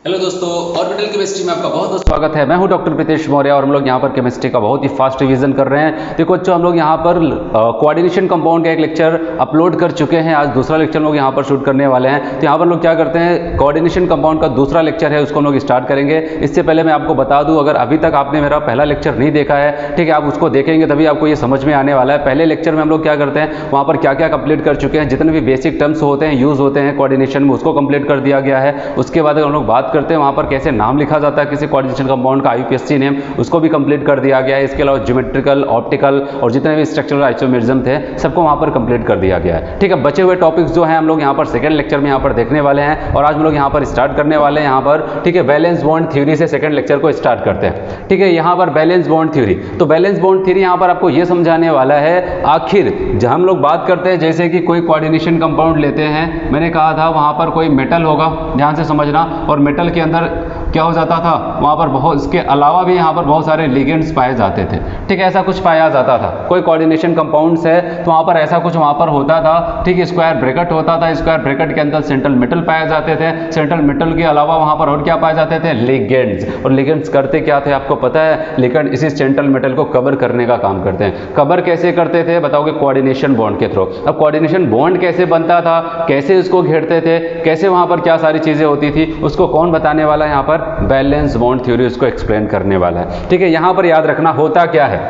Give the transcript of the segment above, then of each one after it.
Hello दोस्तों, orbital chemistry में आपका बहुत बहुत स्वागत है। मैं हूं डॉक्टर प्रीतेश मौर्य और हम लोग यहां पर केमिस्ट्री का बहुत ही फास्ट रिवीजन कर रहे हैं। देखो बच्चों, हम लोग यहां पर कोऑर्डिनेशन कंपाउंड का एक लेक्चर अपलोड कर चुके हैं। आज दूसरा लेक्चर हम लोग यहां पर शूट करने वाले हैं। तो यहां पर लोग क्या करते हैं, कोऑर्डिनेशन कंपाउंड का दूसरा लेक्चर है, उसको हम लोग स्टार्ट करेंगे। इससे पहले मैं आपको बता दूँ, अगर अभी तक आपने मेरा पहला लेक्चर नहीं देखा है, ठीक है, आप उसको देखेंगे तभी आपको ये समझ में आने वाला है। पहले लेक्चर में हम लोग क्या करते हैं, वहाँ पर क्या क्या कंप्लीट कर चुके हैं, जितने भी बेसिक टर्म्स होते हैं, यूज़ होते हैं कोऑर्डिनेशन में, उसको कंप्लीट कर दिया गया है। उसके बाद हम लोग बात करते हैं वहाँ पर कैसे नाम लिखा जाता है किसी कोऑर्डिनेशन कंपाउंड का, आईयूपीएसी नेम, उसको भी कंप्लीट कर दिया गया है। इसके अलावा ज्योमेट्रिकल, ऑप्टिकल और जितने भी स्ट्रक्चरल आइसोमेरिज्म थे, सबको वहाँ पर कंप्लीट कर दिया गया है। ठीक है, बचे हुए टॉपिक्स जो हैं हम लोग यहाँ पर सेकंड लेक्चर में यहाँ पर देखने वाले हैं और आज हम लोग यहाँ पर स्टार्ट करने वाले हैं यहाँ पर। ठीक है, वैलेंस बॉन्ड थ्योरी से सेकंड लेक्चर को स्टार्ट करते हैं। ठीक है, यहाँ पर वैलेंस बॉन्ड थ्योरी, तो वैलेंस बॉन्ड थ्योरी यहाँ पर आपको ये समझाने वाला है, आखिर जब हम लोग बात करते हैं जैसे कि कोई कोऑर्डिनेशन कंपाउंड लेते हैं, मैंने कहा था वहाँ पर कोई मेटल होगा, ध्यान से समझना, और मेटल के अंदर क्या हो जाता था, वहाँ पर बहुत, इसके अलावा भी यहाँ पर बहुत सारे लिगेंड्स पाए जाते थे। ठीक है, ऐसा कुछ पाया जाता था। कोई कोऑर्डिनेशन कंपाउंड्स है तो वहाँ पर ऐसा कुछ वहाँ पर होता था। ठीक है, स्क्वायर ब्रैकेट होता था, स्क्वायर ब्रैकेट के अंदर सेंट्रल मेटल पाए जाते थे। सेंट्रल मेटल के अलावा वहाँ पर और क्या पाए जाते थे, लिगेंड्स। और लिगेंड्स करते क्या थे आपको पता है, लिगेंड इसी सेंट्रल मेटल को कवर करने का काम करते हैं। कवर कैसे करते थे बताओगे, कोऑर्डिनेशन बॉन्ड के थ्रू। अब कोऑर्डिनेशन बॉन्ड कैसे बनता था, कैसे उसको घेरते थे, कैसे वहाँ पर क्या सारी चीज़ें होती थी, उसको कौन बताने वाला है, यहाँ पर वैलेंस बॉन्ड थ्योरी उसको एक्सप्लेन करने वाला है। ठीक है, यहाँ पर याद रखना होता क्या है,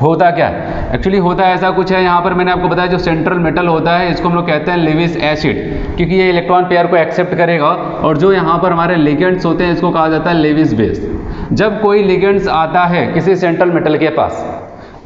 होता क्या है, एक्चुअली होता ऐसा कुछ है। यहाँ पर मैंने आपको बताया जो सेंट्रल मेटल होता है, इसको हम लोग कहते हैं लेविस एसिड, क्योंकि ये इलेक्ट्रॉन पेयर को एक्सेप्ट करेगा। और जो यहाँ पर हमारे लिगेंड्स होते हैं, इसको कहा जाता है लेविस बेस। जब कोई लिगेंड्स आता है किसी सेंट्रल मेटल के पास,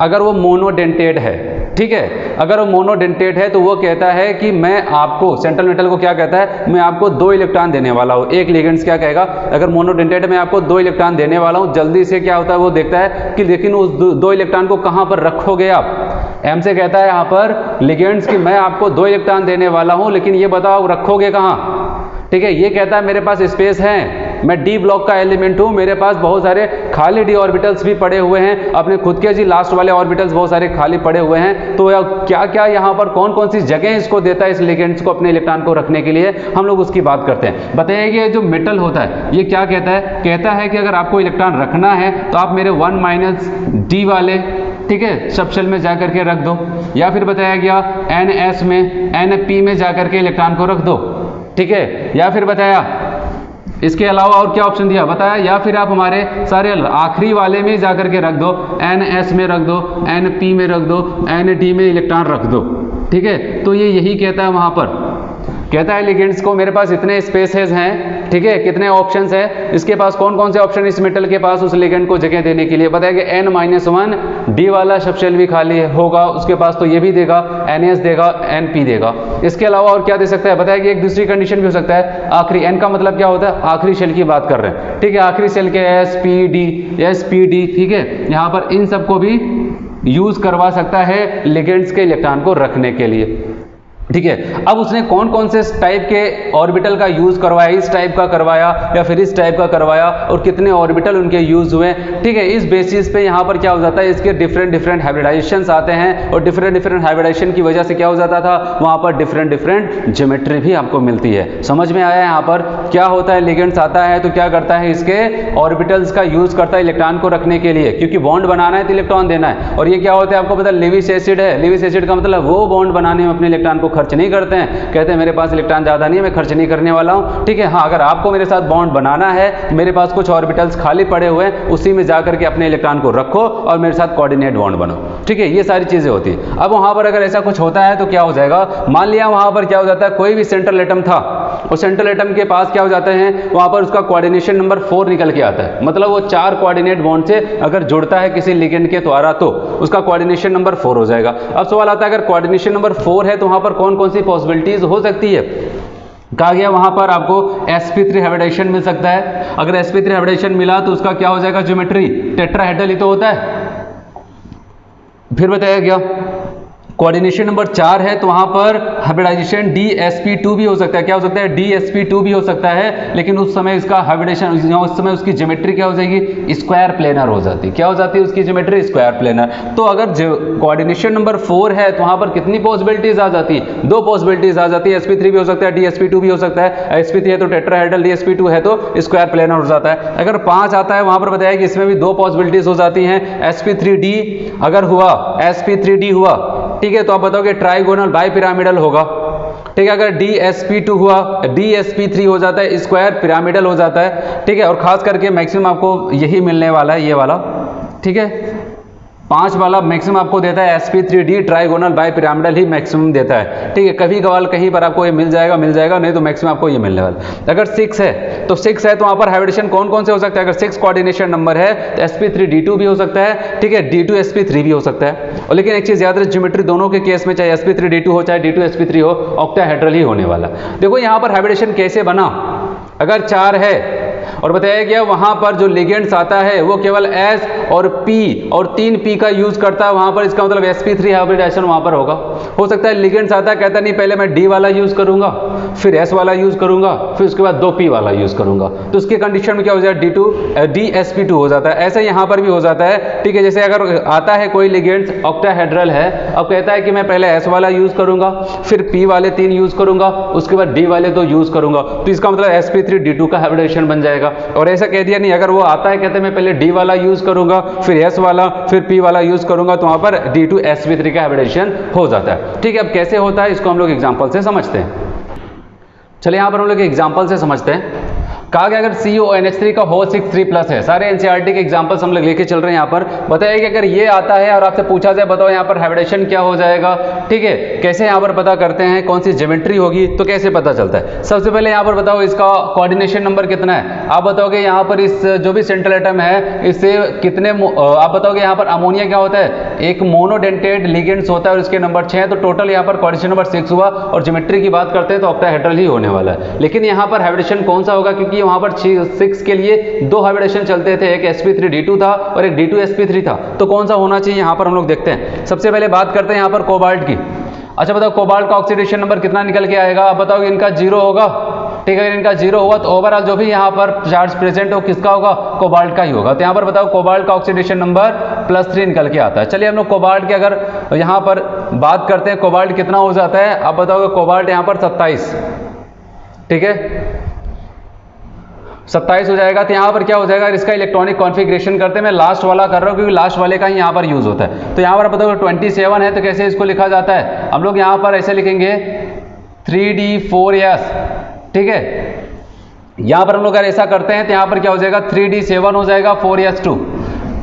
अगर वो मोनोडेंटेड है, ठीक है, अगर वो मोनोडेंटेड है तो वो कहता है कि मैं आपको, सेंट्रल मेटल को क्या कहता है, मैं आपको 2 इलेक्ट्रॉन देने वाला हूँ। एक लिगेंड्स क्या कहेगा, अगर मोनोडेंटेड है मैं आपको 2 इलेक्ट्रॉन देने वाला हूँ। जल्दी से क्या होता है, वो देखता है कि लेकिन उस 2 इलेक्ट्रॉन को कहाँ पर रखोगे आप। एम से कहता है यहाँ पर लिगेंड्स कि मैं आपको 2 इलेक्ट्रॉन देने वाला हूँ, लेकिन ये बताओ रखोगे कहाँ। ठीक है, ये कहता है मेरे पास स्पेस है, मैं डी ब्लॉक का एलिमेंट हूँ, मेरे पास बहुत सारे खाली डी ऑर्बिटल्स भी पड़े हुए हैं, अपने खुद के जी लास्ट वाले ऑर्बिटल्स बहुत सारे खाली पड़े हुए हैं। तो क्या क्या यहाँ पर कौन कौन सी जगह इसको देता है इस लिगेंड्स को अपने इलेक्ट्रॉन को रखने के लिए, हम लोग उसकी बात करते हैं। बताइए कि जो मेटल होता है ये क्या कहता है, कहता है कि अगर आपको इलेक्ट्रॉन रखना है तो आप मेरे 1 - d वाले, ठीक है, सब शेल में जाकर के रख दो, या फिर बताया गया NS में, NP में जाकर के इलेक्ट्रॉन को रख दो। ठीक है, या फिर बताया इसके अलावा और क्या ऑप्शन दिया बताया, या फिर आप हमारे सारे आखिरी वाले में जाकर के रख दो, NS में रख दो, NP में रख दो, ND में इलेक्ट्रॉन रख दो। ठीक है, तो ये यही कहता है, वहां पर कहता है लिगेंड्स को मेरे पास इतने स्पेसेस हैं, ठीक है, कितने ऑप्शंस है, इसके पास कौन कौन से ऑप्शन इस मेटल के पास उस लिगेंड को जगह देने के लिए। बताया कि N-1 D वाला सबशेल भी खाली होगा उसके पास, तो ये भी देगा, NS देगा, NP देगा। इसके अलावा और क्या दे सकता है, बताया कि एक दूसरी कंडीशन भी हो सकता है, आखिरी, N का मतलब क्या होता है, आखिरी शेल की बात कर रहे हैं। ठीक है, आखिरी शेल के SPD, ठीक है, यहाँ पर इन सबको भी यूज करवा सकता है लिगेंड्स के इलेक्ट्रॉन को रखने के लिए। ठीक है, अब उसने कौन कौन से टाइप के ऑर्बिटल का यूज करवाया, इस टाइप का करवाया या फिर इस टाइप का करवाया, और कितने ऑर्बिटल उनके यूज हुए। ठीक है, इस बेसिस पे यहाँ पर क्या हो जाता है, इसके डिफरेंट हाइब्रिडाइजेशंस आते हैं, और डिफरेंट हाइब्रिडाइजेशन की वजह से क्या हो जाता था, वहाँ पर डिफरेंट ज्योमेट्री भी आपको मिलती है। समझ में आया यहाँ पर क्या होता है, लिगेंड्स आता है तो क्या करता है, इसके ऑर्बिटल्स का यूज करता है इलेक्ट्रॉन को रखने के लिए, क्योंकि बॉन्ड बनाना है तो इलेक्ट्रॉन देना है। और ये क्या होता है आपको पता, लेविस एसिड है। लेविस एसिड का मतलब वो बॉन्ड बनाने में अपने इलेक्ट्रॉन को खर्च नहीं करते हैं, कहते हैं मेरे पास इलेक्ट्रॉन ज्यादा नहीं है, मैं खर्च नहीं करने वाला हूं। ठीक है, हाँ, अगर आपको मेरे साथ बॉन्ड बनाना है, मेरे पास कुछ ऑर्बिटल्स खाली पड़े हुए हैं, उसी में जाकर के अपने इलेक्ट्रॉन को रखो और मेरे साथ कोऑर्डिनेट बॉन्ड बनो। ठीक है, ये सारी चीजें होती है। अब वहां पर अगर ऐसा कुछ होता है तो क्या हो जाएगा, मान लिया वहां पर क्या हो जाता है, कोई भी सेंट्रल एटम था, उस सेंट्रल एटम के पास क्या हो जाते हैं, वहां पर उसका कोऑर्डिनेशन नंबर 4 निकल के आता है, मतलब वो 4 कोऑर्डिनेट बॉन्ड से अगर जुड़ता है किसी लिगेंड के द्वारा तो उसका कोऑर्डिनेशन नंबर 4 हो जाएगा। अब सवाल आता है अगर कोऑर्डिनेशन नंबर 4 है तो वहां पर कौन कौन सी पॉसिबिलिटीज हो सकती है। कहा गया वहां पर आपको sp3 हाइब्रिडाइजेशन मिल सकता है। अगर sp3 हाइब्रिडाइजेशन मिला तो उसका क्या हो जाएगा, ज्योमेट्री टेट्राहेड्रल ही तो होता है। फिर बताया गया कोऑर्डिनेशन नंबर 4 है तो वहां पर हाइब्रिडाइजेशन DsP2 भी हो सकता है। क्या हो सकता है? DsP2 भी हो सकता है, लेकिन उस समय इसका हाइब्रिडेशन, उस समय उसकी ज्योमेट्री क्या हो जाएगी? स्क्वायर प्लेनर हो जाती है। क्या हो जाती है उसकी ज्योमेट्री? Square planar. तो अगर कोऑर्डिनेशन नंबर 4 है तो वहां पर कितनी पॉसिबिलिटीज आ जाती है? 2 पॉसिबिलिटीज आ जाती है। sp3 भी हो सकता है, DsP2 भी हो सकता है। sp3 है तो टेट्राहेड्रल, DsP2 है तो स्क्वायर प्लेनर हो जाता है। अगर 5 आता है वहां पर बताया कि इसमें भी 2 पॉसिबिलिटीज हो जाती हैं। sp3d अगर हुआ, sp3d हुआ, ठीक है, तो आप बताओगे ट्राइगोनल बाइपिरामिडल होगा। ठीक है, अगर DsP2 हुआ, DsP3 हो जाता है, स्क्वायर पिरामिडल हो जाता है। ठीक है, और खास करके मैक्सिमम आपको यही मिलने वाला है, ये वाला। ठीक है, 5 वाला मैक्सिमम आपको देता है sp3d ट्राइगोनल बाइपिरामिडल ही मैक्सिमम देता है। ठीक है, कभी कभार कहीं पर आपको ये मिल जाएगा, नहीं तो मैक्सिमम आपको ये मिलने वाला। अगर 6 है तो वहां पर हाइब्रिडेशन कौन कौन से हो सकता है? अगर 6 कोऑर्डिनेशन नंबर है तो sp3d2 भी हो सकता है। ठीक है, d2sp3 भी हो सकता है। और लेकिन एक चीज याद रहे, ज्योमेट्री दोनों के केस में चाहे sp3d2 हो चाहे d2sp3 हो, ऑक्टाहेड्रल ही होने वाला। देखो यहाँ पर हाइब्रिडेशन कैसे बना। अगर 4 है और बताया गया वहां पर जो लिगेंड्स आता है वो केवल S और P और 3P का यूज करता है वहां पर, इसका मतलब sp3 हाइब्रिडाइजेशन वहां पर होगा। हो सकता है लिगेंड्स आता है, कहता नहीं पहले मैं D वाला यूज करूंगा, फिर S वाला यूज करूंगा, फिर उसके बाद 2P वाला यूज करूंगा, तो उसके कंडीशन में क्या हो जाएगा? DsP2 हो जाता है। ऐसे यहां पर भी हो जाता है। ठीक है, जैसे अगर आता है कोई लिगेंड्स ऑक्टाहेड्रल है, अब कहता है कि मैं पहले S वाला यूज करूंगा, फिर P वाले 3 यूज करूंगा, उसके बाद D वाले 2 यूज करूंगा, तो इसका मतलब sp3d2 का हाइब्रिडेशन बन जाएगा। और ऐसा कह दिया नहीं, अगर वो आता है कहते मैं पहले D वाला यूज करूंगा, फिर S वाला, फिर P वाला यूज करूंगा, तो वहां पर D2sp3 का हाइब्रिडेशन हो जाता है। ठीक है, अब कैसे होता है इसको हम लोग एग्जांपल से समझते हैं। चलिए यहां पर हम लोग एग्जांपल से समझते हैं। कहा गया अगर CuONH3 का हो 6 है, सारे एनसीईआरटी के एग्जांपल्स हम लोग लेके चल रहे हैं। यहाँ पर बताया कि अगर ये आता है और आपसे पूछा जाए बताओ यहाँ पर हाइब्रिडेशन क्या हो जाएगा। ठीक है, कैसे यहाँ पर पता करते हैं, कौन सी ज्योमेट्री होगी, तो कैसे पता चलता है? सबसे पहले यहाँ पर बताओ इसका कोऑर्डिनेशन नंबर कितना है। आप बताओगे यहाँ पर इस जो भी सेंट्रल एटम है इससे कितने, आप बताओगे यहाँ पर अमोनिया क्या होता है? एक मोनोडेंटेड लिगेंड्स होता है और इसके नंबर 6 है, तो टोटल यहाँ पर कोऑर्डिनेशन नंबर 6 हुआ। और ज्योमेट्री की बात करते हैं तो ऑक्टाहेड्रल ही होने वाला है। लेकिन यहाँ पर हाइब्रिडेशन कौन सा होगा, क्योंकि वहां पर 6 के लिए 2 हाइब्रिडेशन चलते थे, एक sp3d2 था और एक d2sp3 था, तो कौन सा होना चाहिए यहाँ पर हम लोग देखते हैं। सबसे पहले बात करते हैं यहाँ पर कोबाल्ट की। अच्छा बताओ कोबाल्ट का ऑक्सीडेशन नंबर कितना निकल के आएगा? आप बताओ इनका 0 होगा। ठीक है, अगर इनका 0 हुआ तो ओवरऑल जो भी यहाँ पर चार्ज प्रेजेंट हो किसका होगा? कोबाल्ट का ही होगा। तो यहाँ पर बताओ कोबाल्ट का ऑक्सीडेशन नंबर +3 निकल के आता है। चलिए हम लोग कोबाल्ट के अगर यहाँ पर बात करते हैं, कोबाल्ट कितना हो जाता है? आप बताओगे कोबाल्ट यहाँ पर 27। ठीक है, 27 हो जाएगा। तो यहाँ पर क्या हो जाएगा, इसका इलेक्ट्रॉनिक कॉन्फ़िगरेशन करते हैं, मैं लास्ट वाला कर रहा हूँ क्योंकि लास्ट वाले का ही यहाँ पर यूज होता है। तो यहाँ पर बताओ 27 है तो कैसे इसको लिखा जाता है? हम लोग यहाँ पर ऐसे लिखेंगे 3d4s। ठीक है, यहाँ पर हम लोग अगर ऐसा करते हैं तो यहाँ पर क्या हो जाएगा? 3d7 हो जाएगा, 4s2।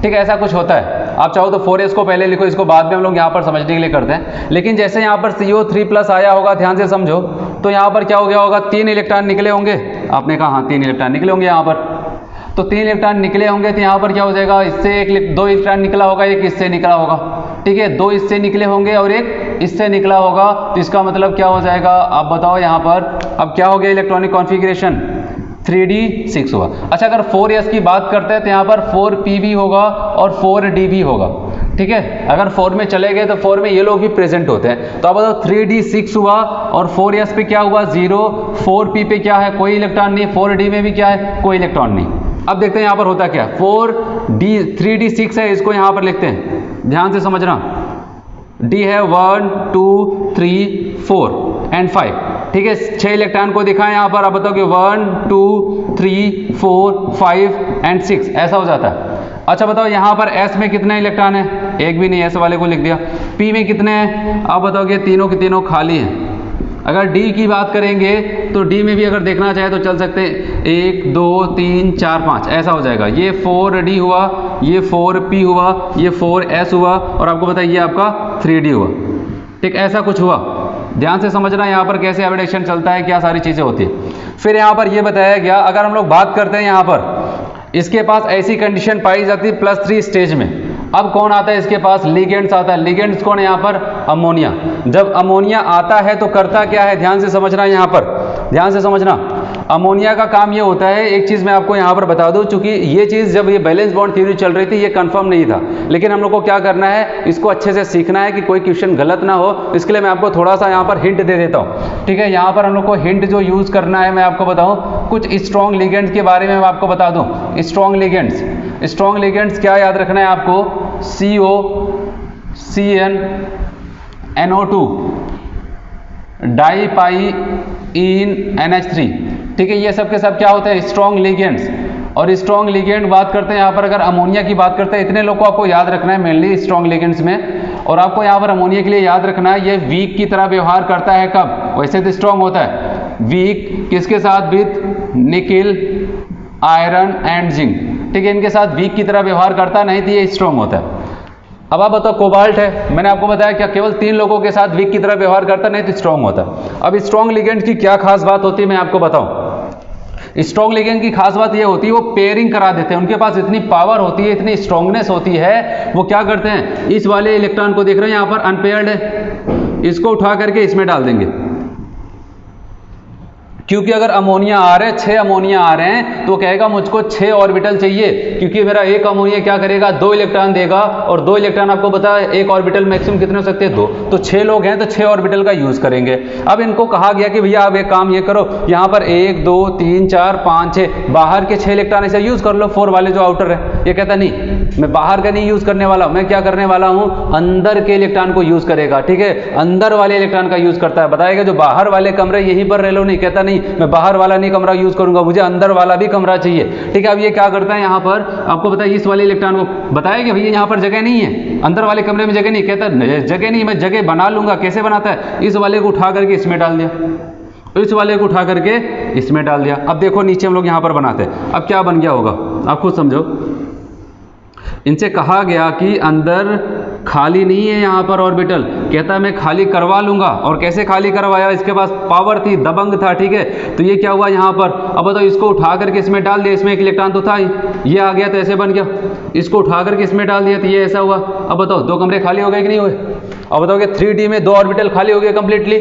ठीक है, ऐसा कुछ होता है। आप चाहो तो 4s को पहले लिखो, इसको बाद में हम लोग यहाँ पर समझने के लिए करते हैं। लेकिन जैसे यहाँ पर CO3+ आया होगा, ध्यान से समझो, तो यहाँ पर क्या हो गया होगा? 3 इलेक्ट्रॉन निकले होंगे। आपने कहा हाँ 3 इलेक्ट्रॉन निकले होंगे यहाँ पर, तो 3 इलेक्ट्रॉन निकले होंगे तो यहाँ पर क्या हो जाएगा? इससे 2 इलेक्ट्रॉन निकला होगा, एक इससे निकला होगा। ठीक है, 2 इससे निकले होंगे और एक इससे निकला होगा, तो इसका मतलब क्या हो जाएगा? आप बताओ यहाँ पर अब क्या हो गया इलेक्ट्रॉनिक कॉन्फ़िगरेशन? 3d6 हुआ। अच्छा अगर 4s की बात करते हैं तो यहाँ पर 4p भी होगा और 4d भी होगा। ठीक है, अगर 4 में चले गए तो 4 में ये लोग भी प्रेजेंट होते हैं। तो आप बताओ 3d6 हुआ और 4s पे क्या हुआ? 0। 4p पे क्या है? कोई इलेक्ट्रॉन नहीं। 4d में भी क्या है? कोई इलेक्ट्रॉन नहीं। अब देखते हैं यहाँ पर होता क्या। 3d6 है, इसको यहाँ पर लिखते हैं, ध्यान से समझना। d है 1 2 3 4 एंड 5। ठीक है, 6 इलेक्ट्रॉन को दिखाएं यहाँ पर। आप बताओगे 1 2 3 4 5 एंड 6, ऐसा हो जाता है। अच्छा बताओ यहाँ पर S में कितने इलेक्ट्रॉन है? एक भी नहीं, S वाले को लिख दिया। P में कितने हैं? आप बताओगे तीनों के तीनों खाली हैं। अगर D की बात करेंगे तो D में भी अगर देखना चाहे तो चल सकते हैं, 1 2 3 4 5, ऐसा हो जाएगा। ये 4d हुआ, ये 4p हुआ, ये 4s हुआ और आपको बताइए आपका 3d हुआ। ठीक, ऐसा कुछ हुआ। ध्यान से समझना यहाँ पर कैसे हाइब्रिडेशन चलता है, क्या सारी चीज़ें होती है। फिर यहाँ पर ये बताया गया, अगर हम लोग बात करते हैं यहाँ पर इसके पास ऐसी कंडीशन पाई जाती है +3 स्टेज में। अब कौन आता है इसके पास? लिगेंड्स आता है। लिगेंड्स कौन है यहाँ पर? अमोनिया। जब अमोनिया आता है तो करता क्या है? ध्यान से समझना, यहाँ पर ध्यान से समझना। अमोनिया का काम ये होता है, एक चीज़ मैं आपको यहाँ पर बता दूँ, चूंकि ये चीज़ जब ये बैलेंस बॉन्ड थ्योरी चल रही थी ये कंफर्म नहीं था, लेकिन हम लोग को क्या करना है, इसको अच्छे से सीखना है कि कोई क्वेश्चन गलत ना हो। इसके लिए मैं आपको थोड़ा सा यहाँ पर हिंट दे देता हूँ, ठीक है। यहाँ पर हम लोग को हिंट जो यूज़ करना है मैं आपको बताऊँ, कुछ स्ट्रॉन्ग लिगेंड्स के बारे में मैं आपको बता दूँ। स्ट्रॉन्ग लिगेंड्स क्या याद रखना है आपको, CO, CN, NO2, डाईपाईइन NH3, ठीक है। ये सब के सब क्या होते हैं, स्ट्रॉन्ग लिगेंड्स। और स्ट्रॉन्ग लिगेंड बात करते हैं यहाँ पर, अगर अमोनिया की बात करते हैं, इतने लोग को आपको याद रखना है मेनली स्ट्रॉन्ग लिगेंड्स में। और आपको यहाँ पर अमोनिया के लिए याद रखना है, ये वीक की तरह व्यवहार करता है कब, वैसे तो स्ट्रॉन्ग होता है, वीक किसके साथ, with nickel, iron and zinc, ठीक है। इनके साथ वीक की तरह व्यवहार करता नहीं तो ये स्ट्रॉन्ग होता है। अब आप बताओ कोबाल्ट है, मैंने आपको बताया क्या केवल 3 लोगों के साथ वीक की तरह व्यवहार करता नहीं तो स्ट्रॉन्ग होता है। अब स्ट्रॉन्ग लिगेंड की क्या खास बात होती है मैं आपको बताऊं। स्ट्रॉन्ग लिगेंड की खास बात ये होती है वो पेयरिंग करा देते हैं, उनके पास इतनी पावर होती है, इतनी स्ट्रॉन्गनेस होती है, वो क्या करते हैं, इस वाले इलेक्ट्रॉन को देख रहे हैं यहाँ पर अनपेयर्ड है, इसको उठा करके इसमें डाल देंगे, क्योंकि अगर अमोनिया आ रहे हैं, 6 अमोनिया आ रहे हैं, तो कहेगा मुझको 6 ऑर्बिटल चाहिए, क्योंकि मेरा एक अमोनिया क्या करेगा, 2 इलेक्ट्रॉन देगा, और 2 इलेक्ट्रॉन आपको पता है एक ऑर्बिटल मैक्सिमम कितने हो सकते हैं, 2। तो 6 लोग हैं तो 6 ऑर्बिटल का यूज करेंगे। अब इनको कहा गया कि भैया आप एक काम ये करो, यहाँ पर 1 2 3 4 5 6 बाहर के 6 इलेक्ट्रॉन ऐसे यूज कर लो, 4 वाले जो आउटर है। ये कहता नहीं, मैं बाहर का नहीं यूज करने वाला, मैं क्या करने वाला हूँ, अंदर के इलेक्ट्रॉन को यूज करेगा, ठीक है। अंदर वाले इलेक्ट्रॉन का यूज करता है, बताएगा जो बाहर वाले कमरे यहीं पर रह लो, नहीं कहता नहीं मैं बाहर वाला नहीं कमरा यूज करूंगा, मुझे अंदर वाला भी कमरा चाहिए, ठीक है। अब ये क्या करता है, यहाँ पर आपको पता है इस वाले इलेक्ट्रॉन को बताया कि भैया यहाँ पर जगह नहीं है, अंदर वाले कमरे में जगह नहीं, कहता जगह नहीं, मैं जगह बना लूंगा। कैसे बनाता है, इस वाले को उठा करके इसमें डाल दिया, इस वाले को उठा करके इसमें डाल दिया। अब देखो नीचे हम लोग यहाँ पर बनाते हैं, अब क्या बन गया होगा आप खुद समझो। इनसे कहा गया कि अंदर खाली नहीं है यहाँ पर ऑर्बिटल, कहता है मैं खाली करवा लूंगा। और कैसे खाली करवाया, इसके पास पावर थी, दबंग था, ठीक है। तो ये क्या हुआ यहाँ पर, अब बताओ इसको उठा करके इसमें डाल दिया, इसमें एक इलेक्ट्रॉन तो था ही, ये आ गया तो ऐसे बन गया, इसको उठा करके इसमें डाल दिया तो ये ऐसा हुआ। अब बताओ 2 कमरे खाली हो गए कि नहीं हुए। अब बताओ कि 3D में 2 ऑर्बिटल खाली हो गए कंप्लीटली।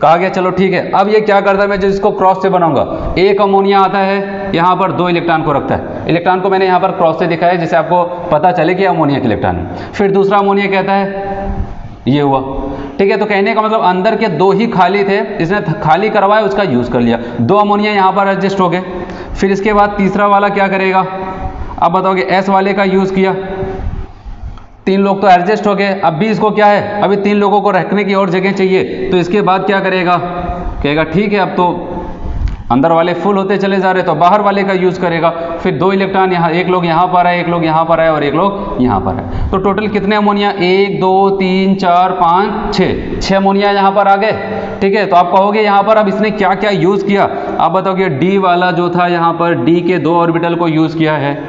कहा गया चलो ठीक है। अब ये क्या करता है, मैं जो इसको क्रॉस से बनाऊंगा, एक अमोनिया आता है, यहाँ पर 2 इलेक्ट्रॉन को रखता है, इलेक्ट्रॉन को मैंने यहाँ पर क्रॉस से दिखाया जिससे आपको पता चले कि अमोनिया के इलेक्ट्रॉन है। फिर दूसरा अमोनिया कहता है, ये हुआ, ठीक है। तो कहने का मतलब अंदर के 2 ही खाली थे, इसने खाली करवाया, उसका यूज कर लिया, 2 अमोनिया यहाँ पर एडजस्ट हो गए। फिर इसके बाद तीसरा वाला क्या करेगा, अब बताओगे S वाले का यूज किया, 3 लोग तो एडजस्ट हो गए, अब भी इसको क्या है, अभी 3 लोगों को रखने की और जगह चाहिए, तो इसके बाद क्या करेगा, कहेगा ठीक है अब तो अंदर वाले फुल होते चले जा रहे तो बाहर वाले का यूज करेगा। फिर 2 इलेक्ट्रॉन यहाँ, एक लोग यहाँ पर है, एक लोग यहाँ पर है और एक लोग यहाँ पर है। तो टोटल कितने अमोनिया, 1 2 3 4 5 6 अमोनिया यहाँ पर आ गए, ठीक है। तो आप कहोगे यहाँ पर अब इसने क्या क्या यूज किया, आप बताओगे D वाला जो था यहाँ पर D के 2 ऑर्बिटल को यूज किया है,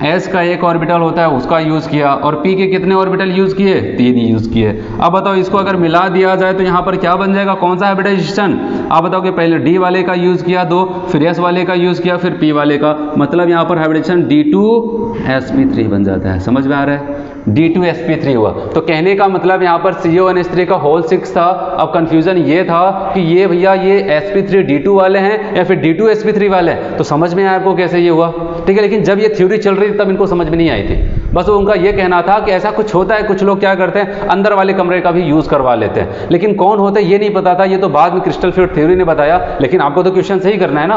S का 1 ऑर्बिटल होता है उसका यूज किया, और P के कितने ऑर्बिटल यूज किए, 3 यूज किए। अब बताओ इसको अगर मिला दिया जाए तो यहाँ पर क्या बन जाएगा, कौन सा हाइब्रिडाइजेशन, आप बताओ कि पहले D वाले का यूज किया 2, फिर S वाले का यूज किया, फिर P वाले का, मतलब यहाँ पर हाइब्रिडाइजेशन D2sp3 बन जाता है। समझ में आ रहा है, D2sp3 हुआ। तो कहने का मतलब यहाँ पर CO NH3 का होल 6 था। अब कंफ्यूजन ये था कि ये भैया ये sp3 D2 वाले हैं या फिर D2sp3 वाले हैं, तो समझ में आया आपको कैसे ये हुआ, ठीक है। लेकिन जब ये थ्योरी चल रही थी तब इनको समझ में नहीं आई थी, बस उनका ये कहना था कि ऐसा कुछ होता है, कुछ लोग क्या करते हैं अंदर वाले कमरे का भी यूज करवा लेते हैं, लेकिन कौन होता है ये नहीं पता था। ये तो बाद में क्रिस्टल फ्लूइड थ्योरी ने बताया, लेकिन आपको तो क्वेश्चन सही करना है ना,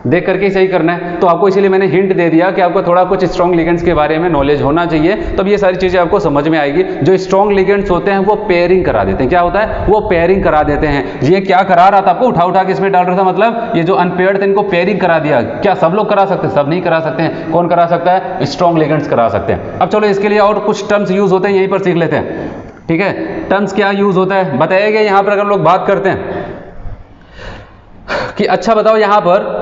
देख करके सही करना है। तो आपको इसीलिए मैंने हिंट दे दिया कि आपको थोड़ा कुछ स्ट्रॉन्ग लिगेंड्स के बारे में नॉलेज होना चाहिए, तब ये सारी चीजें आपको समझ में आएगी। जो स्ट्रॉन्ग लिगेंड्स होते हैं वो पेयरिंग करा देते हैं, क्या होता है, वो पेयरिंग करा देते हैं। ये क्या करा रहा था, आपको उठा उठा के इसमें डाल रहा था, मतलब ये जो अनपेयर्ड थे इनको पेयरिंग करा दिया। क्या सब लोग करा सकते हैं, सब नहीं करा सकते हैं, कौन करा सकता है, स्ट्रॉन्ग लिगेंड्स करा सकते हैं। अब चलो इसके लिए और कुछ टर्म्स यूज होते हैं, यहीं पर सीख लेते हैं, ठीक है। टर्म्स क्या यूज होता है बताया गया यहाँ पर। अगर हम लोग बात करते हैं कि अच्छा बताओ यहाँ पर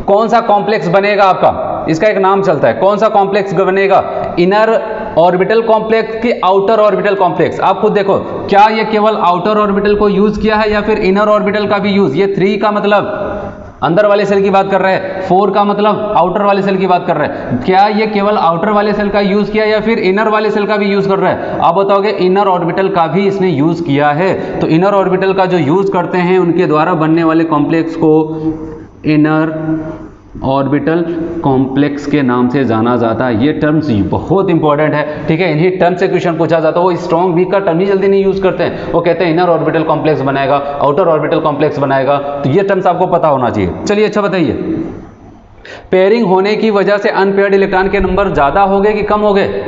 कौन सा कॉम्प्लेक्स बनेगा आपका, इसका एक नाम चलता है, कौन सा कॉम्प्लेक्स बनेगा, इनर ऑर्बिटल कॉम्प्लेक्स की आउटर ऑर्बिटल कॉम्प्लेक्स। आप खुद देखो, क्या ये केवल आउटर ऑर्बिटल को यूज किया है या फिर इनर ऑर्बिटल का भी यूज, ये 3 का मतलब अंदर वाले सेल की बात कर रहे हैं, 4 का मतलब आउटर वाले सेल की बात कर रहे हैं। क्या ये केवल आउटर वाले सेल का यूज किया या फिर इनर वाले सेल का भी यूज कर रहा है? आप बताओगे इनर ऑर्बिटल का भी इसने यूज किया है। तो इनर ऑर्बिटल का जो यूज करते हैं उनके द्वारा बनने वाले कॉम्प्लेक्स को इनर ऑर्बिटल कॉम्प्लेक्स के नाम से जाना जाता है। ये टर्म्स बहुत इंपॉर्टेंट है, ठीक है, इन्हीं टर्म से क्वेश्चन पूछा जाता है। वो स्ट्रॉन्ग वीक का टर्म ही जल्दी नहीं यूज करते हैं, वो कहते हैं इनर ऑर्बिटल कॉम्प्लेक्स बनाएगा, आउटर ऑर्बिटल कॉम्प्लेक्स बनाएगा। तो ये टर्म्स आपको पता होना चाहिए। चलिए अच्छा बताइए, पेयरिंग होने की वजह से अनपेयर्ड इलेक्ट्रॉन के नंबर ज्यादा हो गए कि कम हो गए?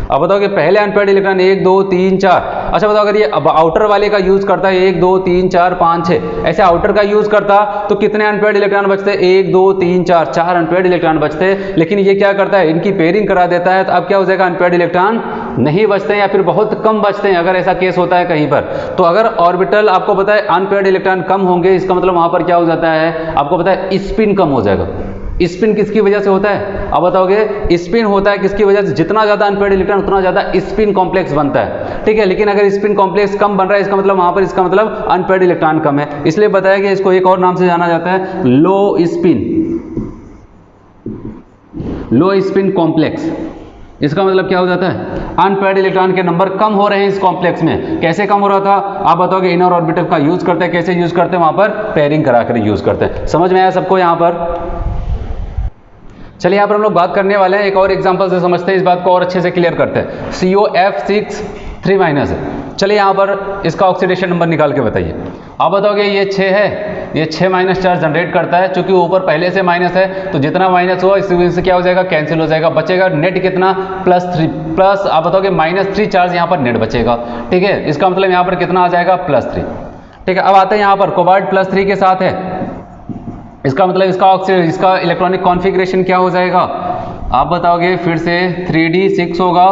अब बताओ कि पहले अनपेयर्ड इलेक्ट्रॉन 1 2 3 4, अच्छा बताओ अगर ये अब आउटर वाले का यूज करता है 1 2 3 4 5 6, ऐसे आउटर का यूज करता तो कितने अनपेयर्ड इलेक्ट्रॉन बचते? 1 2 3 4 4 अनपेयर्ड इलेक्ट्रॉन बचते। लेकिन ये क्या करता है, इनकी पेयरिंग करा देता है, तो अब क्या हो जाएगा, अनपेयर्ड इलेक्ट्रॉन नहीं बचते हैं या फिर बहुत कम बचते हैं, अगर ऐसा केस होता है कहीं पर। तो अगर ऑर्बिटल आपको पता है अनपेयर्ड इलेक्ट्रॉन कम होंगे, इसका मतलब वहां पर क्या हो जाता है, आपको पता है स्पिन कम हो जाएगा। स्पिन किसकी वजह से होता है? अब बताओगे स्पिन होता है किसकी वजह से? जितना ज्यादा अनपेयर्ड इलेक्ट्रॉन उतना ज्यादा स्पिन कॉम्प्लेक्स बनता है, ठीक है। लेकिन अगर स्पिन कॉम्प्लेक्स कम बन रहा है, इसका मतलब वहां पर इसका मतलब अनपेयर्ड इलेक्ट्रॉन कम है, इसलिए बताया कि इसको एक और नाम से जाना जाता है लो स्पिन कॉम्प्लेक्स। इसका मतलब क्या हो जाता है, अनपेयर्ड इलेक्ट्रॉन के नंबर कम हो रहे हैं इस कॉम्प्लेक्स में। कैसे कम हो रहा था? आप बताओगे इनर ऑर्बिटल का यूज करते हैं। कैसे यूज करते हैं? वहां पर पेयरिंग करा कर यूज करते हैं। समझ में आया सबको यहाँ पर? चलिए यहाँ पर हम लोग बात करने वाले हैं, एक और एग्जांपल से समझते हैं, इस बात को और अच्छे से क्लियर करते हैं। COF6 3 माइनस है। चलिए यहाँ पर इसका ऑक्सीडेशन नंबर निकाल के बताइए। आप बताओगे ये 6 है, ये 6 माइनस चार्ज जनरेट करता है, चूंकि ऊपर पहले से माइनस है तो जितना माइनस हुआ इससे क्या हो जाएगा, कैंसिल हो जाएगा, बचेगा नेट कितना, +3 प्लस आप बताओगे -3 चार्ज यहाँ पर नेट बचेगा, ठीक है। इसका मतलब यहाँ पर कितना आ जाएगा, +3, ठीक है। अब आते हैं यहाँ पर कोबाल्ट +3 के साथ है, इसका मतलब इसका इलेक्ट्रॉनिक कॉन्फ़िगरेशन क्या हो जाएगा, आप बताओगे फिर से 3D6 होगा,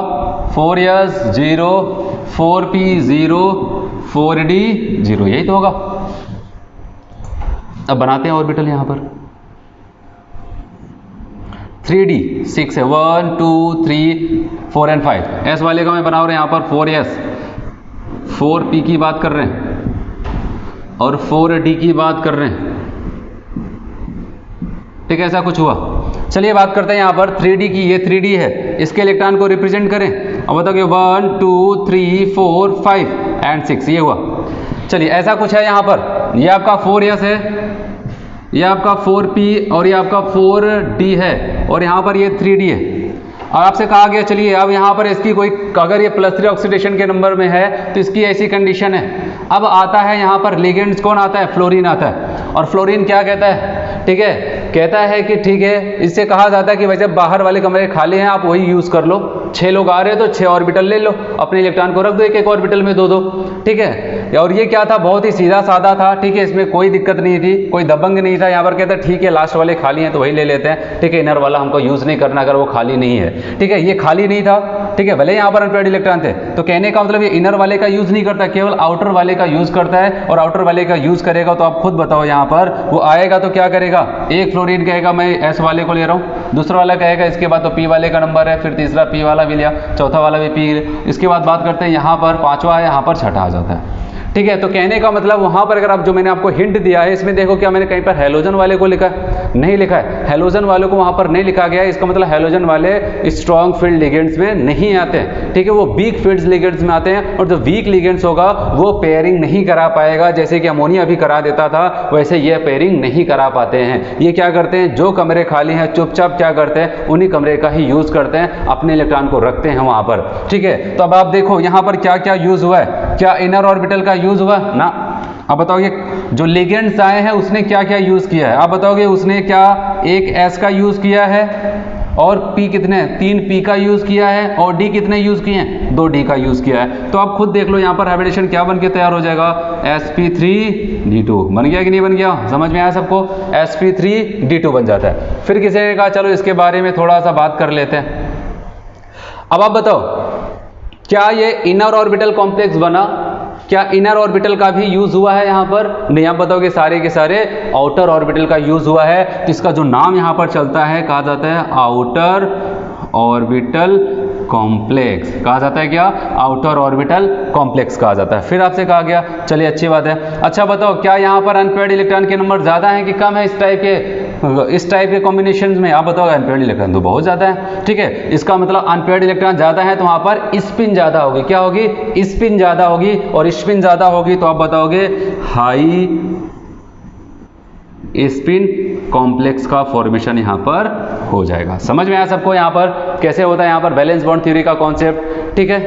4s 0 4p 0 4d 0, यही तो होगा। अब बनाते हैं ऑर्बिटल यहाँ पर 3D6 है, 1 2 3 4 एंड 5। s वाले का मैं बना रहा हूँ यहाँ पर 4s, 4p की बात कर रहे हैं और 4d की बात कर रहे हैं, ठीक है, ऐसा कुछ हुआ। चलिए बात करते हैं यहाँ पर 3D की, ये 3D है, इसके इलेक्ट्रॉन को रिप्रेजेंट करें। अब बताओगे 1 2 3 4 5 एंड 6, ये हुआ। चलिए ऐसा कुछ है यहाँ पर, ये आपका 4s है, ये आपका 4p और ये आपका 4d है और यहाँ पर ये 3d है। और आपसे कहा गया, चलिए अब यहाँ पर इसकी कोई, अगर ये +3 ऑक्सीडेशन के नंबर में है तो इसकी ऐसी कंडीशन है। अब आता है यहाँ पर लिगेंड्स, कौन आता है, फ्लोरीन आता है। और फ्लोरीन क्या कहता है, ठीक है, कहता है कि ठीक है, इससे कहा जाता है कि भाई जब बाहर वाले कमरे खाली हैं आप वही यूज कर लो, 6 लोग आ रहे हैं तो 6 ऑर्बिटल ले लो, अपने इलेक्ट्रॉन को रख दो एक एक ऑर्बिटल में 2 2, ठीक है। और ये क्या था, बहुत ही सीधा साधा था, ठीक है, इसमें कोई दिक्कत नहीं थी, कोई दबंग नहीं था। यहाँ पर कहता है ठीक है लास्ट वाले खाली हैं तो वही ले लेते हैं, ठीक है, इनर वाला हमको यूज नहीं करना अगर वो खाली नहीं है, ठीक है। ये खाली नहीं था, ठीक है, भले यहाँ पर अनपेयर्ड इलेक्ट्रॉन थे, तो कहने का मतलब ये इनर वाले का यूज नहीं करता, केवल आउटर वाले का यूज करता है। और आउटर वाले का यूज करेगा तो आप खुद बताओ, यहाँ पर वो आएगा तो क्या करेगा, एक फ्लोरीन कहेगा मैं S वाले को ले रहा हूँ, दूसरा वाला कहेगा इसके बाद तो P वाले का नंबर है, फिर तीसरा P वाला भी लिया, चौथा वाला भी P, इसके बाद बात करते हैं यहाँ पर 5वां है, यहाँ पर 6ठा आ जाता है, ठीक है। तो कहने का मतलब वहां पर अगर आप, जो मैंने आपको हिंट दिया है इसमें देखो, क्या मैंने कहीं पर हेलोजन वाले को लिखा है, नहीं लिखा है, हेलोजन वाले को वहां पर नहीं लिखा गया है। इसका मतलब हेलोजन वाले स्ट्रॉन्ग फील्ड लिगेंड्स में नहीं आते हैं, ठीक है, वो वीक फील्ड लिगेंड्स में आते हैं। और जो वीक लिगेंड्स होगा वो पेयरिंग नहीं करा पाएगा, जैसे कि अमोनिया भी करा देता था वैसे ये पेयरिंग नहीं करा पाते हैं। ये क्या करते हैं, जो कमरे खाली हैं चुपचाप क्या करते हैं, उन्हीं कमरे का ही यूज करते हैं, अपने इलेक्ट्रॉन को रखते हैं वहां पर, ठीक है। तो अब आप देखो यहाँ पर क्या क्या यूज हुआ है, क्या इनर ऑर्बिटल का यूज हुआ ना। अब बताओगे जो लिगेंड्स आए हैं उसने क्या क्या यूज किया है, आप बताओगे उसने क्या, एक S का यूज किया है और P कितने, 3P का यूज किया है और D कितने यूज किए हैं, 2D का यूज किया है। तो आप खुद देख लो यहाँ पर हाइब्रिडेशन क्या बन के तैयार हो जाएगा, sp3d2 बन गया कि नहीं बन गया, समझ में आया सबको, sp3d2 बन जाता है। फिर किसी ने कहा चलो इसके बारे में थोड़ा सा बात कर लेते हैं। अब आप बताओ क्या ये इनर ऑर्बिटल कॉम्प्लेक्स बना, क्या इनर ऑर्बिटल का भी यूज हुआ है यहाँ पर, नहीं। आप बताओगे सारे के सारे आउटर ऑर्बिटल का यूज हुआ है। तो इसका जो नाम यहाँ पर चलता है, कहा जाता है आउटर ऑर्बिटल कॉम्प्लेक्स कहा जाता है क्या, आउटर ऑर्बिटल कॉम्प्लेक्स कहा जाता है। फिर आपसे कहा गया, चलिए अच्छी बात है। अच्छा बताओ, क्या यहाँ पर अनपेयर्ड इलेक्ट्रॉन के नंबर ज़्यादा हैं कि कम है इस टाइप के कॉम्बिनेशन में? आप बताओ, अनपेयर्ड इलेक्ट्रॉन तो बहुत ज़्यादा है, ठीक है। इसका मतलब अनपेयर्ड इलेक्ट्रॉन ज़्यादा है तो वहाँ पर स्पिन ज़्यादा होगी। क्या होगी? स्पिन ज़्यादा होगी, और स्पिन ज़्यादा होगी तो आप बताओगे हाई स्पिन कॉम्प्लेक्स का फॉर्मेशन यहाँ पर हो जाएगा। समझ में आया सबको यहाँ पर कैसे होता है यहाँ पर वैलेंस बॉन्ड थ्योरी का कॉन्सेप्ट, ठीक है।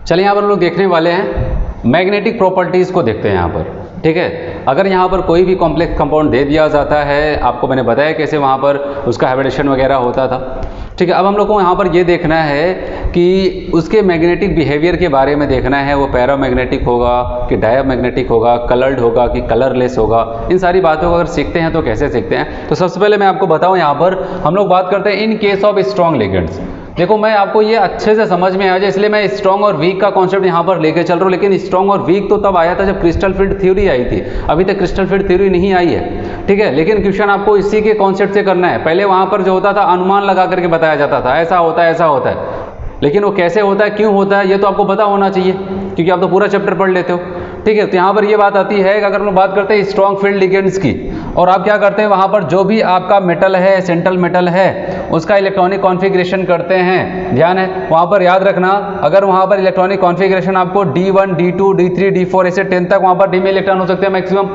चलिए यहाँ पर हम लोग देखने वाले हैं मैग्नेटिक प्रॉपर्टीज को देखते हैं यहाँ पर, ठीक है। अगर यहाँ पर कोई भी कॉम्प्लेक्स कंपाउंड दे दिया जाता है, आपको मैंने बताया कैसे वहाँ पर उसका हाइब्रिडेशन वगैरह होता था, ठीक है। अब हम लोग को यहाँ पर ये देखना है कि उसके मैग्नेटिक बिहेवियर के बारे में देखना है। वो पैरामैग्नेटिक होगा कि डायामैग्नेटिक होगा, कलर्ड होगा कि कलरलेस होगा। इन सारी बातों को अगर सीखते हैं तो कैसे सीखते हैं, तो सबसे पहले मैं आपको बताऊँ, यहाँ पर हम लोग बात करते हैं इन केस ऑफ स्ट्रॉन्ग लिगेंड्स। देखो, मैं आपको ये अच्छे से समझ में आ जाए इसलिए मैं स्ट्रॉन्ग और वीक का कॉन्सेप्ट यहाँ पर लेके चल रहा हूँ। लेकिन स्ट्रॉन्ग और वीक तो तब आया था जब क्रिस्टल फील्ड थ्योरी आई थी, अभी तक क्रिस्टल फील्ड थ्योरी नहीं आई है, ठीक है। लेकिन क्वेश्चन आपको इसी के कॉन्सेप्ट से करना है। पहले वहाँ पर जो होता था अनुमान लगा करके बताया जाता था, ऐसा होता है ऐसा होता है, लेकिन वो कैसे होता है, क्यों होता है, ये तो आपको पता होना चाहिए क्योंकि आप तो पूरा चैप्टर पढ़ लेते हो, ठीक है। तो यहाँ पर ये बात आती है कि अगर हम लोग बात करते हैं स्ट्रॉन्ग फील्ड लिगेंड्स की, और आप क्या करते हैं वहाँ पर जो भी आपका मेटल है, सेंट्रल मेटल है, उसका इलेक्ट्रॉनिक कॉन्फ़िगरेशन करते हैं। ध्यान है वहाँ पर, याद रखना, अगर वहाँ पर इलेक्ट्रॉनिक कॉन्फ़िगरेशन आपको D1, D2, D3, D4 ऐसे 10 तक वहाँ पर डी में इलेक्ट्रॉन हो सकते हैं मैक्सिमम,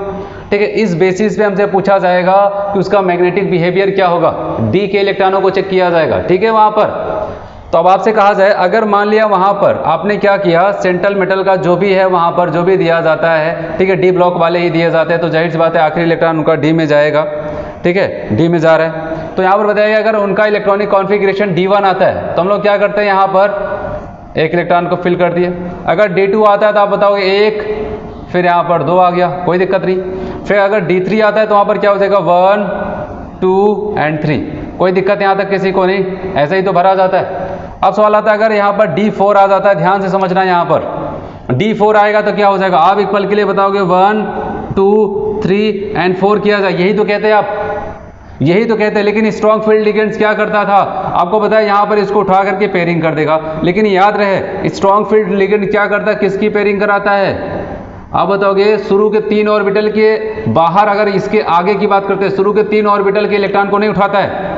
ठीक है। इस बेसिस पे हमसे पूछा जाएगा कि उसका मैग्नेटिक बिहेवियर क्या होगा, डी के इलेक्ट्रॉनों को चेक किया जाएगा, ठीक है वहाँ पर। तो अब आपसे कहा जाए, अगर मान लिया वहाँ पर आपने क्या किया, सेंट्रल मेटल का जो भी है वहाँ पर जो भी दिया जाता है, ठीक है, डी ब्लॉक वाले ही दिए जाते हैं, तो जाहिर सी बात है आखिरी इलेक्ट्रॉन उनका डी में जाएगा, ठीक है, डी में जा रहा है। तो यहाँ पर बताइए, अगर उनका इलेक्ट्रॉनिक कॉन्फ़िगरेशन D1 आता है तो हम लोग क्या करते हैं, यहाँ पर एक इलेक्ट्रॉन को फिल कर दिए। अगर D2 आता है तो आप बताओगे एक, फिर यहाँ पर 2 आ गया, कोई दिक्कत नहीं। फिर अगर D3 आता है तो वहाँ पर क्या हो जाएगा 1, 2 एंड 3, कोई दिक्कत यहाँ तक किसी को नहीं, ऐसे ही तो भरा जाता है। अब सवाल आता है, अगर यहाँ पर D4 आ जाता है, ध्यान से समझना, यहाँ पर D4 आएगा तो क्या हो जाएगा, आप एक पल के लिए बताओगे 1, 2, 3 एंड 4 किया जाए, यही तो कहते हैं आप, यही तो कहते हैं। लेकिन स्ट्रॉन्ग फील्ड लिगेंड्स क्या करता था, आपको पता है, यहाँ पर इसको उठा करके पेयरिंग कर देगा। लेकिन याद रहे, स्ट्रॉन्ग फील्ड लिगेंड क्या करता है, किसकी पेयरिंग कराता है, आप बताओगे शुरू के 3 ऑर्बिटल के बाहर, अगर इसके आगे की बात करते हैं, शुरू के 3 ऑर्बिटल के इलेक्ट्रॉन को नहीं उठाता है,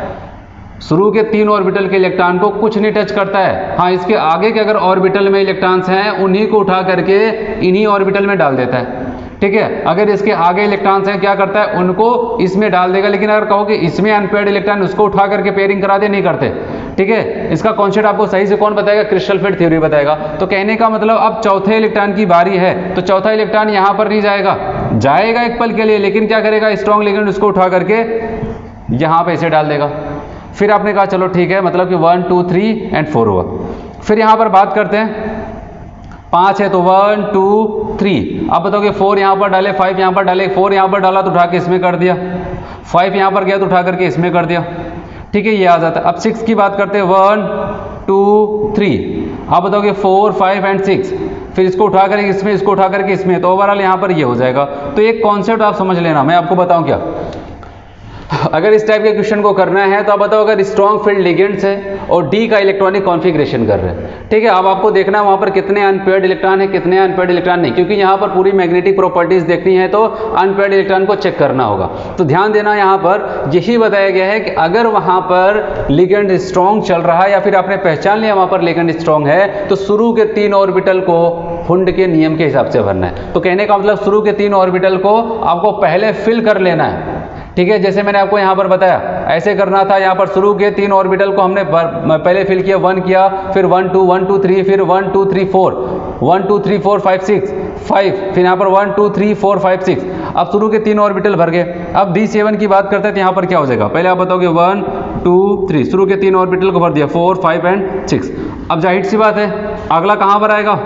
शुरू के 3 ऑर्बिटल के इलेक्ट्रॉन को कुछ नहीं टच करता है। हाँ, इसके आगे के अगर ऑर्बिटल में इलेक्ट्रॉन्स हैं उन्हीं को उठा करके इन्हीं ऑर्बिटल में डाल देता है, ठीक है। अगर इसके आगे इलेक्ट्रॉन्स हैं, क्या करता है, उनको इसमें डाल देगा। लेकिन अगर कहो कि इसमें अनपेयर्ड इलेक्ट्रॉन, उसको उठा करके पेयरिंग करा दे, नहीं करते, ठीक है। इसका कॉन्सेप्ट आपको सही से कौन बताएगा, क्रिस्टल फील्ड थ्योरी बताएगा। तो कहने का मतलब अब चौथे इलेक्ट्रॉन की बारी है, तो चौथा इलेक्ट्रॉन यहाँ पर नहीं जाएगा, जाएगा एक पल के लिए, लेकिन क्या करेगा, स्ट्रॉन्ग लिगेंड उसको उठा करके यहाँ पे इसे डाल देगा। फिर आपने कहा चलो ठीक है, मतलब कि 1, 2, 3 एंड 4 हुआ। फिर यहाँ पर बात करते हैं, 5 है तो 1, 2, 3, आप बताओगे 4 यहाँ पर डाले, 5 यहाँ पर डाले, 4 यहाँ पर डाला तो उठा के इसमें कर दिया, 5 यहाँ पर गया तो उठा करके इसमें कर दिया, ठीक है, ये आ जाता है। अब 6 की बात करते हैं, 1, 2, 3, आप बताओगे 4, 5 एंड 6, फिर इसको उठा करके इसमें, इसको उठा करके इसमें, तो ओवरऑल यहाँ पर ये हो जाएगा। तो एक कॉन्सेप्ट आप समझ लेना, मैं आपको बताऊँ क्या, अगर इस टाइप के क्वेश्चन को करना है तो आप बताओ, अगर स्ट्रॉन्ग फील्ड लिगेंड्स है और डी का इलेक्ट्रॉनिक कॉन्फ़िगरेशन कर रहे हैं, ठीक है। अब आपको देखना है वहाँ पर कितने अनपेयर्ड इलेक्ट्रॉन है, कितने अनपेयर्ड इलेक्ट्रॉन नहीं, क्योंकि यहाँ पर पूरी मैग्नेटिक प्रॉपर्टीज देखनी है तो अनपेयर्ड इलेक्ट्रॉन को चेक करना होगा। तो ध्यान देना, यहाँ पर यही बताया गया है कि अगर वहाँ पर लिगेंड स्ट्रॉन्ग चल रहा है या फिर आपने पहचान लिया वहाँ पर लिगेंड स्ट्रॉन्ग है, तो शुरू के 3 ऑर्बिटल को हुंड के नियम के हिसाब से भरना है। तो कहने का मतलब शुरू के 3 ऑर्बिटल को आपको पहले फिल कर लेना है, ठीक है। जैसे मैंने आपको यहाँ पर बताया, ऐसे करना था। यहाँ पर शुरू के 3 ऑर्बिटल को हमने पहले फिल किया, 1 किया, फिर 1, 2, 1, 2, 3, फिर 1, 2, 3, 4, 1, 2, 3, 4, 5, 6, 5, फिर यहाँ पर 1, 2, 3, 4, 5, 6। अब शुरू के 3 ऑर्बिटल भर गए। अब D7 की बात करते हैं तो यहाँ पर क्या हो जाएगा, पहले आप बताओगे 1, 2, 3, शुरू के 3 ऑर्बिटल को भर दिया, 4, 5 एंड 6। अब जाहिर सी बात है अगला कहाँ पर आएगा,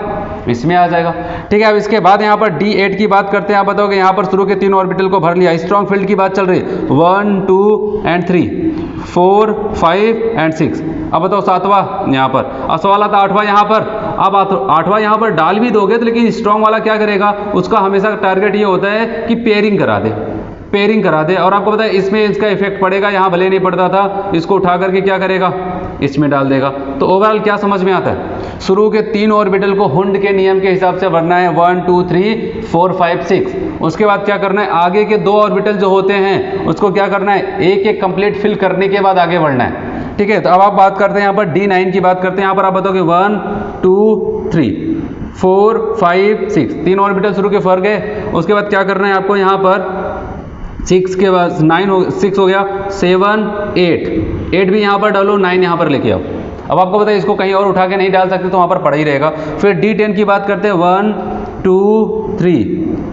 इसमें आ जाएगा, ठीक है। अब इसके बाद यहाँ पर D8 की बात करते हैं, आप बताओगे यहाँ पर शुरू के 3 ऑर्बिटल को भर लिया, स्ट्रॉन्ग फील्ड की बात चल रही है, 1, 2 एंड 3, 4, 5 एंड 6। अब बताओ 7वां यहाँ पर, अब सवाल आता 8वां यहाँ पर। अब 8वां यहाँ पर डाल भी दोगे तो लेकिन स्ट्रॉन्ग वाला क्या करेगा, उसका हमेशा टारगेट ये होता है कि पेयरिंग करा दे, पेयरिंग करा दे। और आपको पता है इसमें इसका इफेक्ट पड़ेगा, यहाँ भले नहीं पड़ता था, इसको उठा करके क्या करेगा, इसमें डाल देगा। तो ओवरऑल क्या समझ में आता है, शुरू के 3 ऑर्बिटल को हुंड के नियम के हिसाब से भरना है 1 2 3 4 5 6। उसके बाद क्या करना है, आगे के 2 ऑर्बिटल जो होते हैं उसको क्या करना है, एक एक कंप्लीट फिल करने के बाद आगे बढ़ना है। ठीक है, तो अब आप बात करते हैं यहाँ पर D9 की बात करते हैं। यहाँ पर आप बताओगे 1 2 3 4 5 6, 3 ऑर्बिटल शुरू के फर गए। उसके बाद क्या करना है आपको, यहाँ पर 6 के बाद 6 हो गया, 7 8 भी यहाँ पर डालो, 9 यहाँ पर लेके आओ। अब आपको पता है इसको कहीं और उठा के नहीं डाल सकते तो वहाँ पर पड़ा ही रहेगा। फिर D10 की बात करते हैं 1 2 3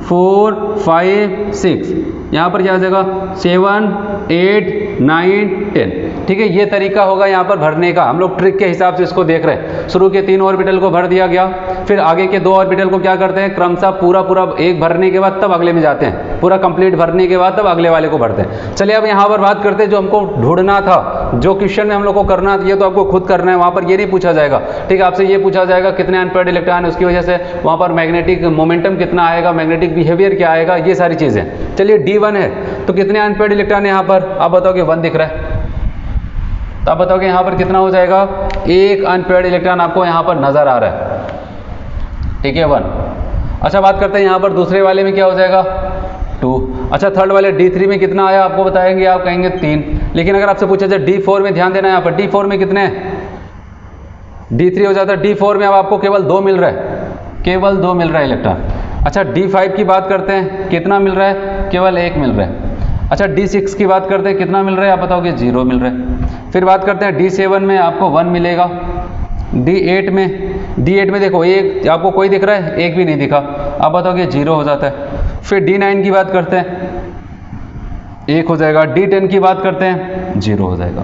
4 5 6, यहाँ पर क्या आ जाएगा 7 8 9 10। ठीक है, ये तरीका होगा यहाँ पर भरने का। हम लोग ट्रिक के हिसाब से इसको देख रहे हैं। शुरू के 3 ऑर्बिटल को भर दिया गया, फिर आगे के 2 ऑर्बिटल को क्या करते हैं, क्रमशः पूरा एक भरने के बाद तब अगले में जाते हैं, पूरा कंप्लीट भरने के बाद तब अगले वाले को भरते हैं। चलिए अब यहाँ पर बात करते हैं जो हमको ढूंढना था, जो क्वेश्चन में हम लोग को करना था, ये तो आपको खुद करना है। वहाँ पर ये नहीं पूछा जाएगा, ठीक है, आपसे ये पूछा जाएगा कितने अनपेयर्ड इलेक्ट्रॉन है, उसकी वजह से वहाँ पर मैग्नेटिक मोमेंटम कितना आएगा, मैग्नेटिक बिहेवियर क्या आएगा, ये सारी चीज़ें। चलिए D1 है तो कितने अनपेयर्ड इलेक्ट्रॉन है यहाँ पर, आप बताओगे 1 दिख रहा है, तो आप बताओगे यहाँ पर कितना हो जाएगा, एक अनपेयर्ड इलेक्ट्रॉन आपको यहाँ पर नजर आ रहा है। ठीक है 1। अच्छा बात करते हैं यहाँ पर दूसरे वाले में क्या हो जाएगा 2। अच्छा थर्ड वाले D3 में कितना आया आपको बताएंगे, आप कहेंगे 3। लेकिन अगर आपसे पूछा जाए D4 में, ध्यान देना यहाँ पर D4 में कितने हैं, D3 हो जाता है, D4 में अब आपको केवल 2 मिल रहा है, केवल 2 मिल रहा है इलेक्ट्रॉन। अच्छा D5 की बात करते हैं, कितना मिल रहा है, केवल 1 मिल रहा है। अच्छा D6 की बात करते हैं, कितना मिल रहा है, आप बताओगे 0 मिल रहा है। फिर बात करते हैं D7 में आपको 1 मिलेगा। D8 में देखो एक आपको कोई दिख रहा है, एक भी नहीं दिखा, आप बताओगे 0 हो जाता है। फिर D9 की बात करते हैं, 1 हो जाएगा। D10 की बात करते हैं 0 हो जाएगा।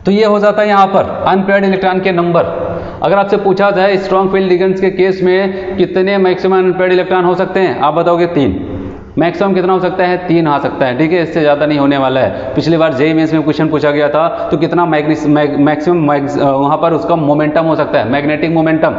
तो ये हो जाता है यहाँ पर अनपेयर्ड इलेक्ट्रॉन के नंबर। अगर आपसे पूछा जाए स्ट्रॉन्ग फील्ड लिगेंड्स के केस में कितने मैक्सिमम अनपेयर्ड इलेक्ट्रॉन हो सकते हैं, आप बताओगे 3। मैक्सिमम कितना हो सकता है, 3 आ सकता है। ठीक है, इससे ज़्यादा नहीं होने वाला है। पिछली बार जेईई मेंस में क्वेश्चन पूछा गया था तो कितना मैक्सिमम वहाँ पर उसका मोमेंटम हो सकता है, मैग्नेटिक मोमेंटम।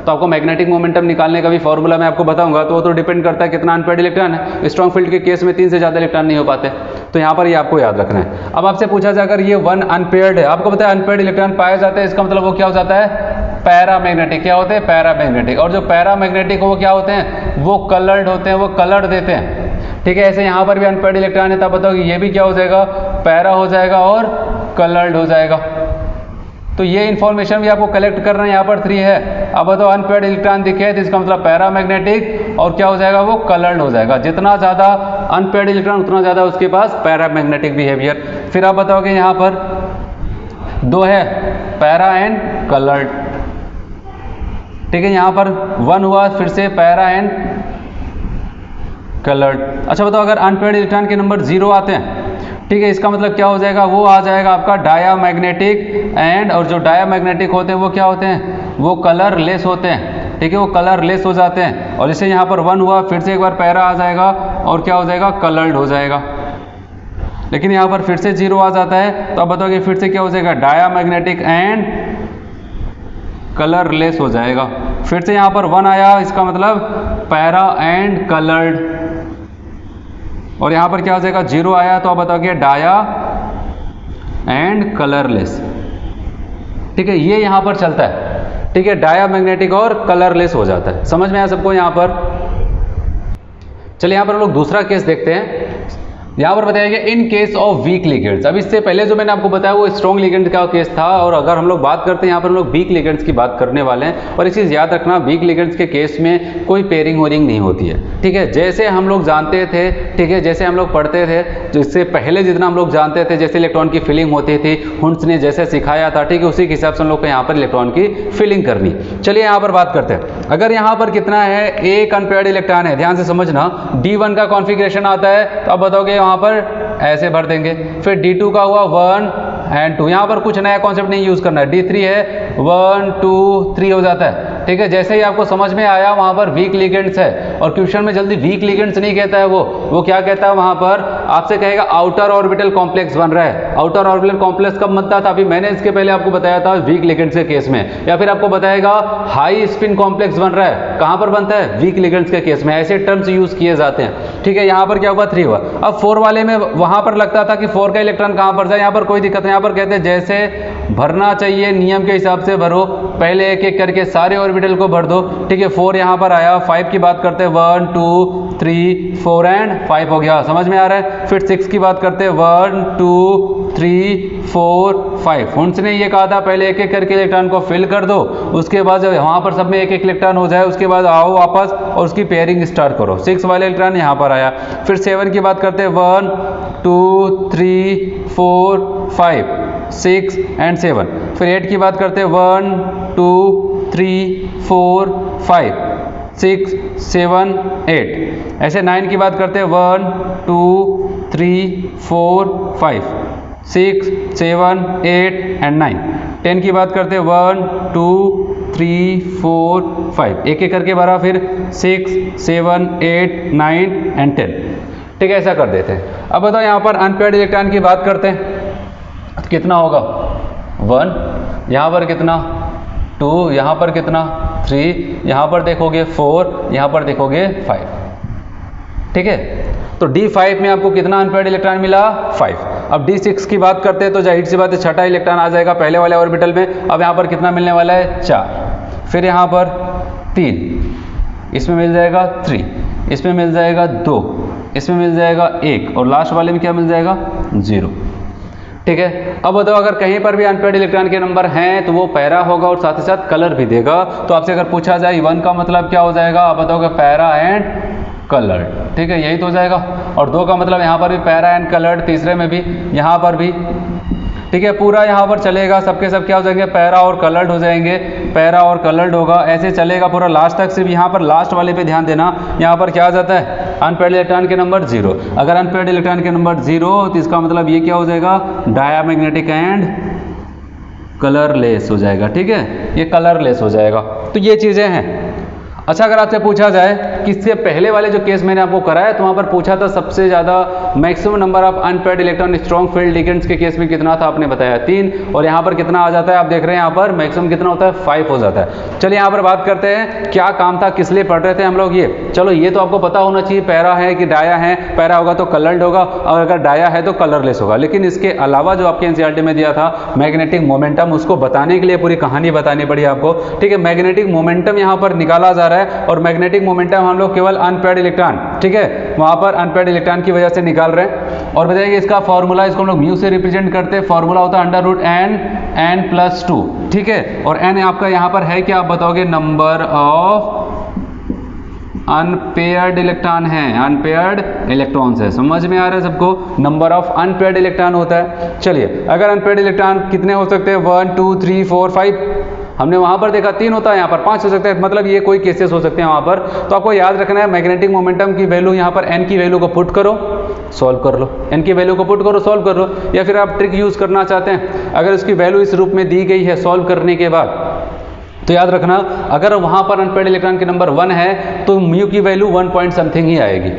तो आपको मैग्नेटिक मोमेंटम निकालने का भी फॉर्मूला मैं आपको बताऊंगा, तो वो तो डिपेंड करता है कितना अनपेयर्ड इलेक्ट्रॉन है। स्ट्रॉन्ग फील्ड के केस में 3 से ज़्यादा इलेक्ट्रॉन नहीं हो पाते, तो यहाँ पर ये आपको याद रखना है। अब आपसे पूछा जाए अगर ये 1 अनपेयर्ड है, आपको पता है अनपेयर्ड इलेक्ट्रॉन पाया जाता है, इसका मतलब वो क्या हो जाता है, पैरामैग्नेटिक। क्या होते हैं, पैरामैग्नेटिक। और जो पैरामैग्नेटिक वो क्या होते हैं, वो कलर्ड होते हैं, वो कलर देते हैं। ठीक है, ऐसे यहाँ पर भी अनपेयर्ड इलेक्ट्रॉन है, तब बताओ कि ये भी क्या हो जाएगा, पैरा हो जाएगा और कलर्ड हो जाएगा। तो ये इन्फॉर्मेशन भी आपको कलेक्ट करना है। यहाँ पर 3 है, अब बताओ अनपेयर्ड इलेक्ट्रॉन दिखे तो इसका मतलब पैरामैग्नेटिक और क्या हो जाएगा, वो कलर्ड हो जाएगा। जितना ज़्यादा अनपेयर्ड इलेक्ट्रॉन उतना ज़्यादा उसके पास पैरामैग्नेटिक बिहेवियर। फिर आप बताओगे यहाँ पर 2 है, पैरा एंड कलर्ड। ठीक है, यहाँ पर 1 हुआ, फिर से पैरा एंड कलर्ड। अच्छा बताओ अगर अनपेयर्ड इलेक्ट्रॉन के नंबर 0 आते हैं, ठीक है, इसका मतलब क्या हो जाएगा, वो आ जाएगा आपका डायामैग्नेटिक एंड, और जो डायामैग्नेटिक होते हैं वो क्या होते हैं, वो कलरलेस होते हैं। ठीक है, वो कलरलेस हो जाते हैं। और जैसे यहाँ पर 1 हुआ, फिर से एक बार पैरा आ जाएगा और क्या हो जाएगा, कलर्ड हो जाएगा। लेकिन यहाँ पर फिर से 0 आ जाता है, तो अब बताओगे फिर से क्या हो जाएगा, डायामैग्नेटिक एंड कलरलेस हो जाएगा। फिर से यहाँ पर 1 आया, इसका मतलब पैरा एंड कलर्ड। और यहाँ पर क्या हो जाएगा, 0 आया, तो आप बताओगे डाया एंड कलरलेस। ठीक है, ये यहाँ पर चलता है। ठीक है, डायामैग्नेटिक और कलरलेस हो जाता है। समझ में आया सबको यहाँ पर। चलिए यहाँ पर हम लोग दूसरा केस देखते हैं। यहाँ पर बताया गया in case of weak ligands. अब इससे पहले जो मैंने आपको बताया वो स्ट्रॉन्ग लिगेंड का केस था, और अगर हम लोग बात करते हैं यहाँ पर हम लोग वीक लिगेंड्स की बात करने वाले हैं। और एक चीज़ याद रखना, वीक लिगेंड्स के केस में कोई पेयरिंग वोरिंग नहीं होती है। ठीक है, जैसे हम लोग जानते थे, ठीक है, जैसे हम लोग पढ़ते थे, जिससे पहले जितना हम लोग जानते थे, जैसे इलेक्ट्रॉन की फिलिंग होती थी, हुंड्स ने जैसे सिखाया था, ठीक है, उसी के हिसाब से हम लोग को यहाँ पर इलेक्ट्रॉन की फिलिंग करनी। चलिए यहाँ पर बात करते हैं। अगर यहाँ पर कितना है, एक अनपेयर्ड इलेक्ट्रॉन है, ध्यान से समझना, D1 का कॉन्फ़िगरेशन आता है, तो आप बताओगे वहाँ पर ऐसे भर देंगे। फिर D2 का हुआ 1 एंड 2, यहाँ पर कुछ नया कॉन्सेप्ट नहीं यूज करना है। D3 है 1 2 3 हो जाता है। ठीक है, जैसे ही आपको समझ में आया वहाँ पर वीक लिगेंड्स है, और क्वेश्चन में जल्दी वीक लिगेंड्स नहीं कहता है, वो क्या कहता है, वहाँ पर आपसे कहेगा आउटर ऑर्बिटल कॉम्प्लेक्स बन रहा है। आउटर ऑर्बिटल कॉम्प्लेक्स कब बनता था, अभी मैंने इसके पहले आपको बताया था वीक लिगेंड्स के केस में। या फिर आपको बताएगा हाई स्पिन कॉम्प्लेक्स बन रहा है, कहाँ पर बनता है, वीक लिगेंड्स के केस में। ऐसे टर्म्स यूज किए जाते हैं। ठीक है, यहाँ पर क्या हुआ, 3 हुआ। अब 4 वाले में वहाँ पर लगता था कि 4 का इलेक्ट्रॉन कहाँ पर जाए, यहाँ पर कोई दिक्कत नहीं। यहाँ पर कहते हैं जैसे भरना चाहिए, नियम के हिसाब से भरो, पहले एक एक करके सारे ऑर्बिटल को भर दो। ठीक है, 4 यहाँ पर आया, 5 की बात करते हैं 1 2 3 4 एंड 5 हो गया, समझ में आ रहा है। फिर 6 की बात करते हैं 1 2 3 4 5। हुंस ने ये कहा था पहले एक एक करके इलेक्ट्रॉन को फिल कर दो, उसके बाद जब वहाँ पर सब में एक एक इलेक्ट्रॉन हो जाए उसके बाद आओ वापस और उसकी पेयरिंग स्टार्ट करो। 6 वाले इलेक्ट्रॉन यहाँ पर आया। फिर 7 की बात करते हैं 1 2 3 4 5 6 एंड 7। फिर 8 की बात करते हैं 1 2 3 4 5 6 7 8। ऐसे 9 की बात करते हैं 1 2 3 4 5 6 7 8 एंड 9। 10 की बात करते हैं 1 2 3 4 5, एक एक करके भरा। फिर 6 7 8 9 एंड 10। ठीक है, ऐसा कर देते हैं। अब बताओ यहाँ पर अनपेयर्ड इलेक्ट्रॉन की बात करते हैं तो कितना होगा 1, यहाँ पर कितना 2, यहाँ पर कितना 3, यहाँ पर देखोगे 4, यहाँ पर देखोगे 5। ठीक है, तो D5 में आपको कितना अनपेयर्ड इलेक्ट्रॉन मिला 5। अब D6 की बात करते हैं तो जाहिर सी बात है छठा इलेक्ट्रॉन आ जाएगा पहले वाले ऑर्बिटल में। अब यहाँ पर कितना मिलने वाला है 4, फिर यहाँ पर 3, इसमें मिल जाएगा 3, इसमें मिल जाएगा 2, इसमें मिल जाएगा 1 और लास्ट वाले में क्या मिल जाएगा 0। ठीक है, अब बताओ अगर कहीं पर भी अनपेयर्ड इलेक्ट्रॉन के नंबर हैं तो वो पैरा होगा और साथ ही साथ कलर भी देगा। तो आपसे अगर पूछा जाए 1 का मतलब क्या हो जाएगा, आप बताओगे पैरा एंड कलर्ड। ठीक है, यही तो हो जाएगा। और 2 का मतलब यहाँ पर भी पैरा एंड कलर्ड, तीसरे में भी, यहाँ पर भी। ठीक है, पूरा यहाँ पर चलेगा, सबके सब क्या हो जाएंगे पैरा और कलर्ड हो जाएंगे, पैरा और कलर्ड होगा, ऐसे चलेगा पूरा लास्ट तक। सिर्फ यहाँ पर लास्ट वाले पे ध्यान देना, यहाँ पर क्या आ जाता है अनपेयर्ड इलेक्ट्रॉन के नंबर 0। अगर अनपेयर्ड इलेक्ट्रॉन के नंबर 0 तो इसका मतलब ये क्या हो जाएगा डायामैग्नेटिक एंड कलरलेस हो जाएगा। ठीक है, ये कलरलेस हो जाएगा। तो ये चीज़ें हैं। अच्छा, अगर आपसे पूछा जाए कि इससे पहले वाले जो केस मैंने आपको कराया तो वहाँ पर पूछा था सबसे ज़्यादा maximum number of unpaired electron strong field ligands के केस में कितना था, आपने बताया 3, और यहाँ पर कितना आ जाता है आप देख रहे हैं यहाँ पर मैक्सिमम कितना होता है 5 हो जाता है। चलिए यहाँ पर बात करते हैं क्या काम था, किस लिए पढ़ रहे थे हम लोग ये। चलो ये तो आपको पता होना चाहिए पैरा है कि डाया है, पैरा होगा तो कलर्ड होगा और अगर डाया है तो कलरलेस होगा। लेकिन इसके अलावा जो आपके एनसीईआरटी में दिया था मैग्नेटिक मोमेंटम, उसको बताने के लिए पूरी कहानी बतानी पड़ी आपको। ठीक है, मैग्नेटिक मोमेंटम यहाँ पर निकाला जा रहा है और मैग्नेटिक मोमेंटम हम लोग केवल अनपेयर्ड इलेक्ट्रॉन, ठीक है, वहां पर अनपेयर्ड इलेक्ट्रॉन की वजह से निकाल रहे हैं। और बताइए इसका फॉर्मूला, इसको हम लोग म्यू से रिप्रेजेंट करते हैं, फॉर्मूला होता है √n+2। ठीक है, और n आपका यहां पर है कि आप बताओगे नंबर ऑफ अनपेयर्ड इलेक्ट्रॉन है, अनपेयर्ड इलेक्ट्रॉन्स है। समझ में आ रहा है सबको, नंबर ऑफ अनपेयर्ड इलेक्ट्रॉन होता है। चलिए, अगर अनपेयर्ड इलेक्ट्रॉन कितने हो सकते हैं 1 2 3 4 5, हमने वहां पर देखा 3 होता है, यहाँ पर 5 हो सकते हैं, मतलब ये कोई केसेस हो सकते हैं वहां पर। तो आपको याद रखना है मैग्नेटिक मोमेंटम की वैल्यू, यहाँ पर n की वैल्यू को पुट करो, सॉल्व कर लो, n की वैल्यू को पुट करो, सॉल्व कर लो। या फिर आप ट्रिक यूज करना चाहते हैं, अगर उसकी वैल्यू इस रूप में दी गई है सॉल्व करने के बाद, तो याद रखना अगर वहां पर अनपेयर्ड इलेक्ट्रॉन के नंबर 1 है तो म्यू की वैल्यू 1 पॉइंट समथिंग ही आएगी।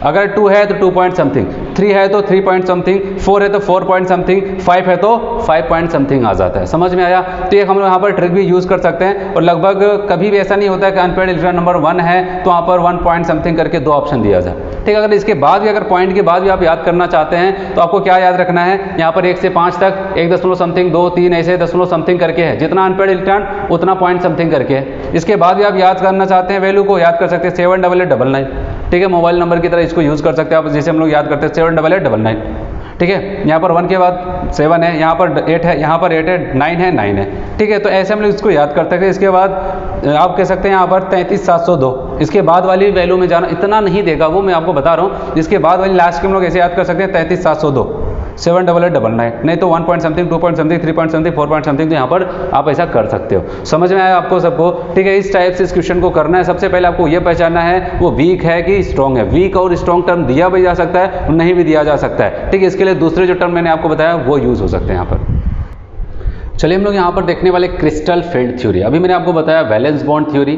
अगर 2 है तो 2 पॉइंट समथिंग, 3 है तो 3 पॉइंट समथिंग, 4 है तो 4 पॉइंट समथिंग, 5 है तो 5 पॉइंट समथिंग आ जाता है। समझ में आया? तो ये हम लोग यहाँ पर ट्रिक भी यूज़ कर सकते हैं। और लगभग कभी भी ऐसा नहीं होता है कि अनपेयर्ड इलेक्ट्रॉन नंबर 1 है तो वहाँ पर 1 पॉइंट समथिंग करके 2 ऑप्शन दिया जाए। ठीक है, अगर इसके बाद भी अगर पॉइंट के बाद भी आप याद करना चाहते हैं तो आपको क्या याद रखना है, यहाँ पर 1 से 5 तक 1 दशमलव समथिंग 2 3 ऐसे दशमलव समथिंग करके है, जितना अनपेयर्ड इलेक्ट्रॉन उतना पॉइंट समथिंग करके है। इसके बाद भी आप याद करना चाहते हैं वैल्यू को, याद कर सकते हैं 78899। ठीक है, मोबाइल नंबर की तरह इसको यूज़ कर सकते हैं आप, जैसे हम लोग याद करते हैं 78899। ठीक है, यहाँ पर 1 के बाद 7 है, यहाँ पर 8 है, यहाँ पर 8 है, 9 है, 9 है। ठीक है, तो ऐसे हम लोग इसको याद कर सकते हैं। इसके बाद आप कह सकते हैं यहाँ पर 33702। इसके बाद वाली वैल्यू में जाना इतना नहीं देगा, वो मैं आपको बता रहा हूँ। इसके बाद वाली लास्ट के हम लोग ऐसे याद कर सकते हैं 33702, 78899, नहीं तो 1 point something, 2 point something, 3 point something, 4 point something. तो यहाँ पर आप ऐसा कर सकते हो। समझ में आया आपको सबको? ठीक है, इस टाइप से इस क्वेश्चन को करना है। सबसे पहले आपको ये पहचानना है वो वीक है कि स्ट्रॉन्ग है। वीक और स्ट्रॉन्ग टर्म दिया भी जा सकता है, नहीं भी दिया जा सकता है। ठीक है, इसके लिए दूसरे जो टर्म मैंने आपको बताया वो यूज हो सकते हैं यहाँ पर। चलिए हम लोग यहाँ पर देखने वाले क्रिस्टल फील्ड थ्योरी। अभी मैंने आपको बताया वैलेंस बॉन्ड थ्योरी।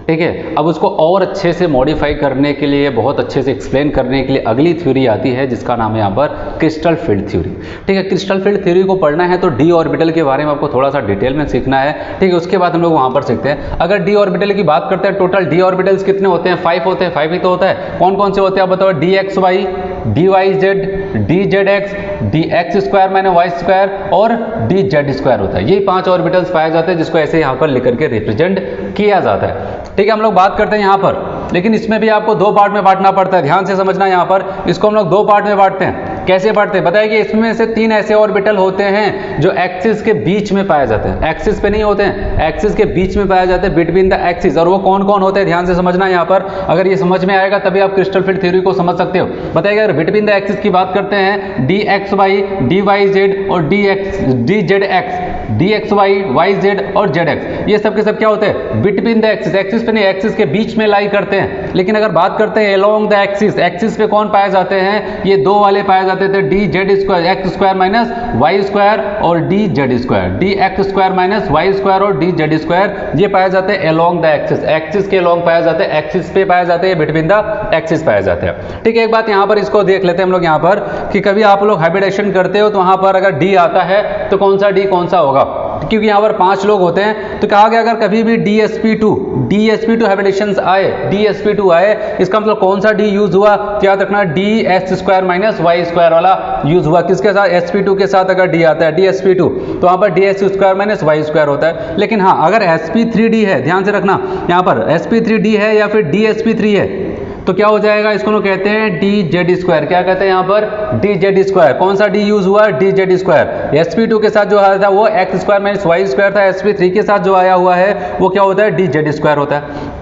ठीक है, अब उसको और अच्छे से मॉडिफाई करने के लिए, बहुत अच्छे से एक्सप्लेन करने के लिए अगली थ्योरी आती है जिसका नाम है यहाँ पर क्रिस्टल फील्ड थ्योरी। ठीक है, क्रिस्टल फील्ड थ्योरी को पढ़ना है तो डी ऑर्बिटल के बारे में आपको थोड़ा सा डिटेल में सीखना है। ठीक है, उसके बाद हम लोग वहाँ पर सीखते हैं। अगर डी ऑर्बिटल की बात करते हैं, टोटल डी ऑर्बिटल्स कितने होते हैं? 5 होते हैं। 5 ही तो होता है। कौन कौन से होते हैं आप बताओ? D x Y, D Y Z, D Z x, D x square minus Y square और डी जेड स्क्वायर होता है। ये 5 ऑर्बिटल्स पाए जाते हैं जिसको ऐसे यहाँ पर लिख करके रिप्रेजेंट किया जाता है। ठीक है, हम लोग बात करते हैं यहाँ पर, लेकिन इसमें भी आपको 2 पार्ट में बांटना पड़ता है। ध्यान से समझना, यहाँ पर इसको हम लोग 2 पार्ट में बांटते हैं। कैसे बांटते हैं बताइए? कि इसमें से 3 ऐसे ऑर्बिटल होते हैं जो एक्सिस के बीच में पाए जाते हैं। एक्सिस पे नहीं होते हैं, एक्सिस के बीच में पाए जाते हैं, बिटवीन द एक्सिस। और वो कौन कौन होते हैं ध्यान से समझना यहाँ पर। अगर ये समझ में आएगा तभी आप क्रिस्टल फील्ड थ्योरी को समझ सकते हो। बताइए, अगर बिटवीन द एक्सिस की बात करते हैं, D x Y, D Y Z और D Z x, D x Y, Y Z और जेड एक्स, ये सब के सब क्या होते हैं? Between the axis. एक्सिस पे नहीं, एक्सिस के बीच में लाई करते हैं। लेकिन अगर बात करते हैं अलोंग द एक्सिस, एक्सिस पे कौन पाए जाते हैं? ये 2 वाले पाए जाते थे, d Z square, x square minus Y square और D Z square, d x square minus Y square और डी जेड स्क्वायर, ये पाए जाते हैं अलोंग द एक्सिस। एक्सिस के अलोंग पाए जाते हैं, एक्सिस पे पाए जाते हैं, बिटवीन द एक्सिस पाए जाते हैं। ठीक है, एक बात यहाँ पर इसको देख लेते हैं हम लोग यहाँ पर कि कभी आप लोग हाइब्रिडेशन करते हो तो वहाँ पर अगर डी आता है तो कौन सा डी कौन सा होगा? क्योंकि यहाँ पर 5 लोग होते हैं तो कहा गया अगर कभी भी DsP2 हाइब्रिडेशंस आए, DsP2 आए, इसका मतलब कौन सा डी यूज हुआ? याद रखना, D S square minus Y square वाला यूज हुआ। किसके साथ? sp2 के साथ अगर डी आता है, DsP2, तो वहाँ पर D S square minus Y square होता है। लेकिन हाँ, अगर sp3d है, ध्यान से रखना, यहाँ पर sp3d है या फिर DsP3 है तो क्या हो जाएगा? इसको लोग कहते हैं डी जेड स्क्वायर। क्या कहते हैं यहाँ पर? D Z square. कौन सा डी यूज हुआ? D Z square. sp2 के साथ जो आया था वो X square minus Y square था, sp3 के साथ जो आया हुआ है वो क्या होता है? डी जेड स्क्वायर होता है।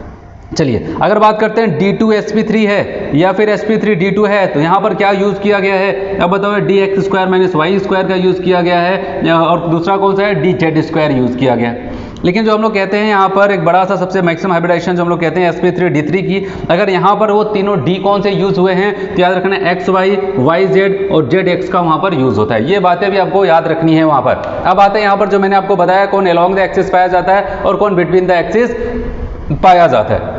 चलिए, अगर बात करते हैं D2sp3 है या फिर sp3d2 है तो यहाँ पर क्या यूज किया गया है? अब बताओ, D x square minus Y square का यूज किया गया है और दूसरा कौन सा है? डी जेड स्क्वायर यूज किया गया है। लेकिन जो हम लोग कहते हैं यहाँ पर एक बड़ा सा सबसे मैक्सिमम हाइब्रिडेशन जो हम लोग कहते हैं sp3d3 की, अगर यहाँ पर वो तीनों डी कौन से यूज हुए हैं तो याद रखना एक्स वाई, वाई जेड और जेड एक्स का वहाँ पर यूज होता है। ये बातें भी आपको याद रखनी है वहाँ पर। अब आते हैं यहाँ पर जो मैंने आपको बताया, कौन अलोंग द एक्सिस पाया जाता है और कौन बिटवीन द एक्सिस पाया जाता है।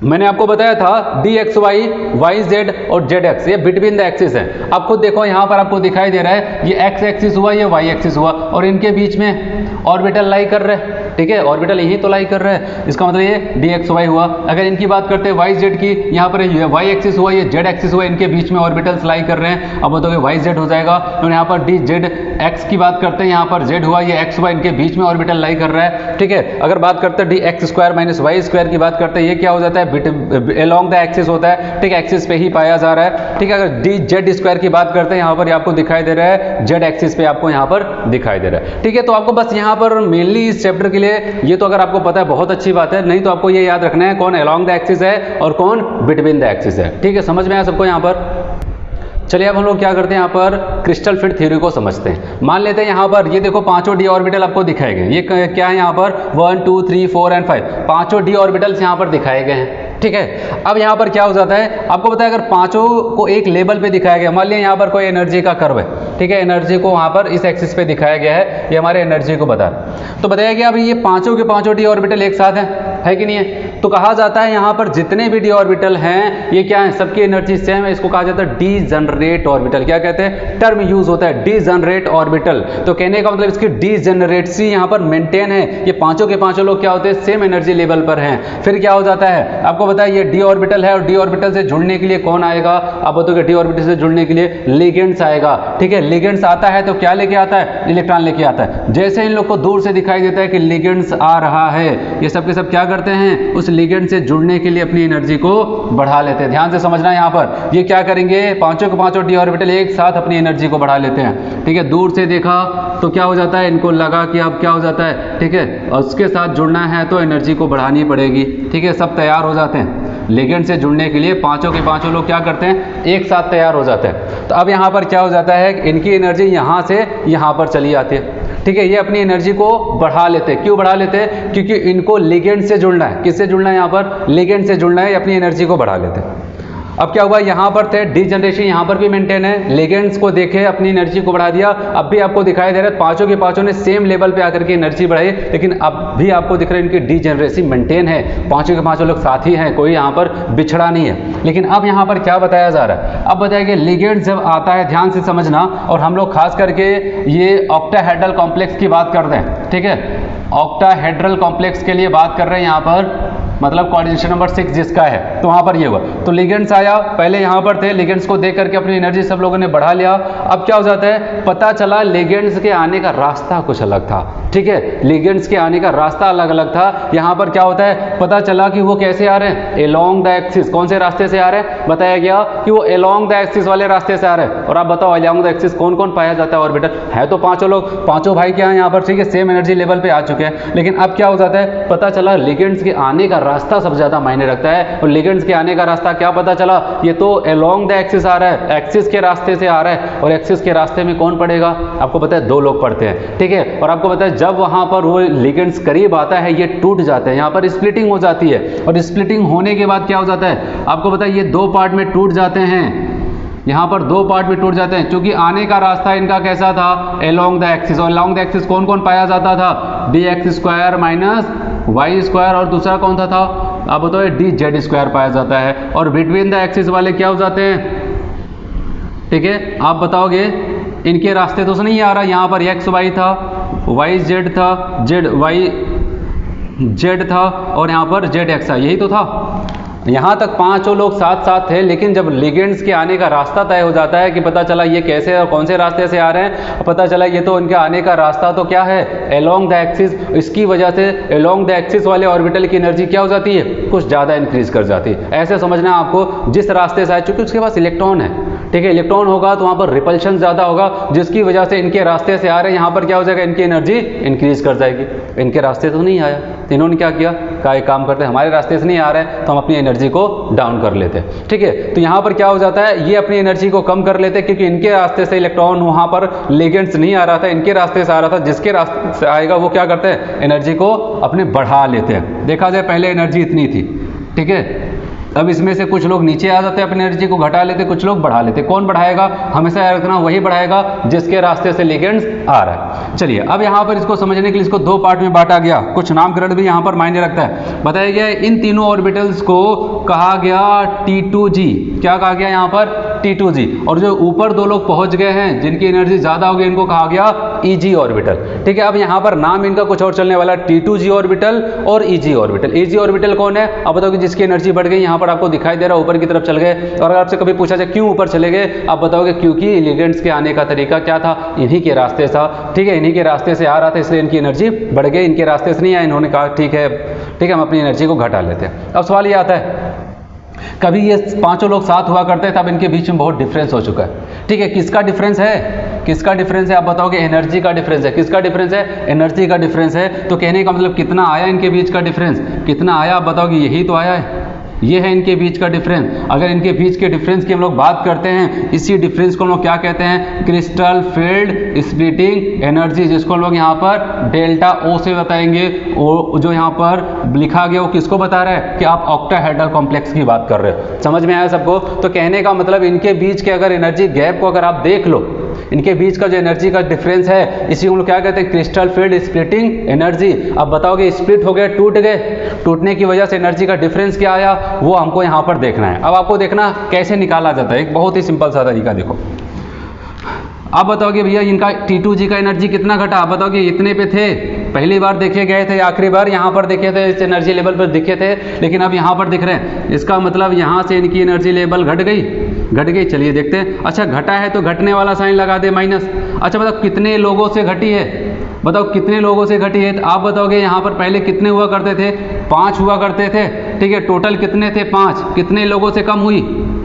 मैंने आपको बताया था D x Y, Y Z और जेड एक्स, ये बिटवीन द एक्सिस है। आप खुद देखो यहाँ पर आपको दिखाई दे रहा है, ये एक्स एक्सिस हुआ, ये वाई एक्सिस हुआ और इनके बीच में ऑर्बिटल लाई कर रहे हैं। ठीक है, ऑर्बिटल यही तो लाई कर रहे हैं, इसका मतलब ये डी एक्स वाई हुआ। अगर इनकी बात करते हैं वाई जेड की, यहाँ पर वाई एक्सिस हुआ, ये जेड एक्सिस हुआ, इनके बीच में ऑर्बिटल्स लाई कर रहे हैं। अब बताओगे वाई जेड हो जाएगा। और यहाँ पर डी जेड एक्स की बात करते हैं, यहाँ पर जेड हुआ, ये एक्स वाई, इनके बीच में ऑर्बिटल लाई कर रहा है। ठीक है, अगर बात करते हैं D x square minus Y square की बात करते हैं, ये क्या हो जाता है? अलोंग द एक्सिस होता है। ठीक है, एक्सिस पे ही पाया जा रहा है। ठीक है, अगर डी जेड स्क्वायर की बात करते हैं, यहाँ पर आपको दिखाई दे रहा है जेड एक्सिस पे आपको यहाँ पर दिखाई दे रहा है। ठीक है, तो आपको बस यहाँ पर मेनली इस चैप्टर के लिए ये तो अगर आपको पता है बहुत अच्छी बात है, नहीं तो आपको ये याद रखना है कौन अलोंग द एक्सिस है और कौन बिटवीन द एक्सिस है। ठीक है, समझ में आया सबको यहाँ पर? चलिए, अब हम लोग क्या करते हैं, यहाँ पर क्रिस्टल फील्ड थ्योरी को समझते हैं। मान लेते हैं यहाँ पर ये देखो 5 डी ऑर्बिटल आपको दिखाए गए। ये क्या है? यहाँ पर 1 2 3 4 एंड 5 5 डी ऑर्बिटल्स यहाँ पर दिखाए गए हैं। ठीक है, अब यहाँ पर क्या हो जाता है, आपको पता है अगर 5 को एक लेवल पे दिखाया गया, मान लिया यहाँ पर कोई एनर्जी का कर्व है। ठीक है, एनर्जी को वहाँ पर इस एक्सिस पे दिखाया गया है, ये हमारे एनर्जी को बता रहा है। तो बताया गया अभी ये 5 के 5 डी ऑर्बिटल एक साथ है कि नहीं है? तो कहा जाता है यहाँ पर जितने भी डी ऑर्बिटल हैं ये क्या है? सबकी एनर्जी सेम है। इसको कहा जाता है डीजनरेट ऑर्बिटल। क्या कहते हैं? टर्म यूज होता है डीजनरेट ऑर्बिटल। तो कहने का मतलब इसकी डीजनरेटसी यहाँ पर मेंटेन है। ये 5 के 5 लोग क्या होते हैं? सेम एनर्जी लेवल पर हैं। फिर क्या हो जाता है आपको बताया, ये डी ऑर्बिटल है और डी ऑर्बिटल से जुड़ने के लिए कौन आएगा? आप बताओगे डी ऑर्बिटल से जुड़ने के लिए लिगेंड्स आएगा। ठीक है, लिगेंड्स आता है तो क्या लेके आता है? इलेक्ट्रॉन लेके आता है। जैसे इन लोग को दूर से दिखाई देता है कि लिगेंड्स आ रहा है, ये सब के सब क्या करते हैं? उस लिगेंड से जुड़ने के लिए अपनी एनर्जी को बढ़ा लेते हैं। ध्यान से समझना, यहाँ पर ये क्या करेंगे? 5 के 5 डी ऑर्बिटल एक साथ अपनी एनर्जी को बढ़ा लेते हैं। ठीक है, दूर से देखा तो क्या हो जाता है? इनको लगा कि अब क्या हो जाता है? ठीक है, और उसके साथ जुड़ना है तो एनर्जी को बढ़ानी पड़ेगी। ठीक है, सब तैयार हो जाते हैं लिगेंड से जुड़ने के लिए। 5 के 5 लोग क्या करते हैं? एक साथ तैयार हो जाते हैं। तो अब यहाँ पर क्या हो जाता है? इनकी एनर्जी यहाँ से यहाँ पर चली आती है। ठीक है, ये अपनी एनर्जी को बढ़ा लेते हैं। क्यों बढ़ा लेते हैं? क्योंकि इनको लिगेंड से जुड़ना है। किससे जुड़ना है? यहाँ पर लिगेंड से जुड़ना है, अपनी एनर्जी को बढ़ा लेते हैं। अब क्या हुआ, यहाँ पर थे डीजनरेशन, यहाँ पर भी मेंटेन है, लिगेंड्स को देखे अपनी एनर्जी को बढ़ा दिया। अब भी आपको दिखाई दे रहा है पांचों के पांचों ने सेम लेवल पे आकर के एनर्जी बढ़ाई, लेकिन अब भी आपको दिख रहा है इनकी डीजनरेसी मेंटेन है, पांचों के पांचों लोग साथी हैं, कोई यहाँ पर बिछड़ा नहीं है। लेकिन अब यहाँ पर क्या बताया जा रहा है, अब बताया कि लिगेंड्स जब आता है, ध्यान से समझना, और हम लोग खास करके ये ऑक्टाहेड्रल कॉम्प्लेक्स की बात करते हैं, ठीक है, ऑक्टाहेड्रल कॉम्प्लेक्स के लिए बात कर रहे हैं यहाँ पर, मतलब कोऑर्डिनेशन नंबर 6 जिसका है, तो वहां पर ये हुआ। तो लिगेंड्स आया, पहले यहां पर थे, लिगेंड्स को देख करके अपनी एनर्जी सब लोगों ने बढ़ा लिया। अब क्या हो जाता है, पता चला लिगेंड्स के आने का रास्ता कुछ अलग था, ठीक है, लिगेंड्स के आने का रास्ता अलग अलग था। यहां पर क्या होता है, पता चला कि वो कैसे आ रहे हैं, एलोंग द एक्सिस। कौन से रास्ते से आ रहे हैं, बताया गया कि वो एलोंग द एक्सिस वाले रास्ते से आ रहे हैं। और आप बताओ एलोंग द एक्सिस कौन कौन पाया जाता है ऑर्बिटल, है तो पांचों लोग, पांचों भाई क्या है यहाँ पर, ठीक है, सेम एनर्जी लेवल पे आ चुके हैं। लेकिन अब क्या हो जाता है, पता चला लिगेंड्स के आने का रास्ता सबसे ज्यादा मायने रखता है। और लिगेंड्स के आने का रास्ता क्या पता चला, ये तो एलोंग द एक्सिस आ रहा है, एक्सिस के रास्ते से आ रहा है। और एक्सिस के रास्ते में कौन पड़ेगा, आपको पता है 2 लोग पड़ते हैं, ठीक है। और आपको पता है जब वहां पर वो लिगेंड्स करीब आता है ये टूट जाते हैं, यहाँ पर स्प्लिटिंग हो जाती है। और स्प्लिटिंग होने के बाद क्या हो जाता है, आपको पता है ये 2 पार्ट में टूट जाते हैं, यहाँ पर 2 पार्ट में टूट जाते हैं, क्योंकि आने का रास्ता इनका कैसा था, एलोंग द एक्सिस। और एलोंग द एक्सिस कौन कौन पाया जाता था, dx² माइनस y², और दूसरा कौन सा था, आप बताओ, dz² पाया जाता है। और बिटवीन द एक्सिस वाले क्या हो जाते हैं, ठीक है, आप बताओगे, इनके रास्ते तो नहीं आ रहा, यहाँ पर x y था, y z था, z y z था, और यहाँ पर z x था, यही तो था। यहाँ तक पांचों लोग साथ साथ थे। लेकिन जब लिगेंड्स के आने का रास्ता तय हो जाता है कि पता चला ये कैसे और कौन से रास्ते से आ रहे हैं, पता चला ये तो इनके आने का रास्ता तो क्या है, एलोंग द एक्सिस। इसकी वजह से एलोंग द एक्सिस वाले ऑर्बिटल की एनर्जी क्या हो जाती है, कुछ ज़्यादा इंक्रीज कर जाती है। ऐसे समझना आपको, जिस रास्ते से आए, चूंकि उसके पास इलेक्ट्रॉन है, ठीक है, इलेक्ट्रॉन होगा तो वहाँ पर रिपल्शन ज़्यादा होगा, जिसकी वजह से इनके रास्ते से आ रहे हैं, यहाँ पर क्या हो जाएगा, इनकी एनर्जी इंक्रीज कर जाएगी। इनके रास्ते तो नहीं आया, तो इन्होंने क्या किया, का एक काम करते हैं, हमारे रास्ते से नहीं आ रहे हैं तो हम अपनी एनर्जी को डाउन कर लेते हैं, ठीक है। तो यहाँ पर क्या हो जाता है, ये अपनी एनर्जी को कम कर लेते हैं, क्योंकि इनके रास्ते से इलेक्ट्रॉन वहाँ पर लिगेंड्स नहीं आ रहा था, इनके रास्ते से आ रहा था। जिसके रास्ते से आएगा वो क्या करते हैं, एनर्जी को अपने बढ़ा लेते हैं। देखा जाए पहले एनर्जी इतनी थी, ठीक है, अब इसमें से कुछ लोग नीचे आ जाते हैं, अपनी एनर्जी को घटा लेते, कुछ लोग बढ़ा लेते। कौन बढ़ाएगा, हमेशा याद रखना, वही बढ़ाएगा जिसके रास्ते से लिगेंड्स आ रहा है। चलिए, अब यहाँ पर इसको समझने के लिए इसको 2 पार्ट में बांटा गया, कुछ नामकरण भी यहाँ पर मायने रखता है। बताया गया इन तीनों ऑर्बिटल्स को कहा गया T2G। क्या कहा गया यहाँ पर, T2G। और जो ऊपर 2 लोग पहुंच गए हैं जिनकी एनर्जी ज्यादा हो गई, इनको कहा गया EG ऑर्बिटल, ठीक है। अब यहाँ पर नाम इनका कुछ और चलने वाला, T2G ऑर्बिटल और EG ऑर्बिटल। EG ऑर्बिटल कौन है, अब बताओ कि जिसकी एनर्जी बढ़ गई, यहाँ पर आपको दिखाई दे रहा है ऊपर की तरफ चल गए। और अगर आपसे कभी पूछा जाए क्यों ऊपर चले गए, आप बताओगे क्योंकि लिगेंड्स के आने का तरीका क्या था, इन्हीं के रास्ते था, ठीक है, इन्हीं के रास्ते से आ रहा था, इसलिए इनकी एनर्जी बढ़ गई। इनके रास्ते से नहीं आया, इन्होंने कहा ठीक है, ठीक है, हम अपनी एनर्जी को घटा लेते हैं। अब सवाल ये आता है, कभी ये पांचों लोग साथ हुआ करते हैं, तब इनके बीच में बहुत डिफरेंस हो चुका है, ठीक है। किसका डिफरेंस है, किसका डिफरेंस है, आप बताओगे एनर्जी का डिफरेंस है। किसका डिफरेंस है, एनर्जी का डिफरेंस है। तो कहने का मतलब कितना आया इनके बीच का डिफरेंस, कितना आया, आप बताओगे यही तो आया है, ये है इनके बीच का डिफरेंस। अगर इनके बीच के डिफरेंस की हम लोग बात करते हैं, इसी डिफरेंस को हम लोग क्या कहते हैं, क्रिस्टल फील्ड स्प्लिटिंग एनर्जी, जिसको हम लोग यहाँ पर डेल्टा ओ से बताएंगे। वो जो यहाँ पर लिखा गया वो किसको बता रहा है कि आप ऑक्टाहेड्रल कॉम्प्लेक्स की बात कर रहे हो। समझ में आया सबको। तो कहने का मतलब इनके बीच के अगर एनर्जी गैप को अगर आप देख लो, इनके बीच का जो एनर्जी का डिफरेंस है, इसी को हम लोग क्या कहते हैं, क्रिस्टल फील्ड स्प्लिटिंग एनर्जी। अब बताओगे स्प्लिट हो गए, टूट गए, टूटने की वजह से एनर्जी का डिफरेंस क्या आया, वो हमको यहाँ पर देखना है। अब आपको देखना कैसे निकाला जाता है, एक बहुत ही सिंपल सा तरीका देखो। आप बताओगे भैया इनका T2G का एनर्जी कितना घटा, आप बताओगे इतने पे थे, पहली बार देखे गए थे, आखिरी बार यहाँ पर देखे थे, इस एनर्जी लेवल पर दिखे थे, लेकिन अब यहाँ पर दिख रहे हैं। इसका मतलब यहाँ से इनकी एनर्जी लेवल घट गई। चलिए देखते हैं। अच्छा, घटा है तो घटने वाला साइन लगा दे, माइनस। अच्छा, बताओ कितने लोगों से घटी है, बताओ कितने लोगों से घटी है। तो आप बताओगे यहाँ पर पहले कितने हुआ करते थे, 5 हुआ करते थे, ठीक है। टोटल कितने थे, 5। कितने लोगों से कम हुई,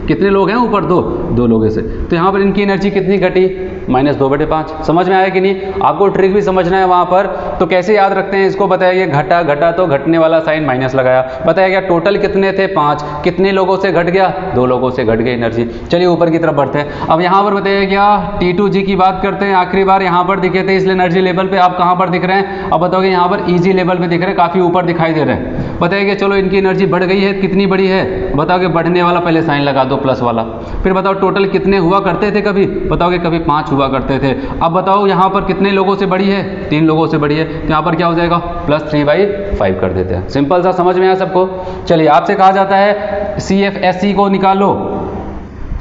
कितने लोग हैं ऊपर, 2 लोगों से। तो यहाँ पर इनकी एनर्जी कितनी घटी, -2/5। समझ में आया कि नहीं, आपको ट्रिक भी समझना है वहाँ पर। तो कैसे याद रखते हैं इसको, बताइए। घटा तो घटने वाला साइन माइनस लगाया, बताया गया टोटल कितने थे, 5। कितने लोगों से घट गया, 2 लोगों से घट गई एनर्जी। चलिए ऊपर की तरफ बढ़ते हैं। अब यहाँ पर बताया गया T2G की बात करते हैं। आखिरी बार यहाँ पर दिखे थे, इसलिए एनर्जी लेवल पे आप कहाँ पर दिख रहे हैं, अब बताओगे यहाँ पर EG लेवल पे दिख रहे हैं, काफी ऊपर दिखाई दे रहे हैं। बताइए चलो इनकी एनर्जी बढ़ गई है, कितनी बड़ी है बताओगे, बढ़ने वाला पहले साइन लगा दो प्लस वाला। फिर बताओ टोटल कितने हुआ करते थे, कभी बताओगे कभी 5 हुआ करते थे। अब बताओ यहाँ पर कितने लोगों से बड़ी है, 3 लोगों से बड़ी है, तो यहाँ पर क्या हो जाएगा प्लस 3/5 कर देते हैं। सिंपल सा, समझ में आया सबको। चलिए आपसे कहा जाता है CFSE को निकालो,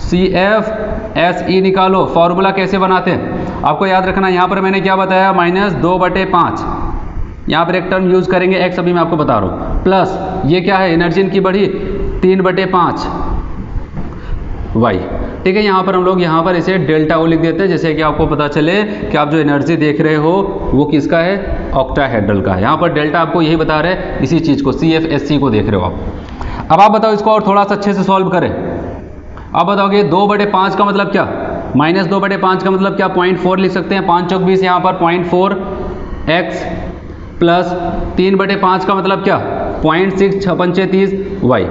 CFSE निकालो। फॉर्मूला कैसे बनाते हैं आपको याद रखना। यहाँ पर मैंने क्या बताया, -2/5, यहाँ पर एक टर्म यूज करेंगे x, अभी मैं आपको बता रहा हूँ, प्लस ये क्या है एनर्जी इनकी बढ़ी 3/5 y। ठीक है, यहाँ पर हम लोग यहाँ पर इसे डेल्टा ओ लिख देते हैं, जैसे कि आपको पता चले कि आप जो एनर्जी देख रहे हो वो किसका है, ऑक्टाहेड्रल का है। यहाँ पर डेल्टा आपको यही बता रहे हैं, इसी चीज़ को CFSE को देख रहे हो आप। अब आप बताओ इसको और थोड़ा सा अच्छे से सॉल्व करें। आप बताओगे 2/5 का मतलब क्या, -2/5 का मतलब क्या, 0.4 लिख सकते हैं, 5 चौक 20, यहाँ पर 0.4 x प्लस 3/5 का मतलब क्या, 0.6 6 पंचे 30 y,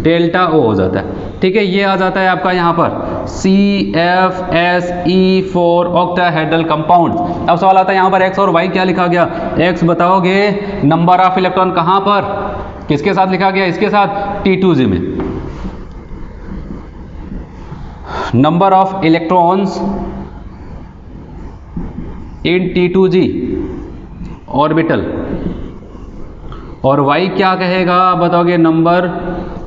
डेल्टा ओ हो जाता है। ठीक है, ये आ जाता है आपका यहाँ पर CFSE फॉर ऑक्टाहेड्रल कंपाउंड। अब सवाल आता है यहाँ पर x और y क्या लिखा गया, x बताओगे नंबर ऑफ इलेक्ट्रॉन कहाँ पर, किसके साथ लिखा गया, इसके साथ T2G में, number of electrons in T2G orbital. और y क्या कहेगा, बताओगे number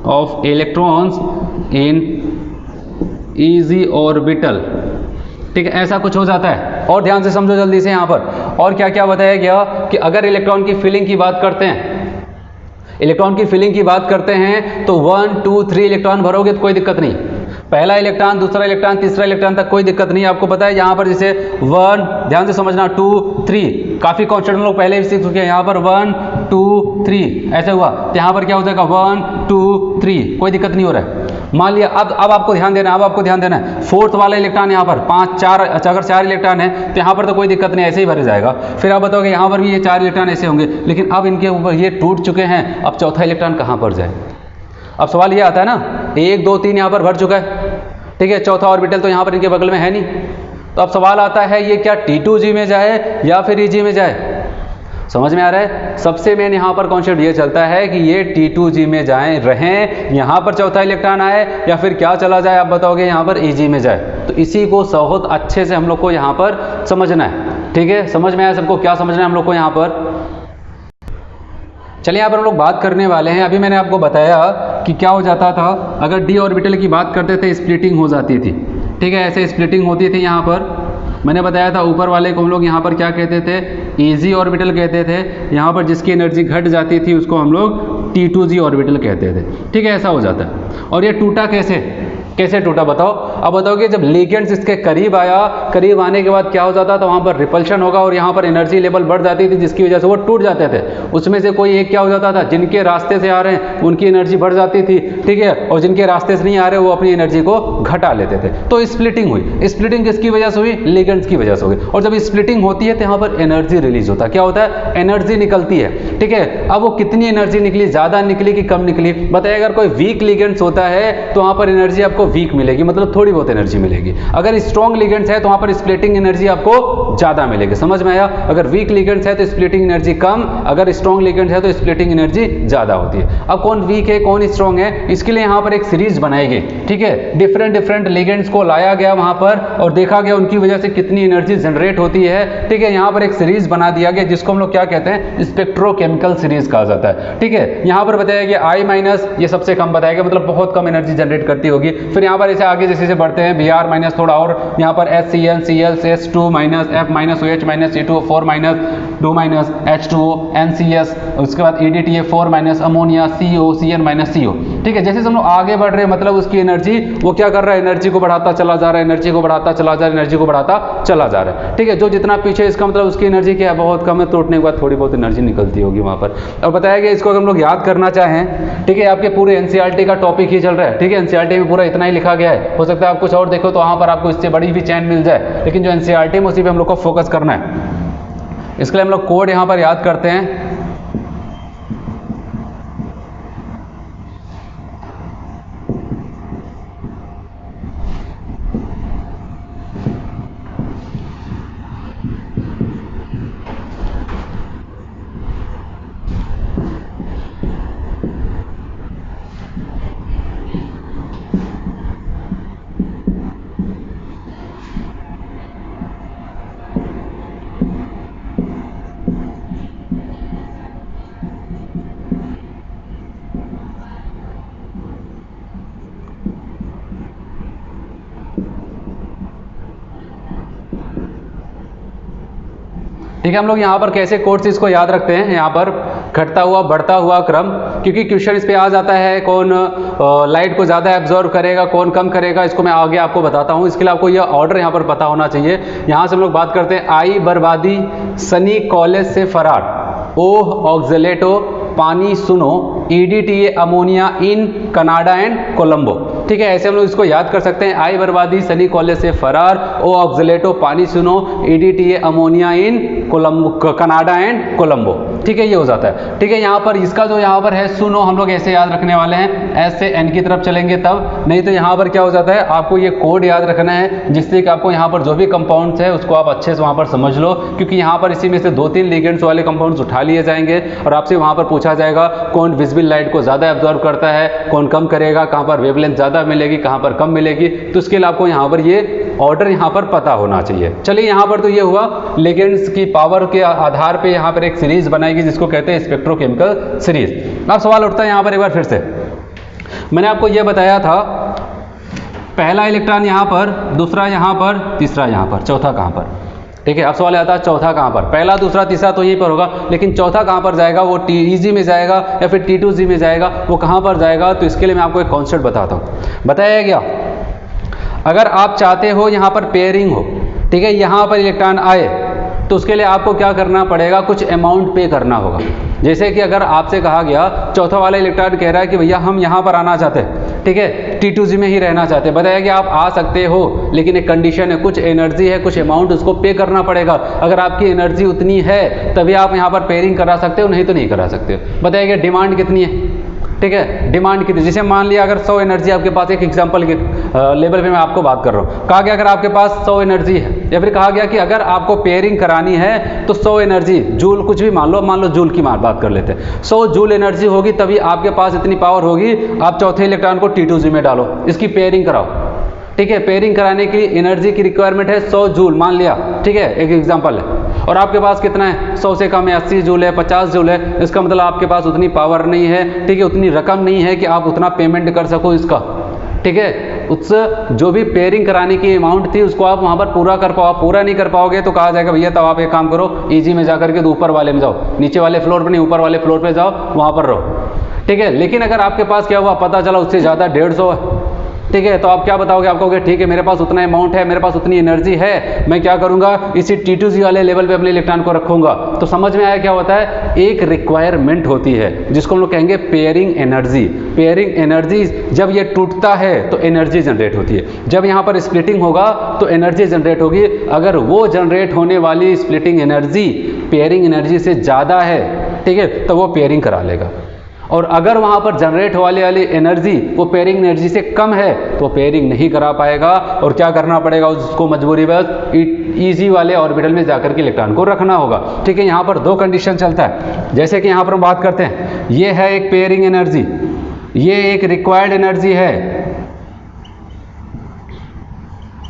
of electrons in EG orbital. ठीक है, ऐसा कुछ हो जाता है। और ध्यान से समझो जल्दी से यहाँ पर और क्या क्या बताया गया कि अगर इलेक्ट्रॉन की फिलिंग की बात करते हैं, इलेक्ट्रॉन की फिलिंग की बात करते हैं तो 1 2 3 इलेक्ट्रॉन भरोगे तो कोई दिक्कत नहीं, पहला इलेक्ट्रॉन, दूसरा इलेक्ट्रॉन, तीसरा इलेक्ट्रॉन तक कोई दिक्कत नहीं। आपको पता है यहाँ पर जैसे 1, ध्यान से समझना, 2 3, काफी कॉन्स्टेंट लोग पहले भी सीख चुके हैं। यहाँ पर 1 2 3 ऐसे हुआ तो यहाँ पर क्या हो जाएगा 1 2 3, कोई दिक्कत नहीं हो रहा है। मान लिया अब आपको ध्यान देना, अब आपको ध्यान देना है, फोर्थ वाला इलेक्ट्रॉन यहाँ पर 5 4, अगर 4 इलेक्ट्रॉन है तो यहाँ पर तो कोई दिक्कत नहीं, ऐसे ही भर जाएगा। फिर आप बताओगे यहाँ पर भी ये 4 इलेक्ट्रॉन ऐसे होंगे, लेकिन अब इनके ऊपर ये टूट चुके हैं, अब चौथा इलेक्ट्रॉन कहाँ पर जाए। अब सवाल ये आता है ना, 1 2 3 यहाँ पर भर चुका है, ठीक है, चौथा ऑर्बिटल तो यहाँ पर इनके बगल में है नहीं, तो अब सवाल आता है ये क्या T2G में जाए या फिर EG में जाए। समझ में आ रहा है, सबसे मेन यहाँ पर कॉन्सेप्ट ये चलता है कि ये T2G में जाए रहें, यहाँ पर चौथा इलेक्ट्रॉन आए, या फिर क्या चला जाए, आप बताओगे यहाँ पर EG में जाए। तो इसी को बहुत अच्छे से हम लोग को यहाँ पर समझना है। ठीक है, समझ में आया सबको, क्या समझना है हम लोग को यहाँ पर। चलिए यहाँ पर हम लोग बात करने वाले हैं, अभी मैंने आपको बताया कि क्या हो जाता था, अगर d ऑर्बिटल की बात करते थे स्प्लिटिंग हो जाती थी। ठीक है, ऐसे स्प्लिटिंग होती थी। यहाँ पर मैंने बताया था ऊपर वाले को हम लोग यहाँ पर क्या कहते थे, EG ऑर्बिटल कहते थे। यहाँ पर जिसकी एनर्जी घट जाती थी उसको हम लोग T2G ऑर्बिटल कहते थे। ठीक है, ऐसा हो जाता है। और ये टूटा कैसे टूटा बताओ। अब बताओगे जब लिगेंड्स इसके करीब आया, करीब आने के बाद क्या हो जाता था, वहाँ पर रिपल्शन होगा और यहाँ पर एनर्जी लेवल बढ़ जाती थी, जिसकी वजह से वो टूट जाते थे। उसमें से कोई एक क्या हो जाता था, जिनके रास्ते से आ रहे हैं उनकी एनर्जी बढ़ जाती थी, ठीक है, और जिनके रास्ते से नहीं आ रहे वो अपनी एनर्जी को घटा लेते थे। तो स्प्लिटिंग हुई। स्प्लिटिंग किसकी वजह से हुई, लिगेंड्स की वजह से हुई। और जब स्प्लिटिंग होती है तो यहाँ पर एनर्जी रिलीज होता है। क्या होता है, एनर्जी निकलती है। ठीक है, अब वो कितनी एनर्जी निकली, ज्यादा निकली कि कम निकली, बताइए। अगर कोई वीक लिगेंड्स होता है तो वहाँ पर एनर्जी आपको वीक मिलेगी, मतलब थोड़ी बहुत एनर्जी मिलेगी। अगर स्ट्रॉन्ग लिगेंड्स है तो वहां पर स्प्लिटिंग एनर्जी आपको ज्यादा मिलेगी। समझ में आया। अगर वीक लिगेंड्स है तो स्प्लिटिंग एनर्जी कम, अगर स्ट्रॉन्ग लिगेंड्स है तो स्प्लिटिंग एनर्जी ज्यादा होती है। अब कौन वीक है कौन स्ट्रॉन्ग है, इसके लिए यहां पर एक सीरीज बनाई गई। ठीक है, डिफरेंट लिगेंड्स को लाया गया वहां पर और देखा गया उनकी वजह से कितनी एनर्जी जनरेट होती है। ठीक है, यहां पर एक सीरीज बना दिया गया जिसको हम लोग क्या कहते हैं, स्पेक्ट्रोकेमिकल सीरीज कहा जाता है। ठीक है, यहां पर बताया गया I- ये सबसे कम बताया गया, मतलब बहुत कम एनर्जी जनरेट करती होगी। फिर यहां पर ऐसे आगे जैसे बढ़ते हैं Br माइनस थोड़ा और, यहाँ पर HCl Cl S2 minus F minus OH minus C2O4 minus 2 minus H2O NCS, उसके बाद EDTA4 minus ammonia CO CN minus CO। ठीक है, जैसे हम लोग आगे बढ़ रहे हैं मतलब उसकी एनर्जी वो क्या कर रहा है, एनर्जी को बढ़ाता चला जा रहा है, एनर्जी को बढ़ाता चला जा रहा है, एनर्जी को बढ़ाता चला जा रहा है। ठीक है, जो जितना पीछे इसका मतलब उसकी एनर्जी क्या है, बहुत कम है, टूटने के बाद थोड़ी बहुत एनर्जी निकलती होगी वहां पर। और बताया गया इसको अगर हम लोग याद करना चाहें, ठीक है, आपके पूरे NCERT का टॉपिक ही चल रहा है। ठीक है, NCERT में पूरा इतना ही लिखा गया है, हो सकता है आप कुछ और देखो तो वहां पर आपको इससे बड़ी भी चैन मिल जाए, लेकिन जो NCERT में उसी पे हम लोग को फोकस करना है। इसके लिए हम लोग कोड यहां पर याद करते हैं। ठीक है, हम लोग यहाँ पर कैसे कोर्सेज को याद रखते हैं, यहाँ पर घटता हुआ बढ़ता हुआ क्रम, क्योंकि क्वेश्चन इस पे आ जाता है कौन लाइट को ज़्यादा एब्जॉर्व करेगा, कौन कम करेगा, इसको मैं आगे आपको बताता हूँ। इसके लिए आपको यह ऑर्डर यहाँ पर पता होना चाहिए। यहाँ से हम लोग बात करते हैं आई बर्बादी, सनी कॉलेज से फरार, ओह ऑक्जेलेटो पानी सुनो, EDTA ammonia in Canada and Colombo. ठीक है, ऐसे हम लोग इसको याद कर सकते हैं। आई बर्बादी, सनी कॉलेज से फरार, ओ ऑक्जेलेटो पानी सुनो, EDTA ammonia in Colombo Canada and Colombo. ठीक है, ये हो जाता है। ठीक है, यहाँ पर इसका जो यहाँ पर है सुनो, हम लोग ऐसे याद रखने वाले हैं, एस से एन की तरफ चलेंगे तब, नहीं तो यहाँ पर क्या हो जाता है, आपको ये कोड याद रखना है जिससे कि आपको यहाँ पर जो भी कंपाउंड्स है उसको आप अच्छे से वहाँ पर समझ लो, क्योंकि यहाँ पर इसी में से 2-3 लिगेंड्स वाले कंपाउंड्स उठा लिए जाएंगे और आपसे वहाँ पर पूछा जाएगा कौन विजिबल लाइट को ज़्यादा एब्जॉर्ब करता है, कौन कम करेगा, कहाँ पर वेवलेंथ ज़्यादा मिलेगी, कहाँ पर कम मिलेगी। तो उसके लिए आपको यहाँ पर ये ऑर्डर यहाँ पर पता होना चाहिए। चलिए, यहाँ पर तो ये हुआ लिगेंड्स की पावर के आधार पे यहाँ पर एक सीरीज बनाएगी जिसको कहते हैं स्पेक्ट्रोकेमिकल सीरीज। अब सवाल उठता है यहाँ पर एक बार फिर से, मैंने आपको ये बताया था पहला इलेक्ट्रॉन यहाँ पर, दूसरा यहाँ पर, तीसरा यहाँ पर, चौथा कहाँ पर। ठीक है, अब सवाल आता है चौथा कहाँ पर। पहला दूसरा तीसरा तो यहीं पर होगा, लेकिन चौथा कहाँ पर जाएगा, वो TEG में जाएगा या फिर T2G में जाएगा, वो कहाँ पर जाएगा। तो इसके लिए मैं आपको एक कॉन्सेप्ट बताता हूँ। बताया गया, अगर आप चाहते हो यहाँ पर पेयरिंग हो, ठीक है, यहाँ पर इलेक्ट्रॉन आए, तो उसके लिए आपको क्या करना पड़ेगा, कुछ अमाउंट पे करना होगा। जैसे कि अगर आपसे कहा गया, चौथा वाला इलेक्ट्रॉन कह रहा है कि भैया हम यहाँ पर आना चाहते हैं, ठीक है, T2G में ही रहना चाहते हैं। बताया कि आप आ सकते हो, लेकिन एक कंडीशन है, कुछ एनर्जी है, कुछ अमाउंट उसको पे करना पड़ेगा। अगर आपकी एनर्जी उतनी है तभी आप यहाँ पर पेयरिंग करा सकते हो, नहीं तो नहीं करा सकते हो। बताया गया डिमांड कितनी है, ठीक है, डिमांड कितनी, जैसे मान लिया अगर 100 एनर्जी आपके पास, एक एग्जांपल के लेवल पे मैं आपको बात कर रहा हूँ, कहा गया अगर आपके पास 100 एनर्जी है, या फिर कहा गया कि अगर आपको पेयरिंग करानी है तो 100 एनर्जी, जूल कुछ भी मान लो जूल की बात कर लेते हैं, 100 जूल एनर्जी होगी तभी आपके पास इतनी पावर होगी, आप चौथे इलेक्ट्रॉन को T2G में डालो, इसकी पेयरिंग कराओ। ठीक है, पेयरिंग कराने की एनर्जी की रिक्वायरमेंट है 100 जूल मान लिया, ठीक है, एक एग्जांपल है, और आपके पास कितना है, 100 से कम है, 80 जूल है, 50 जूल है, इसका मतलब आपके पास उतनी पावर नहीं है, ठीक है, उतनी रकम नहीं है कि आप उतना पेमेंट कर सको इसका। ठीक है, उससे जो भी पेयरिंग कराने की अमाउंट थी उसको आप वहाँ पर पूरा कर पाओ, पूरा नहीं कर पाओगे तो कहा जाएगा भैया तब आप एक काम करो, EG में जाकर के तो ऊपर वाले में जाओ, नीचे वाले फ्लोर पर नहीं, ऊपर वाले फ्लोर पे जाओ, वहाँ पर रहो। ठीक है, लेकिन अगर आपके पास क्या हुआ, पता चला उससे ज़्यादा 150 है, ठीक है, तो आप क्या बताओगे, आप कहोगे ठीक है मेरे पास उतना अमाउंट है, मेरे पास उतनी एनर्जी है, मैं क्या करूंगा, इसी T2G वाले लेवल पे अपने इलेक्ट्रॉन को रखूंगा। तो समझ में आया क्या होता है, एक रिक्वायरमेंट होती है जिसको हम लोग कहेंगे पेयरिंग एनर्जी। पेयरिंग एनर्जी, जब ये टूटता है तो एनर्जी जनरेट होती है, जब यहाँ पर स्प्लिटिंग होगा तो एनर्जी जनरेट होगी। अगर वो जनरेट होने वाली स्प्लिटिंग एनर्जी पेयरिंग एनर्जी से ज़्यादा है, ठीक है, तो वो पेयरिंग करा लेगा, और अगर वहाँ पर जनरेट होने वाली एनर्जी वो पेयरिंग एनर्जी से कम है तो पेयरिंग नहीं करा पाएगा, और क्या करना पड़ेगा उसको, मजबूरी बस EG वाले ऑर्बिटल में जाकर के इलेक्ट्रॉन को रखना होगा। ठीक है, यहाँ पर 2 कंडीशन चलता है, जैसे कि यहाँ पर हम बात करते हैं, ये है एक पेयरिंग एनर्जी, ये एक रिक्वायर्ड एनर्जी है,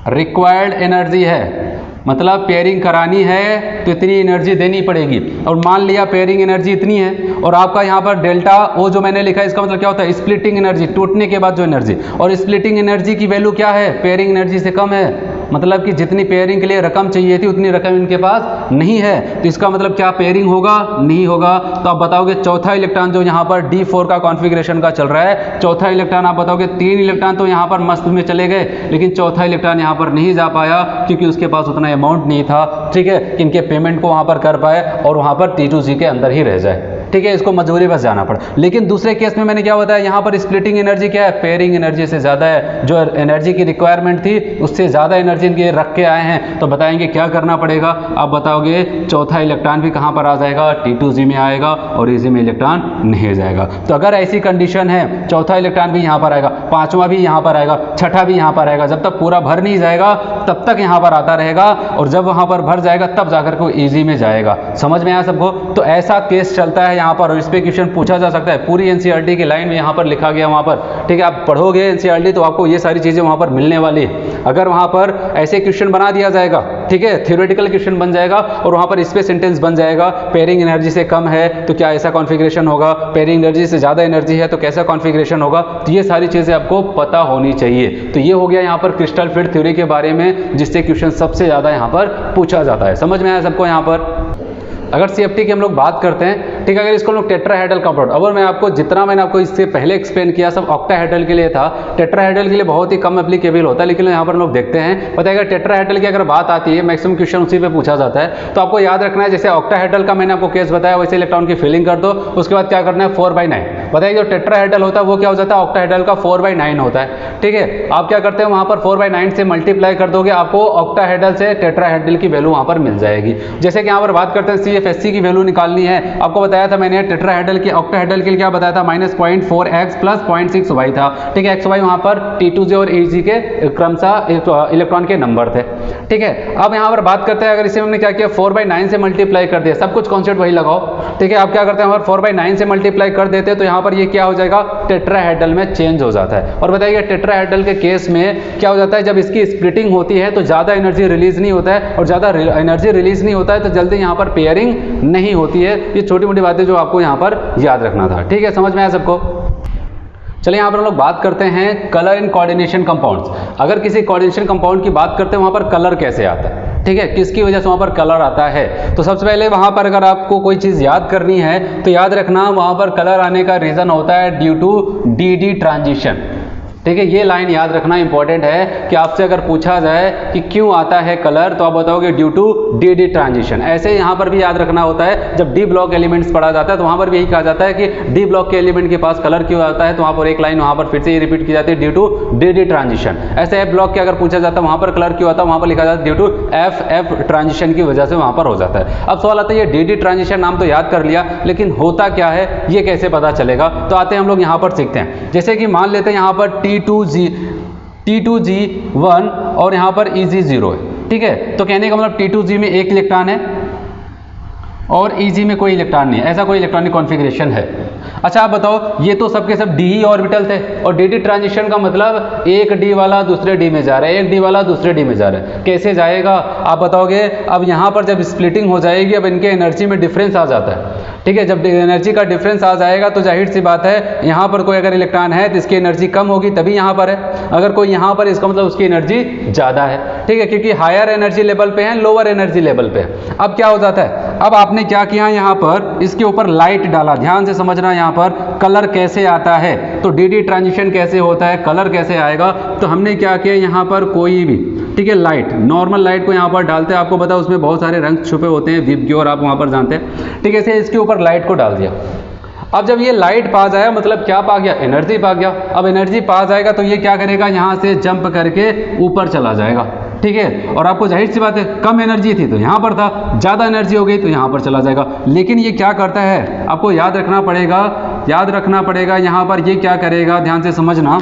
रिक्वायर्ड एनर्जी है, मतलब पेयरिंग करानी है तो इतनी एनर्जी देनी पड़ेगी। और मान लिया पेयरिंग एनर्जी इतनी है और आपका यहाँ पर डेल्टा ओ जो मैंने लिखा है, इसका मतलब क्या होता है, स्प्लिटिंग एनर्जी, टूटने के बाद जो एनर्जी, और स्प्लिटिंग एनर्जी की वैल्यू क्या है, पेयरिंग एनर्जी से कम है, मतलब कि जितनी पेयरिंग के लिए रकम चाहिए थी उतनी रकम इनके पास नहीं है। तो इसका मतलब क्या, पेयरिंग होगा, नहीं होगा। तो आप बताओगे चौथा इलेक्ट्रॉन जो यहाँ पर D4 का कॉन्फ़िगरेशन का चल रहा है, चौथा इलेक्ट्रॉन आप बताओगे 3 इलेक्ट्रॉन तो यहाँ पर मस्त में चले गए, लेकिन चौथा इलेक्ट्रॉन यहाँ पर नहीं जा पाया क्योंकि उसके पास उतना अमाउंट नहीं था, ठीक है, कि इनके पेमेंट को वहाँ पर कर पाए और वहाँ पर T2G के अंदर ही रह जाए। ठीक है, इसको मजबूरी बस जाना पड़ा। लेकिन दूसरे केस में मैंने क्या बताया, यहाँ पर स्प्लिटिंग एनर्जी क्या है, पेयरिंग एनर्जी से ज़्यादा है, जो एनर्जी की रिक्वायरमेंट थी उससे ज़्यादा एनर्जी इनके रख के आए हैं। तो बताएंगे क्या करना पड़ेगा, आप बताओगे चौथा इलेक्ट्रॉन भी कहाँ पर आ जाएगा, T2G में आएगा और EG में इलेक्ट्रॉन नहीं जाएगा। तो अगर ऐसी कंडीशन है, चौथा इलेक्ट्रॉन भी यहाँ पर आएगा, पाँचवा भी यहाँ पर आएगा, छठा भी यहाँ पर आएगा, जब तक पूरा भर नहीं जाएगा तब तक यहाँ पर आता रहेगा, और जब वहाँ पर भर जाएगा तब जाकर के EG में जाएगा। समझ में आया सबको? तो ऐसा केस चलता है यहाँ पर, और इस पे क्वेश्चन पूछा जा सकता है। पूरी NCERT की लाइन में यहाँ पर लिखा गया वहाँ पर, ठीक है, आप पढ़ोगे NCERT तो आपको ये सारी चीज़ें वहाँ पर मिलने वाली है। अगर वहाँ पर ऐसे क्वेश्चन बना दिया जाएगा, ठीक है, थ्योरेटिकल क्वेश्चन बन जाएगा और वहाँ पर इस पे सेंटेंस बन जाएगा, पेयरिंग एनर्जी से कम है तो क्या ऐसा कॉन्फ़िगरेशन होगा, पेयरिंग एनर्जी से ज़्यादा एनर्जी है तो कैसा कॉन्फ़िगरेशन होगा। तो ये सारी चीज़ें आपको पता होनी चाहिए। तो ये हो गया यहाँ पर क्रिस्टल फील्ड थ्योरी के बारे में, जिससे क्वेश्चन सबसे ज़्यादा यहाँ पर पूछा जाता है। समझ में आया सबको यहाँ पर? अगर CFT की हम लोग बात करते हैं, ठीक है, अगर इसको हम लोग टेट्राहेड्रल कंपाउंड, अगर मैं आपको जितना मैंने आपको इससे पहले एक्सप्लेन किया सब ऑक्टाहेड्रल के लिए था, टेट्राहेड्रल के लिए बहुत ही कम एप्लीकेबल होता है, लेकिन यहाँ पर हम लोग देखते हैं पता है अगर टेट्राहेड्रल की अगर बात आती है मैक्सिमम क्वेश्चन उसी पे पूछा जाता है। तो आपको याद रखना है जैसे ऑक्टाहेड्रल का मैंने आपको केस बताया वैसे इलेक्ट्रॉन की फिलिंग कर दो, उसके बाद क्या करना है 4/9। बताइए जो टेट्राहेड्रल होता है वो क्या हो जाता है, ऑक्टाहेड्रल का 4/9 होता है। ठीक है, आप क्या करते हैं वहां पर 4/9 से मल्टीप्लाई कर दोगे, आपको ऑक्टाहेड्रल से टेट्राहेड्रल की वैल्यू वहां पर मिल जाएगी। जैसे कि यहाँ पर बात करते हैं CFSC की वैल्यू निकालनी है, आपको बताया था मैंने टेट्राहेड्रल की ऑक्टाहेड्रल के लिए क्या बताया था, -0.4x + 0.6y था। ठीक है, xy वहां पर T2G और Eg के क्रमशः इलेक्ट्रॉन के नंबर थे। ठीक है, अब यहाँ पर बात करते हैं अगर इसे हमने क्या किया 4/9 से मल्टीप्लाई कर दिया, सब कुछ कॉन्सेप्ट वही लगाओ। ठीक है, आप क्या करते हैं यहाँ पर 4/9 से मल्टीप्लाई कर देते हैं तो यहाँ पर ये क्या हो जाएगा, टेट्राहेड्रल में चेंज हो जाता है। और बताइए टेट्राहेड्रल के केस में क्या हो जाता है, जब इसकी स्प्लिटिंग होती है तो ज़्यादा एनर्जी रिलीज नहीं होता है, और ज़्यादा एनर्जी रिलीज नहीं होता है तो जल्दी यहाँ पर पेयरिंग नहीं होती है। ये छोटी मोटी बातें जो आपको यहाँ पर याद रखना था। ठीक है, समझ में आया सबको। चलिए यहाँ पर हम लोग बात करते हैं कलर इन कोऑर्डिनेशन कंपाउंड्स। अगर किसी कोऑर्डिनेशन कंपाउंड की बात करते हैं वहाँ पर कलर कैसे आता है, ठीक है, किसकी वजह से वहाँ पर कलर आता है। तो सबसे पहले वहाँ पर अगर आपको कोई चीज़ याद करनी है तो याद रखना वहाँ पर कलर आने का रीज़न होता है ड्यू टू DD ट्रांजिशन। ठीक है, ये लाइन याद रखना इंपॉर्टेंट है कि आपसे अगर पूछा जाए कि क्यों आता है कलर तो आप बताओगे ड्यू टू DD ट्रांजिशन। ऐसे यहाँ पर भी याद रखना होता है जब D ब्लॉक एलिमेंट्स पढ़ा जाता है तो वहाँ पर भी यही कहा जाता है कि D ब्लॉक के एलिमेंट के पास कलर क्यों आता है, तो वहाँ पर एक लाइन वहाँ पर फिर से रिपीट की जाती है ड्यू टू DD ट्रांजिशन। ऐसे F ब्लॉक के अगर पूछा जाता है वहाँ पर कलर क्यों आता है, वहाँ पर लिखा जाता है ड्यू टू FF ट्रांजिशन की वजह से वहाँ पर हो जाता है। अब सवाल आता है ये DD ट्रांजिशन नाम तो याद कर लिया, लेकिन होता क्या है ये कैसे पता चलेगा। तो आते हैं हम लोग यहाँ पर सीखते हैं। जैसे कि मान लेते हैं यहाँ पर T2G1 और यहाँ पर Eg0 है। ठीक है, तो कहने का मतलब T2G में एक इलेक्ट्रॉन है और Eg में कोई इलेक्ट्रॉन नहीं है, ऐसा कोई इलेक्ट्रॉनिक कॉन्फ़िगरेशन है। अच्छा आप बताओ, ये तो सबके सब डी ही ऑर्बिटल थे, और DD ट्रांजिशन का मतलब एक D वाला दूसरे D में जा रहा है, एक D वाला दूसरे D में जा रहा है। कैसे जाएगा आप बताओगे। अब यहाँ पर जब स्प्लिटिंग हो जाएगी, अब इनके एनर्जी में डिफरेंस आ जाता है। ठीक है, जब एनर्जी का डिफरेंस आ जाएगा तो जाहिर सी बात है यहाँ पर कोई अगर इलेक्ट्रॉन है तो इसकी एनर्जी कम होगी तभी यहाँ पर है, अगर कोई यहाँ पर इसका मतलब उसकी एनर्जी ज़्यादा है। ठीक है, क्योंकि हायर एनर्जी लेवल पे है, लोअर एनर्जी लेवल पे है। अब क्या हो जाता है, अब आपने क्या किया यहाँ पर इसके ऊपर लाइट डाला, ध्यान से समझना यहाँ पर कलर कैसे आता है। तो DD ट्रांजिशन कैसे होता है, कलर कैसे आएगा। तो हमने क्या किया यहाँ पर कोई भी, ठीक है, लाइट, नॉर्मल लाइट को यहाँ पर डालते हैं, आपको पता है उसमें बहुत सारे रंग छुपे होते हैं, विप की, और आप वहाँ पर जानते हैं। ठीक है, ऐसे इसके ऊपर लाइट को डाल दिया। अब जब ये लाइट पास आया मतलब क्या पा गया, एनर्जी पा गया। अब एनर्जी पास आएगा तो ये क्या करेगा, यहाँ से जंप करके ऊपर चला जाएगा। ठीक है, और आपको जाहिर सी बात है कम एनर्जी थी तो यहाँ पर था, ज़्यादा एनर्जी हो गई तो यहाँ पर चला जाएगा। लेकिन ये क्या करता है आपको याद रखना पड़ेगा यहाँ पर ये क्या करेगा, ध्यान से समझना।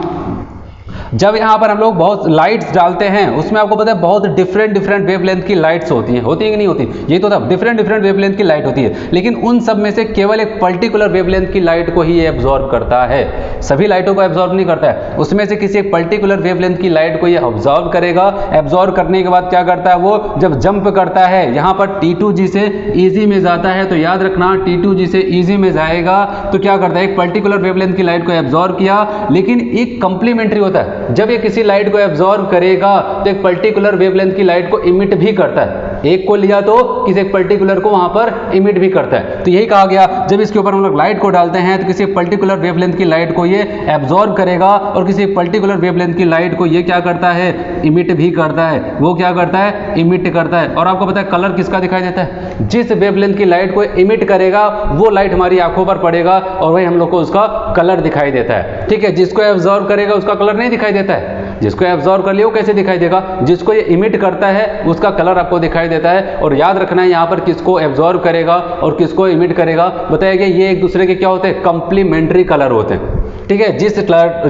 जब यहाँ पर हम लोग बहुत लाइट्स डालते हैं उसमें आपको पता है बहुत डिफरेंट वेवलेंथ की लाइट्स होती हैं कि नहीं होती, ये तो था डिफरेंट वेवलेंथ की लाइट होती है, लेकिन उन सब में से केवल एक पर्टिकुलर वेवलेंथ की लाइट को ही ये एब्जॉर्ब करता है, सभी लाइटों को एब्जॉर्ब नहीं करता है। उसमें से किसी एक पर्टिकुलर वेवलेंथ की लाइट को ये ऑब्जॉर्व करेगा। एब्जॉर्व करने के बाद क्या करता है, वो जब जंप करता है यहाँ पर T2G से Eg में जाता है, तो याद रखना T2G से Eg में जाएगा तो क्या करता है, एक पर्टिकुलर वेवलेंथ की लाइट को एब्जॉर्व किया, लेकिन एक कंप्लीमेंट्री होता है। जब ये किसी लाइट को एब्जॉर्ब करेगा तो एक पर्टिकुलर वेवलेंथ की लाइट को इमिट भी करता है, एक को लिया तो किसी एक पर्टिकुलर को वहां पर इमिट भी करता है। तो यही कहा गया जब इसके ऊपर हम लोग लाइट को डालते हैं तो किसी पर्टिकुलर वेवलेंथ की लाइट को ये एब्जॉर्ब करेगा और किसी पर्टिकुलर वेवलेंथ की लाइट को ये क्या करता है, इमिट भी करता है। वो क्या करता है, इमिट करता है। और आपको पता है कलर किसका दिखाई देता है, जिस वेवलेंथ की लाइट को इमिट करेगा वो लाइट हमारी आंखों पर पड़ेगा और वही हम लोग को उसका कलर दिखाई देता है। ठीक है, जिसको एब्जॉर्ब करेगा उसका कलर नहीं दिखाई देता है, जिसको एब्जॉर्ब कर लिया वो कैसे दिखाई देगा, जिसको ये इमिट करता है उसका कलर आपको दिखाई देता है। और याद रखना है यहाँ पर किसको एब्जॉर्ब करेगा और किसको इमिट करेगा, बताया ये एक दूसरे के क्या होते हैं, कंप्लीमेंट्री कलर होते हैं। ठीक है,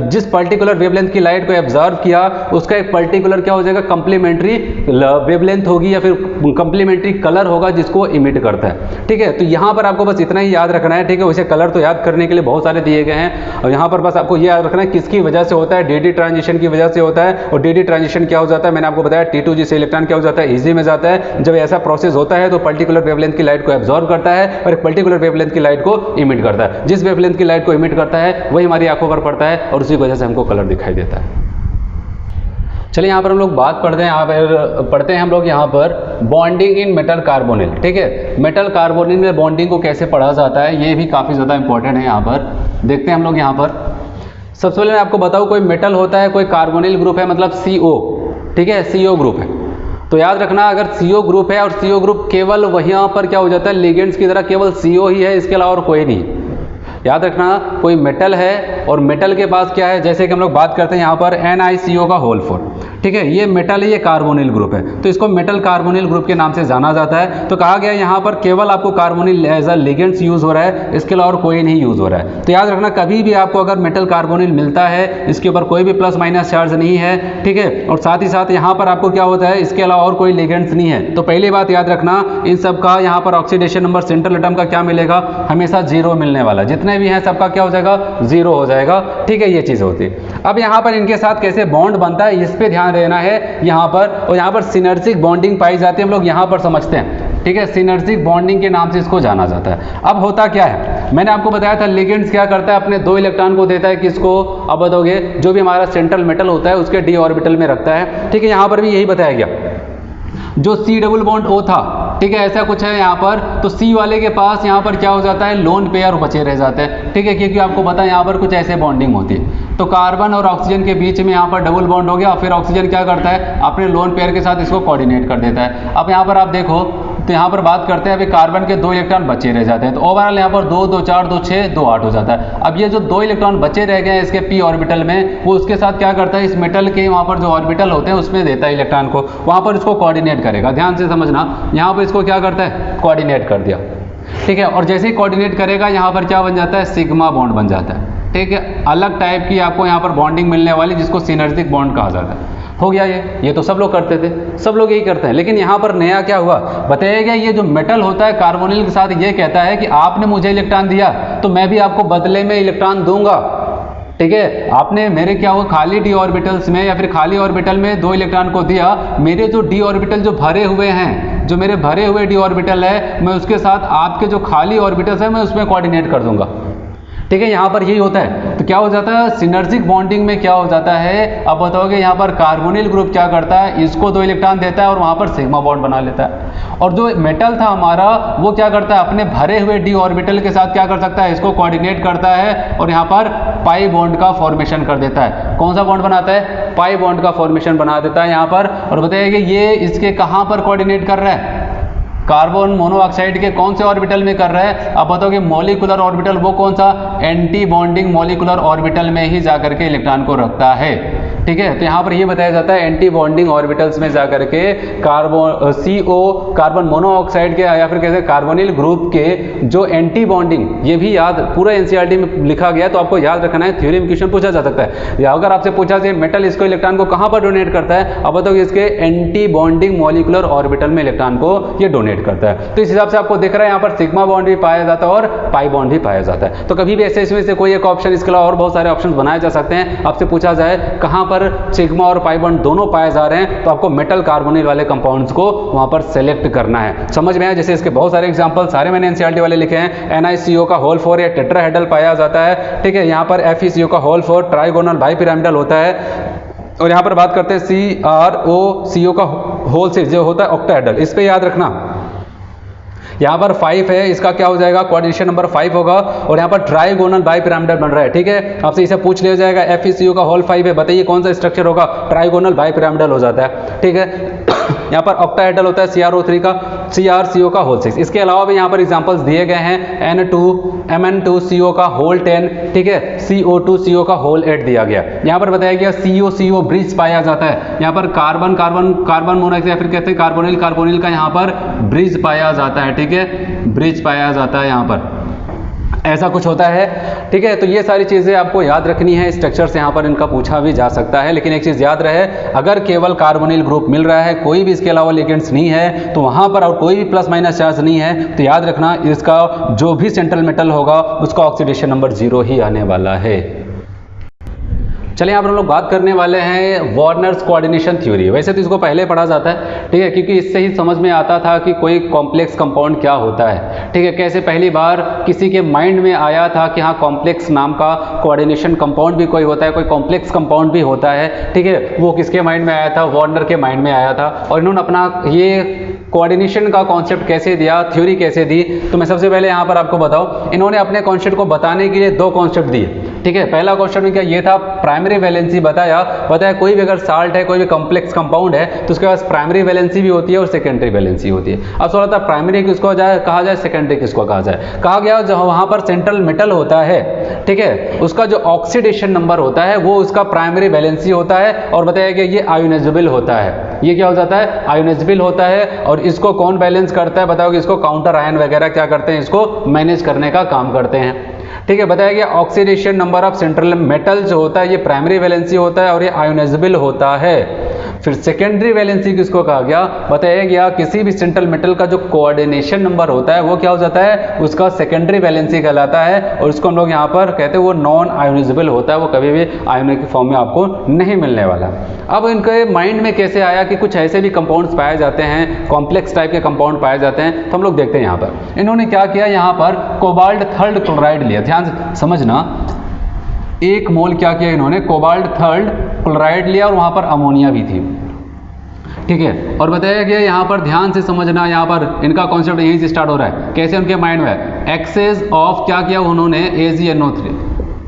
जिस पर्टिकुलर वेवलेंथ की लाइट को एब्जॉर्ब किया उसका एक पर्टिकुलर क्या हो जाएगा, कंप्लीमेंट्री वेवलेंथ होगी या फिर कंप्लीमेंट्री कलर होगा जिसको इमिट करता है। ठीक है, तो यहाँ पर आपको बस इतना ही याद रखना है। ठीक है, वैसे कलर तो याद करने के लिए बहुत सारे दिए गए हैं और यहाँ पर बस आपको ये याद रखना है किसकी वजह से होता है, DD ट्रांजिशन की वजह से होता है। और DD ट्रांजिशन क्या हो जाता है, मैंने आपको बताया T2G से इलेक्ट्रॉन क्या हो जाता है, Eg में जाता है। जब ऐसा प्रोसेस होता है तो पर्टिकुलर वेवलेंथ की लाइट को एब्जॉर्ब करता है और एक पर्टिकुलर वेवलेंथ की लाइट को इमिट करता है। जिस वेवलेंथ की लाइट को इमिट करता है वही हमारी आंखों पर पड़ता है और उसी वजह से हमको कलर दिखाई देता है। चलिए यहाँ पर हम लोग बात पढ़ते हैं हम लोग यहाँ पर बॉन्डिंग इन मेटल कार्बोनिल। ठीक है, मेटल कार्बोनिल में बॉन्डिंग को कैसे पढ़ा जाता है ये भी काफ़ी ज़्यादा इंपॉर्टेंट है। यहाँ पर देखते हैं हम लोग। यहाँ पर सबसे पहले मैं आपको बताऊँ, कोई मेटल होता है, कोई कार्बोनिल ग्रुप है, मतलब CO। ठीक है, CO ग्रुप है, तो याद रखना अगर CO ग्रुप है और CO ग्रुप केवल वहीं पर क्या हो जाता है, लिगेंड्स की तरह केवल CO ही है, इसके अलावा और कोई नहीं। याद रखना कोई मेटल है और मेटल के पास क्या है, जैसे कि हम लोग बात करते हैं यहाँ पर NiCO का होल 4। ठीक है, ये मेटल है, ये कार्बोनिल ग्रुप है, तो इसको मेटल कार्बोनिल ग्रुप के नाम से जाना जाता है। तो कहा गया यहाँ पर केवल आपको carbonyl as a ligands use हो रहा है, इसके अलावा और कोई नहीं यूज हो रहा है। तो याद रखना कभी भी आपको अगर मेटल कार्बोनिल मिलता है, इसके ऊपर कोई भी प्लस माइनस चार्ज नहीं है। ठीक है, और साथ ही साथ यहाँ पर आपको क्या होता है, इसके अलावा और कोई लिगेंड्स नहीं है। तो पहली बात याद रखना, इन सब का यहाँ पर ऑक्सीडेशन नंबर सेंट्रल एटम का क्या मिलेगा, हमेशा 0 मिलने वाला। जितने भी हैं सबका क्या हो जाएगा, 0 हो जाएगा। ठीक है, ये चीज़ होती है। अब यहाँ पर इनके साथ कैसे बॉन्ड बनता है इस पे ध्यान देना है यहाँ पर, और यहाँ पर सिनर्जिक बॉन्डिंग पाई जाती है, हम लोग यहाँ पर समझते हैं। ठीक है, सिनर्जिक बॉन्डिंग के नाम से इसको जाना जाता है। अब होता क्या है, मैंने आपको बताया था लिगेंड्स क्या करता है, अपने 2 इलेक्ट्रॉन को देता है किसको, अब बताओगे, जो भी हमारा सेंट्रल मेटल होता है उसके d ऑर्बिटल में रखता है। ठीक है, यहाँ पर भी यही बताया गया, जो C डबल बॉन्ड O था, ठीक है, ऐसा कुछ है यहाँ पर, तो C वाले के पास यहाँ पर क्या हो जाता है, लोन पेयर बचे रह जाते हैं। ठीक है, क्योंकि आपको पता है यहाँ पर कुछ ऐसे बॉन्डिंग होती है, तो कार्बन और ऑक्सीजन के बीच में यहाँ पर डबल बॉन्ड हो गया, फिर ऑक्सीजन क्या करता है, अपने लोन पेयर के साथ इसको कोऑर्डिनेट कर देता है। अब यहाँ पर आप देखो, तो यहाँ पर बात करते हैं, अभी कार्बन के 2 इलेक्ट्रॉन बचे रह जाते हैं, तो ओवरऑल यहाँ पर 2 2 4 2 6 2 8 हो जाता है। अब ये जो 2 इलेक्ट्रॉन बचे रह गए हैं इसके p ऑर्बिटल में, वो उसके साथ क्या करता है, इस मेटल के वहाँ पर जो ऑर्बिटल होते हैं उसमें देता है इलेक्ट्रॉन को, वहाँ पर इसको कोऑर्डिनेट करेगा। ध्यान से समझना, यहाँ पर इसको क्या करता है, कोऑर्डिनेट कर दिया। ठीक है, और जैसे ही कोऑर्डिनेट करेगा यहाँ पर क्या बन जाता है, सिग्मा बॉन्ड बन जाता है। ठीक है, अलग टाइप की आपको यहाँ पर बॉन्डिंग मिलने वाली, जिसको सिनर्जिक बॉन्ड कहा जाता है। हो गया ये तो सब लोग करते थे, सब लोग यही करते हैं। लेकिन यहाँ पर नया क्या हुआ बताया गया, ये जो मेटल होता है कार्बोनिल के साथ ये कहता है कि आपने मुझे इलेक्ट्रॉन दिया तो मैं भी आपको बदले में इलेक्ट्रॉन दूंगा। ठीक है, आपने मेरे क्या हुआ, खाली d ऑर्बिटल्स में या फिर खाली ऑर्बिटल में 2 इलेक्ट्रॉन को दिया, मेरे जो d ऑर्बिटल जो भरे हुए हैं, जो मेरे भरे हुए d ऑर्बिटल है, मैं उसके साथ आपके जो खाली ऑर्बिटल्स है मैं उसमें कोऑर्डिनेट कर दूंगा। ठीक है, यहाँ पर यही होता है। तो क्या हो जाता है, सिनर्जिक बॉन्डिंग में क्या हो जाता है, अब बताओगे, यहाँ पर कार्बोनिल ग्रुप क्या करता है, इसको 2 इलेक्ट्रॉन देता है और वहाँ पर सिग्मा बॉन्ड बना लेता है। और जो मेटल था हमारा, वो क्या करता है, अपने भरे हुए d ऑर्बिटल के साथ क्या कर सकता है, इसको कोऑर्डिनेट करता है और यहाँ पर पाई बॉन्ड का फॉर्मेशन कर देता है। कौन सा बॉन्ड बनाता है, पाई बॉन्ड का फॉर्मेशन बना देता है यहाँ पर। और बताइए कि ये इसके कहाँ पर कोऑर्डिनेट कर रहा है, कार्बन मोनोऑक्साइड के कौन से ऑर्बिटल में कर रहा है, अब बताओगे मॉलिक्यूलर ऑर्बिटल, वो कौन सा, एंटी बॉन्डिंग मॉलिक्यूलर ऑर्बिटल में ही जाकर के इलेक्ट्रॉन को रखता है। ठीक है, तो यहाँ पर ये बताया जाता है एंटी बॉन्डिंग ऑर्बिटल्स में जाकर के CO कार्बन मोनोऑक्साइड के या फिर कैसे कार्बोनिल ग्रुप के जो एंटी बॉन्डिंग, ये भी याद पूरा NCERT में लिखा गया है, तो आपको याद रखना है, थ्योरी में क्वेश्चन पूछा जा सकता है। या अगर आपसे पूछा जाए मेटल इसको इलेक्ट्रॉन को कहाँ पर डोनेट करता है, अब बताओगे इसके एंटी बॉन्डिंग मॉलिक्यूलर ऑर्बिटल में इलेक्ट्रॉन को ये डोनेट करता है। तो इस हिसाब से आपको दिख रहा है यहाँ पर सिग्मा बॉन्ड भी पाया जाता है और पाई बॉन्ड भी पाया जाता है। तो कभी भी ऐसे इसमें से कोई एक ऑप्शन, इसके अलावा और बहुत सारे ऑप्शन बनाए जा सकते हैं। आपसे पूछा जाए कहाँ पर सिग्मा और पाई बॉन्ड दोनों पाए जा रहे हैं, तो आपको मेटल कार्बोनिल वाले कंपाउंड्स को वहां पर सेलेक्ट करना है। समझ में आया, जैसे इसके बहुत सारे एग्जांपल सारे मैंने NCERT वाले लिखे हैं। NiCO का होल 4 या टेट्राहेड्रल पाया जाता है। ठीक है, यहाँ पर FeCO का होल 4 ट्राइगोनल बाइपिरामिडल होता है। और यहाँ पर बात करते हैं CrOCO का होल 6 जो होता है ऑक्टाहेड्रल। इस पे याद रखना, यहाँ पर 5 है, इसका क्या हो जाएगा, कोऑर्डिनेशन नंबर 5 होगा। और यहाँ पर ट्राइगोनल बाइपिरामिडल बन रहा है। ठीक है, आपसे इसे पूछ लिया जाएगा, FeCO का होल 5 है, बताइए कौन सा स्ट्रक्चर होगा, ट्राइगोनल बाइपिरामिडल हो जाता है। ठीक है, यहाँ पर ऑक्टाहेड्रल होता है CrO3 का, CrCO का होल 6। इसके अलावा भी यहाँ पर एग्जांपल्स दिए गए हैं, Mn2CO का होल 10, ठीक है, CO2CO का होल 8 दिया गया। यहाँ पर बताया गया CO ब्रिज पाया जाता है। यहाँ पर कार्बन मोनोऑक्साइड या फिर कहते हैं कार्बोनिल का यहाँ पर ब्रिज पाया जाता है। ठीक है, ब्रिज पाया जाता है यहाँ पर, ऐसा कुछ होता है। ठीक है, तो ये सारी चीज़ें आपको याद रखनी है। स्ट्रक्चर्स यहाँ पर इनका पूछा भी जा सकता है, लेकिन एक चीज़ याद रहे, अगर केवल कार्बोनिल ग्रुप मिल रहा है, कोई भी इसके अलावा लिगेंड्स नहीं है, तो वहाँ पर और कोई भी प्लस माइनस चार्ज नहीं है, तो याद रखना इसका जो भी सेंट्रल मेटल होगा उसका ऑक्सीडेशन नंबर 0 ही आने वाला है। चलिए यहाँ पर हम लोग बात करने वाले हैं वार्नर्स कोऑर्डिनेशन थ्योरी। वैसे तो इसको पहले पढ़ा जाता है, ठीक है, क्योंकि इससे ही समझ में आता था कि कोई कॉम्प्लेक्स कंपाउंड क्या होता है। ठीक है, कैसे पहली बार किसी के माइंड में आया था कि हाँ कॉम्प्लेक्स नाम का कोऑर्डिनेशन कंपाउंड भी कोई होता है, कोई कॉम्प्लेक्स कंपाउंड भी होता है। ठीक है, वो किसके माइंड में आया था, वार्नर के माइंड में आया था। और इन्होंने अपना ये कोऑर्डिनेशन का कॉन्सेप्ट कैसे दिया, थ्योरी कैसे दी। तो मैं सबसे पहले यहाँ पर आपको बताऊँ, इन्होंने अपने कॉन्सेप्ट को बताने के लिए 2 कॉन्सेप्ट दिए, ठीक है। पहला क्वेश्चन में क्या ये था, प्राइमरी वैलेंसी बताया कोई भी अगर साल्ट है, कोई भी कॉम्प्लेक्स कंपाउंड है तो उसके पास प्राइमरी वैलेंसी भी होती है और सेकेंडरी वैलेंसी होती है। अब सवाल था प्राइमरी किसको कहा जाए, सेकेंडरी किसको कहा जाए। कहा गया जहाँ वहाँ पर सेंट्रल मेटल होता है, ठीक है, उसका जो ऑक्सीडेशन नंबर होता है वो उसका प्राइमरी वैलेंसी होता है, और बताया गया ये आयोनाइजेबल होता है। ये क्या हो जाता है, आयोनाइजेबल होता है, और इसको कौन बैलेंस करता है, बताओ कि इसको काउंटर आयन वगैरह क्या करते हैं, इसको मैनेज करने का काम करते हैं, ठीक है। बताया गया oxidation number of central metal जो होता है ये प्राइमरी वैलेंसी होता है और ये आयोनाइजेबल होता है। फिर सेकेंडरी वैलेंसी किसको कहा गया, बताया गया किसी भी सेंट्रल मेटल का जो कोऑर्डिनेशन नंबर होता है वो क्या हो जाता है, उसका सेकेंडरी वैलेंसी कहलाता है, और इसको हम लोग यहाँ पर कहते हैं वो नॉन आयोनाइजेबल होता है, वो कभी भी आयोनिक फॉर्म में आपको नहीं मिलने वाला। अब इनके माइंड में कैसे आया कि कुछ ऐसे भी कंपाउंड्स पाए जाते हैं, कॉम्प्लेक्स टाइप के कंपाउंड पाए जाते हैं, तो हम लोग देखते हैं यहाँ पर इन्होंने क्या किया, यहाँ पर कोबाल्ट थर्ड क्लोराइड लिया, ध्यान से समझना, 1 मोल क्या किया इन्होंने, कोबाल्ट थर्ड क्लोराइड लिया और वहाँ पर अमोनिया भी थी, ठीक है। और बताया गया यहाँ पर ध्यान से समझना, यहाँ पर इनका कॉन्सेप्ट यहीं से स्टार्ट हो रहा है, कैसे उनके माइंड में एक्सेस ऑफ क्या किया उन्होंने, AgNO3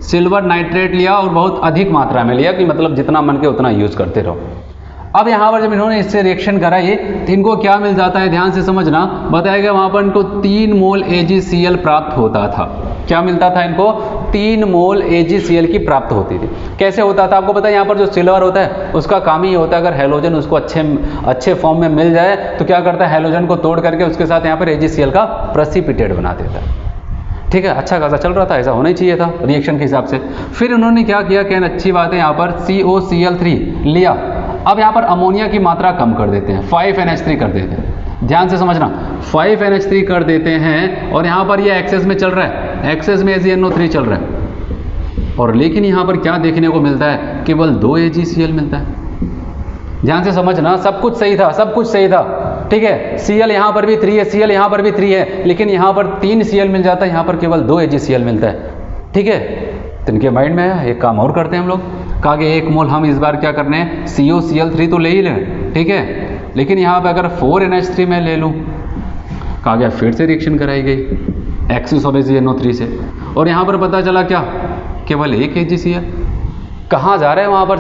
सिल्वर नाइट्रेट लिया और बहुत अधिक मात्रा में लिया, कि मतलब जितना मन के उतना यूज करते रहो। अब यहाँ पर जब इन्होंने इससे रिएक्शन कराई तो इनको क्या मिल जाता है, ध्यान से समझना, बताया गया वहाँ पर इनको 3 मोल AgCl प्राप्त होता था। क्या मिलता था इनको, 3 मोल AgCl की प्राप्त होती थी। कैसे होता था आपको पता है, यहाँ पर जो सिल्वर होता है उसका काम ही होता है, अगर हेलोजन उसको अच्छे फॉर्म में मिल जाए तो क्या करता है, हेलोजन को तोड़ करके उसके साथ यहाँ पर AgCl का प्रेसिपिटेट बना देता है, ठीक है। अच्छा खासा चल रहा था, ऐसा होना ही चाहिए था रिएक्शन के हिसाब से। फिर उन्होंने क्या किया, कहना अच्छी बात है, यहाँ पर COCl3 लिया। अब यहाँ पर अमोनिया की मात्रा कम कर देते हैं, 5NH3 कर देते हैं, ध्यान से समझना, 5NH3 कर देते हैं, और यहाँ पर ये एक्सेस में चल रहा है, एक्सेस में AgNO3 चल रहा है, और लेकिन यहाँ पर क्या देखने को मिलता है, केवल 2 AgCl मिलता है। ध्यान से समझना, सब कुछ सही था, सब कुछ सही था, ठीक है। Cl यहाँ पर भी 3 है, Cl यहाँ पर भी 3 है, लेकिन यहाँ पर 3 Cl मिल जाता है, यहाँ पर केवल 2 AgCl मिलता है, ठीक है। तो इनके माइंड में आया, एक काम और करते हैं हम लोग, कहा कि 1 मोल हम इस बार क्या करने हैं, COCl3 तो ले ही लें, ठीक है, लेकिन यहाँ पे अगर 4NH3 मैं ले लूँ, कहा गया फिर से रिएक्शन कराई गई एक्सेस ऑफ AgNO3 से, और यहाँ पर पता चला क्या, केवल 1 AgCl। कहाँ जा रहा है वहाँ पर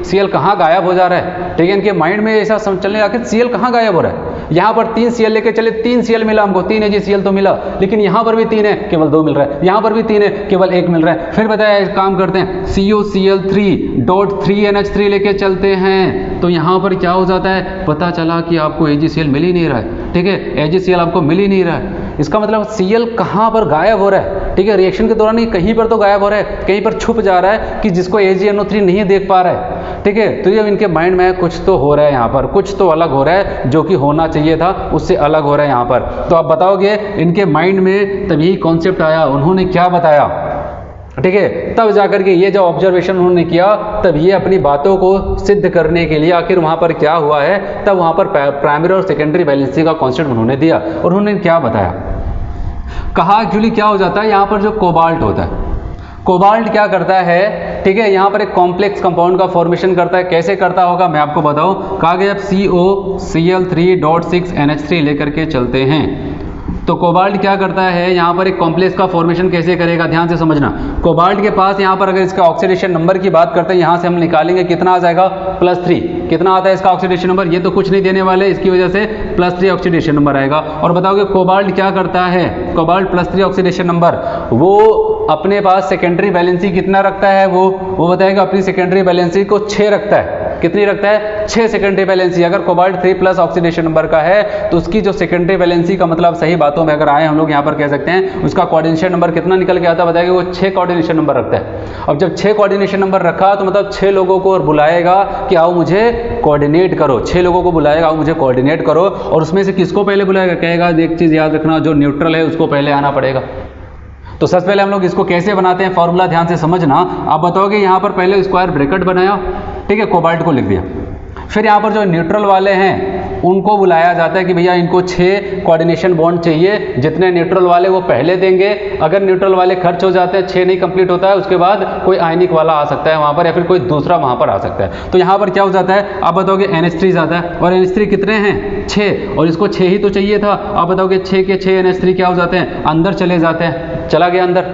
Cl कहाँ गायब हो जा रहा है, ठीक है। इनके माइंड में ऐसा चलने आखिर Cl कहाँ गायब हो रहा है, यहाँ पर 3 Cl लेके चले, 3 Cl मिला हमको, 3 AgCl तो मिला, लेकिन यहाँ पर भी 3 है, केवल 2 मिल रहा है, यहाँ पर भी 3 है, केवल 1 मिल रहा है। फिर बताया काम करते हैं, COCl3.3NH3 लेके चलते हैं, तो यहाँ पर क्या हो जाता है, पता चला कि आपको AgCl मिल ही नहीं रहा है, ठीक है, AgCl आपको मिल ही नहीं रहा है। इसका मतलब Cl कहाँ पर गायब हो रहा है, ठीक है, रिएक्शन के दौरान कहीं पर तो गायब हो रहा है, कहीं पर छुप जा रहा है कि जिसको AgNO3 नहीं देख पा रहा है, ठीक है। तो ये इनके माइंड में कुछ तो हो रहा है, यहाँ पर कुछ तो अलग हो रहा है, जो कि होना चाहिए था उससे अलग हो रहा है यहाँ पर। तो आप बताओगे इनके माइंड में तब यही कॉन्सेप्ट आया, उन्होंने क्या बताया, ठीक है, तब जाकर के ये जो ऑब्जर्वेशन उन्होंने किया, तब ये अपनी बातों को सिद्ध करने के लिए आखिर वहाँ पर क्या हुआ है, तब वहाँ पर प्राइमरी और सेकेंडरी वैलेंसी का कॉन्सेप्ट उन्होंने दिया, और उन्होंने क्या बताया, कहा एक्चुअली क्या हो जाता है, यहाँ पर जो कोबाल्ट होता है, कोबाल्ट क्या करता है, ठीक है, यहाँ पर एक कॉम्प्लेक्स कंपाउंड का फॉर्मेशन करता है। कैसे करता होगा मैं आपको बताऊं, कहा गया COCl3.6NH3 लेकर के चलते हैं, तो कोबाल्ट क्या करता है, यहाँ पर एक कॉम्प्लेक्स का फॉर्मेशन कैसे करेगा, ध्यान से समझना। कोबाल्ट के पास यहाँ पर अगर इसका ऑक्सीडेशन नंबर की बात करते हैं, यहाँ से हम निकालेंगे कितना आ जाएगा, +3। कितना आता है इसका ऑक्सीडेशन नंबर, ये तो कुछ नहीं देने वाले, इसकी वजह से +3 ऑक्सीडेशन नंबर आएगा। और बताओगे कोबाल्ट क्या करता है, कोबाल्ट +3 ऑक्सीडेशन नंबर, वो अपने पास सेकेंडरी वैलेंसी कितना रखता है, वो बताएगा अपनी सेकेंडरी वैलेंसी को 6 रखता है। कितनी रखता है, 6 सेकेंडरी वैलेंसी। अगर कोबाल्ट 3+ ऑक्सीडेशन नंबर का है तो उसकी जो सेकेंडरी वैलेंसी का मतलब, सही बातों में अगर आए हम लोग यहाँ पर कह सकते हैं, उसका कोऑर्डिनेशन नंबर कितना निकल के आता है, बताएगा वो 6 कोऑर्डिनेशन नंबर रखता है। अब जब 6 कोऑर्डिनेशन नंबर रखा तो मतलब 6 लोगों को बुलाएगा कि आओ मुझे कोऑर्डिनेट करो, 6 लोगों को बुलाएगा आओ मुझे कोऑर्डिनेट करो, और उसमें से किसको पहले बुलाएगा, कहेगा एक चीज़ याद रखना, जो न्यूट्रल है उसको पहले आना पड़ेगा। तो सबसे पहले हम लोग इसको कैसे बनाते हैं, फॉर्मूला ध्यान से समझना। आप बताओगे यहाँ पर पहले स्क्वायर ब्रैकेट बनाया, ठीक है, कोबाल्ट को लिख दिया, फिर यहाँ पर जो न्यूट्रल वाले हैं उनको बुलाया जाता है कि भैया इनको 6 कोऑर्डिनेशन बॉन्ड चाहिए, जितने न्यूट्रल वाले वो पहले देंगे। अगर न्यूट्रल वाले खर्च हो जाते हैं, 6 नहीं कंप्लीट होता है, उसके बाद कोई आयनिक वाला आ सकता है वहाँ पर, या फिर कोई दूसरा वहाँ पर आ सकता है। तो यहाँ पर क्या हो जाता है, आप बताओगे NH3 जाता है, और NH3 कितने हैं 6, और इसको 6 ही तो चाहिए था। आप बताओगे 6 के 6 NH3 क्या हो जाते हैं, अंदर चले जाते हैं, चला गया अंदर।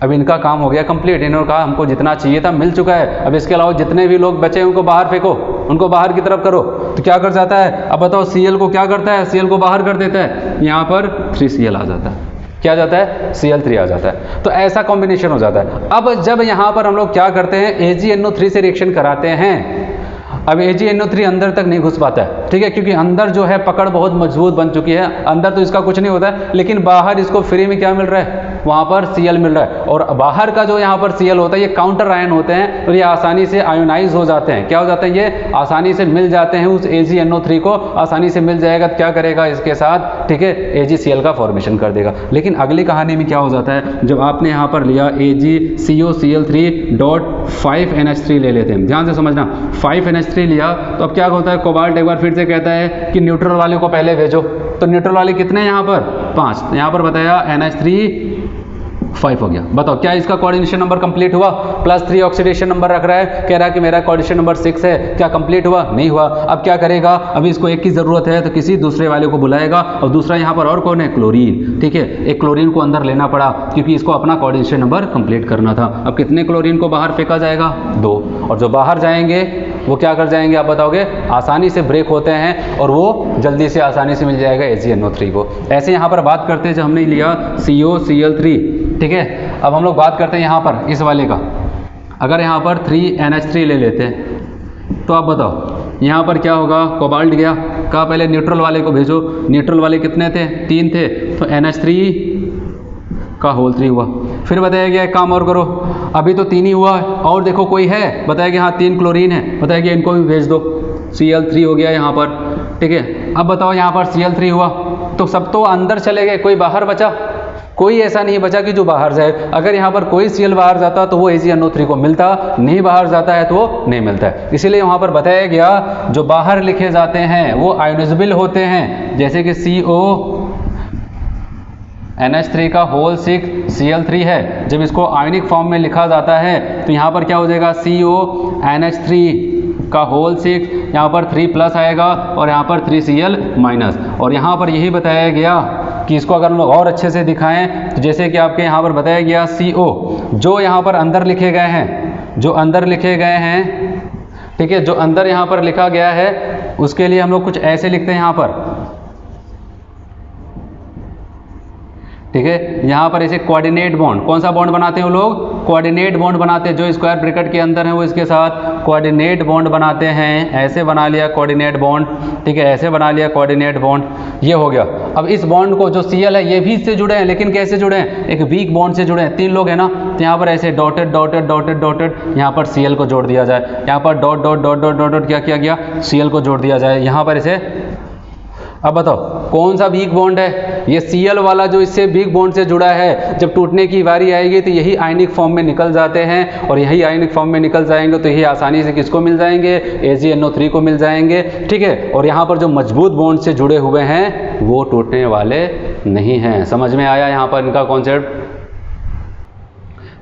अब इनका काम हो गया कंप्लीट, इन्होंने कहा हमको जितना चाहिए था मिल चुका है, अब इसके अलावा जितने भी लोग बचे उनको बाहर फेंको, उनको बाहर की तरफ करो। तो क्या कर जाता है, अब बताओ Cl को क्या करता है, Cl को बाहर कर देता है, यहाँ पर 3Cl आ जाता है। क्या आ जाता है, Cl3 आ जाता है। तो ऐसा कॉम्बिनेशन हो जाता है। अब जब यहाँ पर हम लोग क्या करते हैं, AgNO3 से रिएक्शन कराते हैं, अब AgNO3 अंदर तक नहीं घुस पाता है, ठीक है, क्योंकि अंदर जो है पकड़ बहुत मजबूत बन चुकी है, अंदर तो इसका कुछ नहीं होता है, लेकिन बाहर इसको फ्री में क्या मिल रहा है, वहाँ पर Cl मिल रहा है। और बाहर का जो यहाँ पर Cl होता है, ये काउंटर आयन होते हैं, और ये आसानी से आयोनाइज हो जाते हैं। क्या हो जाते हैं, ये आसानी से मिल जाते हैं उस AgNO3 को, आसानी से मिल जाएगा। क्या करेगा इसके साथ, ठीक है, AgCl का फॉर्मेशन कर देगा। लेकिन अगली कहानी में क्या हो जाता है, जब आपने यहाँ पर लिया AgCOCl3.5NH3 ले लेते हैं, ध्यान से समझना, 5NH3 लिया, तो अब क्या होता है, कोबाल्ट एक बार फिर से कहता है कि न्यूट्रल वाले को पहले भेजो। तो न्यूट्रल वाले कितने हैं यहाँ पर, 5, यहाँ पर बताया NH3 5 हो गया। बताओ क्या इसका कोऑर्डिनेशन नंबर कंप्लीट हुआ, +3 ऑक्सीडेशन नंबर रख रहा है, कह रहा है कि मेरा कोऑर्डिनेशन नंबर 6 है, क्या कंप्लीट हुआ, नहीं हुआ। अब क्या करेगा, अभी इसको एक की ज़रूरत है, तो किसी दूसरे वाले को बुलाएगा, और दूसरा यहाँ पर और कौन है, क्लोरीन, ठीक है, एक क्लोरीन को अंदर लेना पड़ा, क्योंकि इसको अपना कोऑर्डिनेशन नंबर कंप्लीट करना था। अब कितने क्लोरीन को बाहर फेंका जाएगा, 2, और जो बाहर जाएंगे वो क्या कर जाएंगे, आप बताओगे, आसानी से ब्रेक होते हैं, और वो जल्दी से आसानी से मिल जाएगा AgNO3 को। ऐसे यहाँ पर बात करते हैं, जब हमने लिया COCl3, ठीक है, अब हम लोग बात करते हैं यहाँ पर इस वाले का। अगर यहाँ पर 3NH3 ले लेते हैं, तो आप बताओ यहाँ पर क्या होगा, कोबाल्ट गया, कहा पहले न्यूट्रल वाले को भेजो, न्यूट्रल वाले कितने थे, 3 थे, तो NH3 का होल 3 हुआ। फिर बताया गया एक काम और करो, अभी तो 3 ही हुआ है, और देखो कोई है, बताया कि हाँ 3 क्लोरीन है, बताया कि इनको भी भेज दो, Cl3 हो गया यहाँ पर, ठीक है। अब बताओ यहाँ पर Cl3 हुआ, तो सब तो अंदर चले गए, कोई बाहर बचा, कोई ऐसा नहीं बचा कि जो बाहर जाए। अगर यहाँ पर कोई Cl बाहर जाता तो वो AgNO3 को मिलता, नहीं बाहर जाता है तो वो नहीं मिलता है। इसीलिए वहाँ पर बताया गया जो बाहर लिखे जाते हैं वो आयोनाइजेबल होते हैं, जैसे कि NH3 का होल 6 Cl3 है, जब इसको आयनिक फॉर्म में लिखा जाता है तो यहाँ पर क्या हो जाएगा, CONH3 का होल 6, यहाँ पर 3+ आएगा, और यहाँ पर 3Cl-, और यहाँ पर यही बताया गया कि इसको अगर हम लोग और अच्छे से दिखाएं, तो जैसे कि आपके यहाँ पर बताया गया CO, जो यहाँ पर अंदर लिखे गए हैं, जो अंदर लिखे गए हैं, ठीक है, जो अंदर यहाँ पर लिखा गया है, उसके लिए हम लोग कुछ ऐसे लिखते हैं यहाँ पर, ठीक है, यहाँ पर ऐसे कोऑर्डिनेट बॉन्ड, कौन सा बॉन्ड बनाते हैं वो लोग, कोऑर्डिनेट बॉन्ड बनाते हैं, जो स्क्वायर ब्रैकेट के अंदर है वो इसके साथ कोऑर्डिनेट बॉन्ड बनाते हैं। ऐसे बना लिया कोऑर्डिनेट बॉन्ड, ठीक है, ऐसे बना लिया कोऑर्डिनेट बॉन्ड, ये हो गया। अब इस बॉन्ड को जो Cl है ये भी इससे जुड़े हैं, लेकिन कैसे जुड़े हैं, एक वीक बॉन्ड से जुड़े हैं, 3 लोग हैं ना, तो यहाँ पर ऐसे डॉटेड डॉटेड डॉटेड डॉटेड यहाँ पर Cl को जोड़ दिया जाए, यहाँ पर dot dot dot dot dot क्या किया गया, Cl को जोड़ दिया जाए यहाँ पर ऐसे। अब बताओ कौन सा वीक बॉन्ड है, ये Cl वाला जो इससे वीक बॉन्ड से जुड़ा है, जब टूटने की बारी आएगी तो यही आयनिक फॉर्म में निकल जाते हैं, और यही आयनिक फॉर्म में निकल जाएंगे तो यही आसानी से किसको मिल जाएंगे, AgNO3 को मिल जाएंगे, ठीक है। और यहाँ पर जो मजबूत बॉन्ड से जुड़े हुए हैं वो टूटने वाले नहीं हैं। समझ में आया यहाँ पर इनका कॉन्सेप्ट।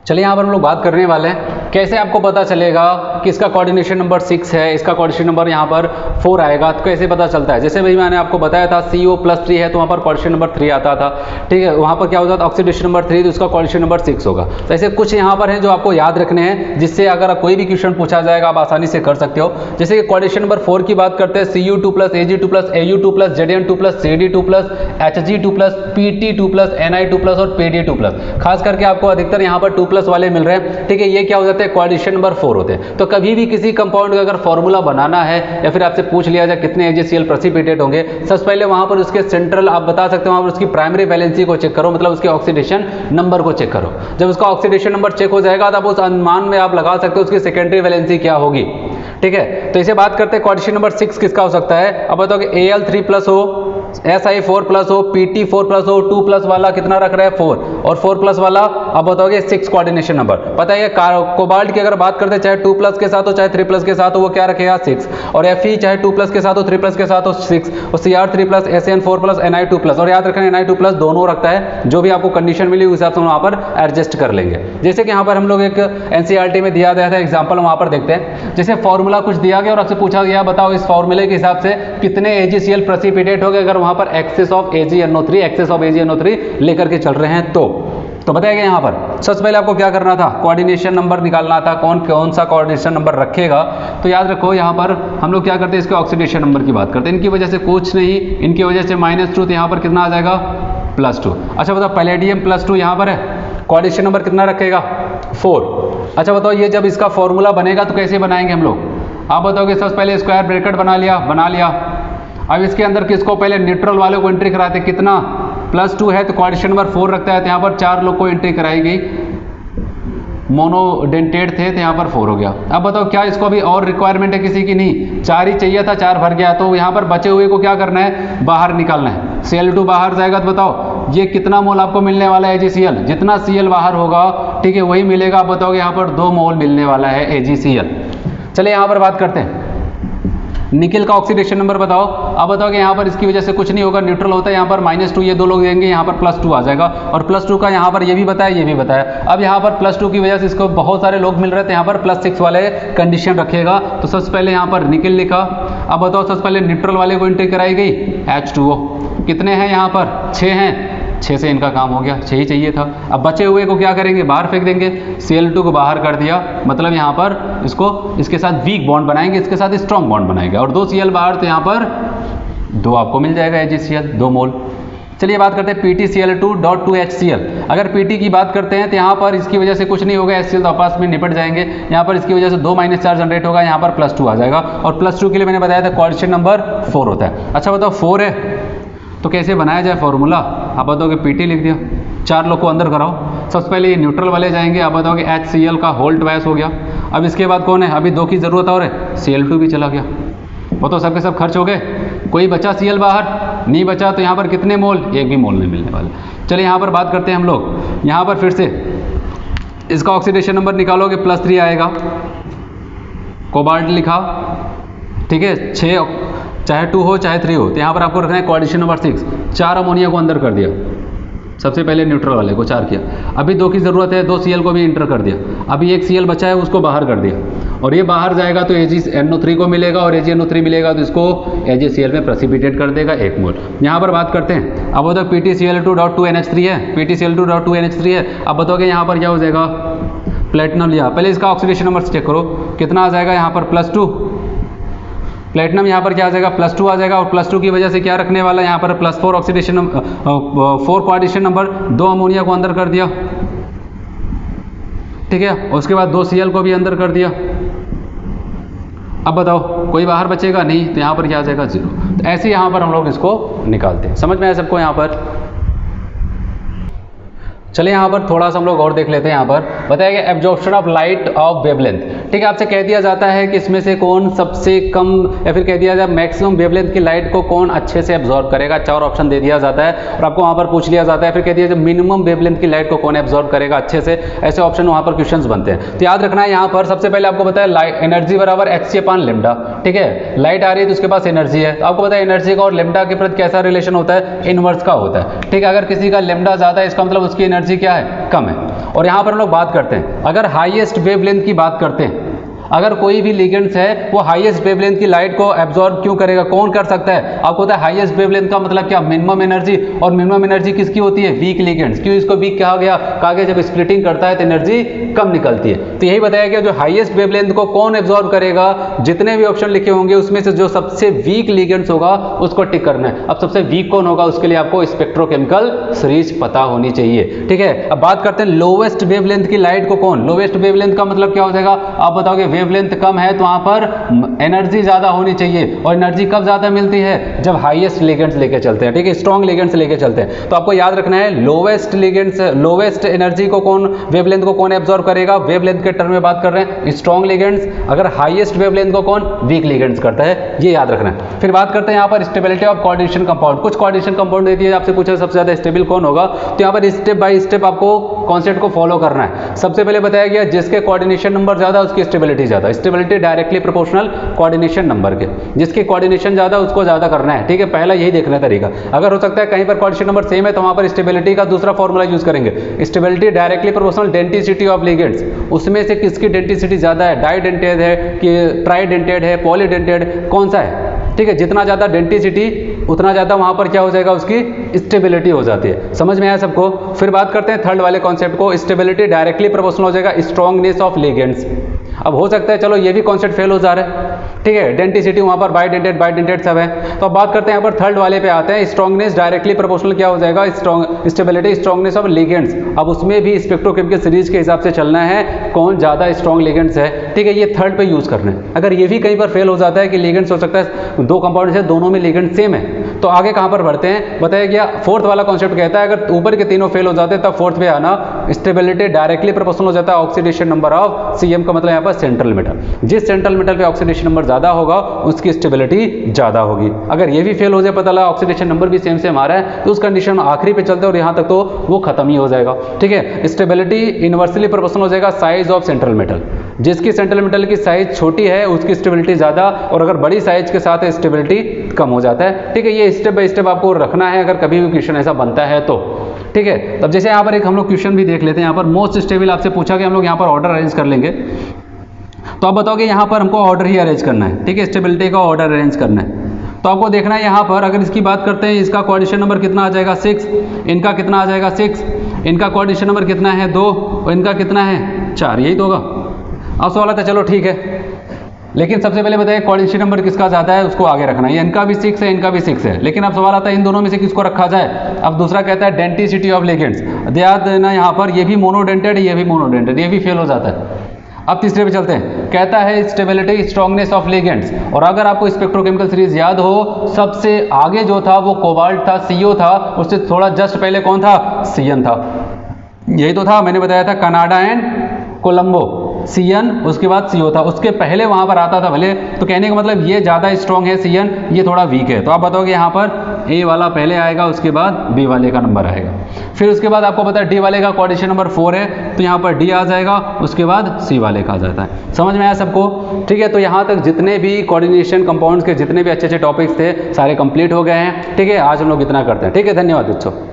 चलिए यहाँ पर हम लोग बात करने वाले हैं कैसे आपको पता चलेगा कि इसका कोऑर्डिनेशन नंबर 6 है, इसका कोऑर्डिनेशन नंबर यहाँ पर 4 आएगा, तो कैसे पता चलता है। जैसे भाई मैंने आपको बताया था CO+3 है तो वहाँ पर कोऑर्डिनेशन नंबर 3 आता था, ठीक है, वहाँ पर क्या होता था ऑक्सीडेशन नंबर 3, तो उसका कोऑर्डिनेशन नंबर 6 होगा। तो ऐसे कुछ यहाँ पर हैं जो आपको याद रखने हैं, जिससे अगर कोई भी क्वेश्चन पूछा जाएगा आप आसानी से कर सकते हो। जैसे कि कोऑर्डिनेशन नंबर 4 की बात करते हैं, Cu2+, Ag2+, Au2+, Zn2+, Cd2+, Hg2+, Pt2+, Ni2+ और Pd2+, खास करके आपको अधिकतर यहाँ पर 2+ वाले मिल रहे हैं, ठीक है। ये क्या हो जाते हैं, कोऑर्डिनेशन नंबर 4 होते हैं। तो कभी भी किसी कंपाउंड का अगर फॉर्मूला बनाना है या फिर आपसे पूछ लिया जाए कितने AgCl प्रेसिपिटेट होंगे, सबसे पहले वहां पर उसके सेंट्रल आप बता सकते हो, वहां पर उसकी प्राइमरी वैलेंसी को चेक करो, मतलब उसके ऑक्सीडेशन नंबर को चेक करो। जब उसका ऑक्सीडेशन नंबर चेक हो जाएगा तब उस अनुमान में आप लगा सकते हो उसकी सेकेंडरी वैलेंसी क्या होगी, ठीक है। तो इसे बात करते हैं कोऑर्डिनेशन नंबर 6 किसका हो सकता है। अब बताओ कि Al3+ हो, SI 4+ हो, PT 4+ हो, 2+ वाला कितना रख रहा है 4, और 4+ वाला अब बताओगे 6 कोऑर्डिनेशन नंबर। पता है कोबाल्ट की अगर बात करते हैं चाहे 2+ के साथ हो चाहे 3+ के साथ हो वो क्या रखेगा 6, और Fe चाहे 2+ के साथ हो 3+ के साथ हो 6, और Cr 3+, Sn 4+, Ni 2+, और याद रखना Ni 2+ दोनों रखता है, जो भी आपको कंडीशन मिली उस हिसाब से वहां पर एडजस्ट कर लेंगे। जैसे कि यहाँ पर हम लोग एक NCERT में दिया गया था एग्जाम्पल, वहां पर देखते हैं। जैसे फॉर्मूला कुछ दिया गया और आपसे पूछा गया बताओ इस फॉर्मूले के हिसाब से कितने AgCl प्रेसिपिटेट हो गए अगर वहां पर एक्सेस ऑफ AgNO3 लेकर के चल रहे हैं तो बताइएगा यहाँ पर सबसे पहले आपको क्या करना था, कोऑर्डिनेशन नंबर निकालना था, कौन सा कोऑर्डिनेशन नंबर रखेगा। तो याद रखो यहाँ पर हम लोग क्या करते हैं, इसके ऑक्सीडेशन नंबर की बात करते हैं। इनकी वजह से कुछ नहीं, इनकी वजह से -2, तो यहाँ पर कितना आ जाएगा +2। अच्छा बताओ पैलेडियम +2 यहाँ पर है, कोऑर्डिनेशन नंबर कितना रखेगा 4। अच्छा बताओ ये जब इसका फॉर्मूला बनेगा तो कैसे बनाएंगे हम लोग, आप बताओगे सबसे पहले स्क्वायर ब्रैकेट बना लिया। अब इसके अंदर किसको पहले न्यूट्रल वाले को एंट्री कराते, कितना +2 है तो कोऑर्डिनेशन नंबर 4 रखता है, तो यहाँ पर 4 लोग को एंट्री कराई गई, मोनोडेंटेड थे तो यहाँ पर 4 हो गया। अब बताओ क्या इसको अभी और रिक्वायरमेंट है किसी की, नहीं 4 ही चाहिए था, 4 भर गया, तो यहाँ पर बचे हुए को क्या करना है बाहर निकालना है। Cl2 बाहर जाएगा तो बताओ ये कितना मोल आपको मिलने वाला है AgCl, जितना Cl बाहर होगा ठीक है वही मिलेगा। आप बताओगे यहाँ पर 2 मोल मिलने वाला है AgCl। चलिए यहाँ पर बात करते हैं निकेल का ऑक्सीडेशन नंबर बताओ। अब बताओ कि यहाँ पर इसकी वजह से कुछ नहीं होगा, न्यूट्रल होता है, यहाँ पर -2 ये 2 लोग देंगे, यहाँ पर +2 आ जाएगा, और +2 का यहाँ पर ये भी बताया। अब यहाँ पर +2 की वजह से इसको बहुत सारे लोग मिल रहे थे, यहाँ पर +6 वाले कंडीशन रखेगा। तो सबसे पहले यहाँ पर निकेल लिखा। अब बताओ सबसे पहले न्यूट्रल वाले को एंट्री कराई गई H2O, कितने हैं यहाँ पर 6 हैं, 6 से इनका काम हो गया, 6 ही चाहिए था। अब बचे हुए को क्या करेंगे बाहर फेंक देंगे, Cl2 को बाहर कर दिया, मतलब यहाँ पर इसको इसके साथ वीक बॉन्ड बनाएंगे, इसके साथ स्ट्रॉन्ग बॉन्ड बनाएंगे, और 2 Cl बाहर तो यहाँ पर 2 आपको मिल जाएगा AgCl 2 मोल। चलिए बात करते हैं PtCl2.2HCl। अगर PT की बात करते हैं तो यहाँ पर इसकी वजह से कुछ नहीं होगा, HCl तो आपस में निपट जाएंगे, यहाँ पर इसकी वजह से 2 -4 जनरेट होगा, यहाँ पर +2 आ जाएगा, और +2 के लिए मैंने बताया था कोऑर्डिनेशन नंबर 4 होता है। अच्छा बताओ 4 है तो कैसे बनाया जाए फॉर्मूला, आप बताओगे PT लिख दिया, 4 लोग को अंदर कराओ। सबसे पहले ये न्यूट्रल वाले जाएंगे, आप बताओगे HCl का होल ट्वाइस हो गया। अब इसके बाद कौन है, अभी 2 की जरूरत और है, Cl2 भी चला गया, वो तो सबके सब खर्च हो गए, कोई बचा Cl बाहर नहीं बचा, तो यहाँ पर कितने मोल, एक भी मोल नहीं मिलने वाला। चलिए यहाँ पर बात करते हैं हम लोग, यहाँ पर फिर से इसका ऑक्सीडेशन नंबर निकालोगे +3 आएगा, कोबाल्ट लिखा ठीक है, 6 चाहे 2 हो चाहे 3 हो, तो यहाँ पर आपको रखना है कोऑर्डिनेशन नंबर 6। 4 अमोनिया को अंदर कर दिया, सबसे पहले न्यूट्रल वाले को 4 किया, अभी 2 की ज़रूरत है, 2 Cl को भी इंटर कर दिया, अभी एक Cl बचा है उसको बाहर कर दिया, और ये बाहर जाएगा तो AgNO3 को मिलेगा, और AgNO3 मिलेगा तो इसको AgCl में प्रेसिपिटेट कर देगा 1 मोल। यहाँ पर बात करते हैं, अब बताओ PtCl2.2NH3 है, PtCl2.2NH3 है। अब बताओगे यहाँ पर क्या हो जाएगा प्लेटिनम लिया, पहले इसका ऑक्सीडेशन नंबर चेक करो कितना आ जाएगा, यहाँ पर +2, प्लेटिनम यहाँ पर क्या आ जाएगा +2 आ जाएगा, और +2 की वजह से क्या रखने वाला है यहाँ पर +4 ऑक्सीडेशन 4 कोऑर्डिनेशन नंबर, 2 अमोनिया को अंदर कर दिया ठीक है, उसके बाद 2 Cl को भी अंदर कर दिया। अब बताओ कोई बाहर बचेगा नहीं, तो यहाँ पर क्या आ जाएगा 0। तो ऐसे यहाँ पर हम लोग इसको निकालते हैं, समझ में आया सबको यहाँ पर। चलिए यहाँ पर थोड़ा सा हम लोग और देख लेते हैं। यहाँ पर बताया गया absorption of light of wavelength, ठीक है, आपसे कह दिया जाता है कि इसमें से कौन सबसे कम, या फिर कह दिया जाए मैक्सिमम वेवलेंथ की लाइट को कौन अच्छे से एब्जॉर्ब करेगा, 4 ऑप्शन दे दिया जाता है, और आपको वहाँ पर पूछ लिया जाता है, फिर कह दिया जाए मिनिमम वेवलेंथ की लाइट को कौन एब्जॉर्ब करेगा अच्छे से, ऐसे ऑप्शन वहाँ पर क्वेश्चन बनते हैं। तो याद रखना है यहाँ पर सबसे पहले आपको बताया लाइट एनर्जी बराबर hc/λ, ठीक है, लाइट आ रही है तो उसके पास एनर्जी है, तो आपको पता है एनर्जी का और लेमडा के प्रति कैसा रिलेशन होता है, इनवर्स का होता है, ठीक है। अगर किसी का लेमडा ज़्यादा है इसका मतलब उसकी एनर्जी क्या है, कम है। और यहाँ पर हम लोग बात करते हैं, अगर हाईएस्ट वेवलेंथ की बात करते हैं, अगर कोई भी लिगेंड्स है वो हाईएस्ट वेवलेंथ की लाइट को एब्जॉर्ब क्यों करेगा, कौन कर सकता है, आपको पता है हाईएस्ट वेवलेंथ का मतलब क्या, मिनिमम एनर्जी, और मिनिमम एनर्जी किसकी होती है, वीक लिगेंड्स। क्यों इसको वीक कहा गया जब स्प्लिटिंग करता है तो एनर्जी कम निकलती है। तो यही बताया गया जो हाईएस्ट वेवलेंथ को कौन एब्जॉर्ब करेगा, जितने भी ऑप्शन लिखे होंगे उसमें से जो सबसे वीक लिगेंड्स होगा उसको टिक करना है। अब सबसे वीक कौन होगा उसके लिए आपको स्पेक्ट्रोकेमिकल सीरीज पता होनी चाहिए, ठीक है। अब बात करते हैं लोवेस्ट वेवलेंथ की लाइट को कौन, लोवेस्ट वेवलेंथ का मतलब क्या हो जाएगा, आप बताओगे वेवलेंथ कम है तो वहाँ पर एनर्जी ज़्यादा होनी चाहिए, और एनर्जी कब ज़्यादा मिलती है, जब हाईएस्ट लिगेंड्स लेके चलते हैं, ठीक है, स्ट्रॉन्ग लिगेंड्स लेके चलते हैं। तो आपको याद रखना है लोवेस्ट लिगेंड्स, लोवेस्ट एनर्जी को कौन, वेवलेंथ को कौन एब्जॉर्ब करेगा, वेवलेंथ के टर्म में बात कर रहे हैं, स्ट्रॉन्ग लिगेंड्स। अगर हाईएस्ट वेवलेंथ को कौन, वीक लिगेंड्स करता है, ये याद रखना है। फिर बात करते हैं यहाँ पर स्टेबिलिटी ऑफ कोऑर्डिनेशन कंपाउंड। कुछ कोऑर्डिनेशन कंपाउंड देती है, आपसे पूछा सबसे ज़्यादा स्टेबल कौन होगा, तो यहाँ पर स्टेप बाय स्टेप आपको कॉन्सेप्ट को फॉलो करना है। सबसे पहले बताया गया जिसके कोऑर्डिनेशन नंबर ज़्यादा उसकी स्टेबिलिटी ज़्यादा, stability directly proportional coordination number के, जिसकी कोऑर्डिनेशन ज़्यादा उसको ज़्यादा करना है, ठीक है, पहला यही देखना तरीका। अगर हो सकता है कहीं पर कोऑर्डिनेशन नंबर सेम है तो वहाँ पर स्टेबिलिटी का दूसरा फॉर्मूला यूज करेंगे, stability directly proportional density of ligands, उसमें से किसकी डेंसिटी ज़्यादा है, डाइडेंटेड है कि ट्राइडेंटेड है, पॉलीडेंटेड, कौन सा है, ठीक है, जितना ज़्यादा डेंसिटी उतना ज़्यादा वहाँ पर क्या हो जाएगा, उसकी स्टेबिलिटी हो जाती है। समझ में आया सबको। फिर बात करते हैं थर्ड वाले कॉन्सेप्ट को, स्टेबिलिटी डायरेक्टली प्रोपोर्शनल हो जाएगा स्ट्रॉन्गनेस ऑफ लिगेंड्स। अब हो सकता है चलो ये भी कॉन्सेप्ट फेल हो जा रहा है, ठीक है, डेंसिटी वहाँ पर बाइडेंटेड सब है। तो अब बात करते हैं यहाँ पर थर्ड वाले पे आते हैं, स्ट्रॉन्गनेस डायरेक्टली प्रोपोर्शनल क्या हो जाएगा, स्टेबिलिटी स्ट्रॉन्गनेस ऑफ लिगेंड्स। अब उसमें भी स्पेक्ट्रोकेमिकल सीरीज के हिसाब से चलना है, कौन ज़्यादा स्ट्रॉन्ग लिगेंड्स है, ठीक है, ये थर्ड पे यूज़ करना है। अगर ये भी कहीं पर फेल हो जाता है कि लिगेंड्स हो सकता है दो कंपाउंड से दोनों में लिगेंड सेम है, तो आगे कहाँ पर बढ़ते हैं, बताया गया फोर्थ वाला कॉन्सेप्ट कहता है अगर ऊपर के तीनों फेल हो जाते हैं तब फोर्थ पे आना, स्टेबिलिटी डायरेक्टली प्रोपोर्शनल हो जाता है ऑक्सीडेशन नंबर ऑफ सीएम का मतलब यहाँ पर सेंट्रल मेटल, जिस सेंट्रल मेटल पे ऑक्सीडेशन नंबर ज़्यादा होगा उसकी स्टेबिलिटी ज़्यादा होगी। अगर ये भी फेल हो जाए, पता लगा ऑक्सीडेशन नंबर भी सेम आ रहा है, तो उस कंडीशन में आखिरी पे चलते हैं और यहाँ तक तो वो खत्म ही हो जाएगा, ठीक है। स्टेबिलिटी इनवर्सली प्रोपोर्शनल हो जाएगा साइज ऑफ सेंट्रल मेटल, जिसकी सेंट्रल मेटल की साइज छोटी है उसकी स्टेबिलिटी ज़्यादा, और अगर बड़ी साइज के साथ स्टेबिलिटी कम हो जाता है, ठीक है। ये स्टेप बाय स्टेप आपको रखना है अगर कभी भी क्वेश्चन ऐसा बनता है तो, ठीक है। तब जैसे यहाँ पर एक हम लोग क्वेश्चन भी देख लेते हैं, यहाँ पर मोस्ट स्टेबल आपसे पूछा कि हम लोग यहाँ पर ऑर्डर अरेंज कर लेंगे, तो आप बताओगे यहाँ पर हमको ऑर्डर ही अरेंज करना है, ठीक है, स्टेबिलिटी का ऑर्डर अरेंज करना है। तो आपको देखना है यहाँ पर अगर इसकी बात करते हैं, इसका कोऑर्डिनेशन नंबर कितना आ जाएगा 6, इनका कितना आ जाएगा 6, इनका कोऑर्डिनेशन नंबर कितना है 2, और इनका कितना है 4, यही तो होगा। अब सवाल आता है चलो ठीक है, लेकिन सबसे पहले बताइए कोऑर्डिनेशन नंबर किसका ज़्यादा है उसको आगे रखना है, इनका भी 6 है इनका भी 6 है, लेकिन अब सवाल आता है इन दोनों में से किसको रखा जाए। अब दूसरा कहता है डेंसिटी ऑफ लिगेंड्स, ध्यान देना यहाँ पर ये भी मोनोडेंटेड है ये भी मोनोडेंटेड, ये भी फेल हो जाता है। अब तीसरे पे चलते हैं, कहता है स्टेबिलिटी स्ट्रॉन्गनेस ऑफ लिगेंड्स, और अगर आपको स्पेक्ट्रोकेमिकल सीरीज याद हो सबसे आगे जो था वो कोबाल्ट था, CO था, उससे थोड़ा जस्ट पहले कौन था, CN था, यही तो था, मैंने बताया था कनाडा एंड कोलंबो, CN उसके बाद CO था, उसके पहले वहाँ पर आता था भले, तो कहने का मतलब ये ज़्यादा स्ट्रॉन्ग है CN, ये थोड़ा वीक है। तो आप बताओगे यहाँ पर A वाला पहले आएगा उसके बाद B वाले का नंबर आएगा, फिर उसके बाद आपको पता है D वाले का कोऑर्डिनेशन नंबर 4 है तो यहाँ पर D आ जाएगा, उसके बाद C वाले का आ जाता है। समझ में आया सबको, ठीक है। तो यहाँ तक जितने भी कोऑर्डिनेशन कंपाउंड्स के जितने भी अच्छे अच्छे टॉपिक्स थे सारे कंप्लीट हो गए हैं, ठीक है। आज हम लोग इतना करते हैं, ठीक है, धन्यवाद बच्चों।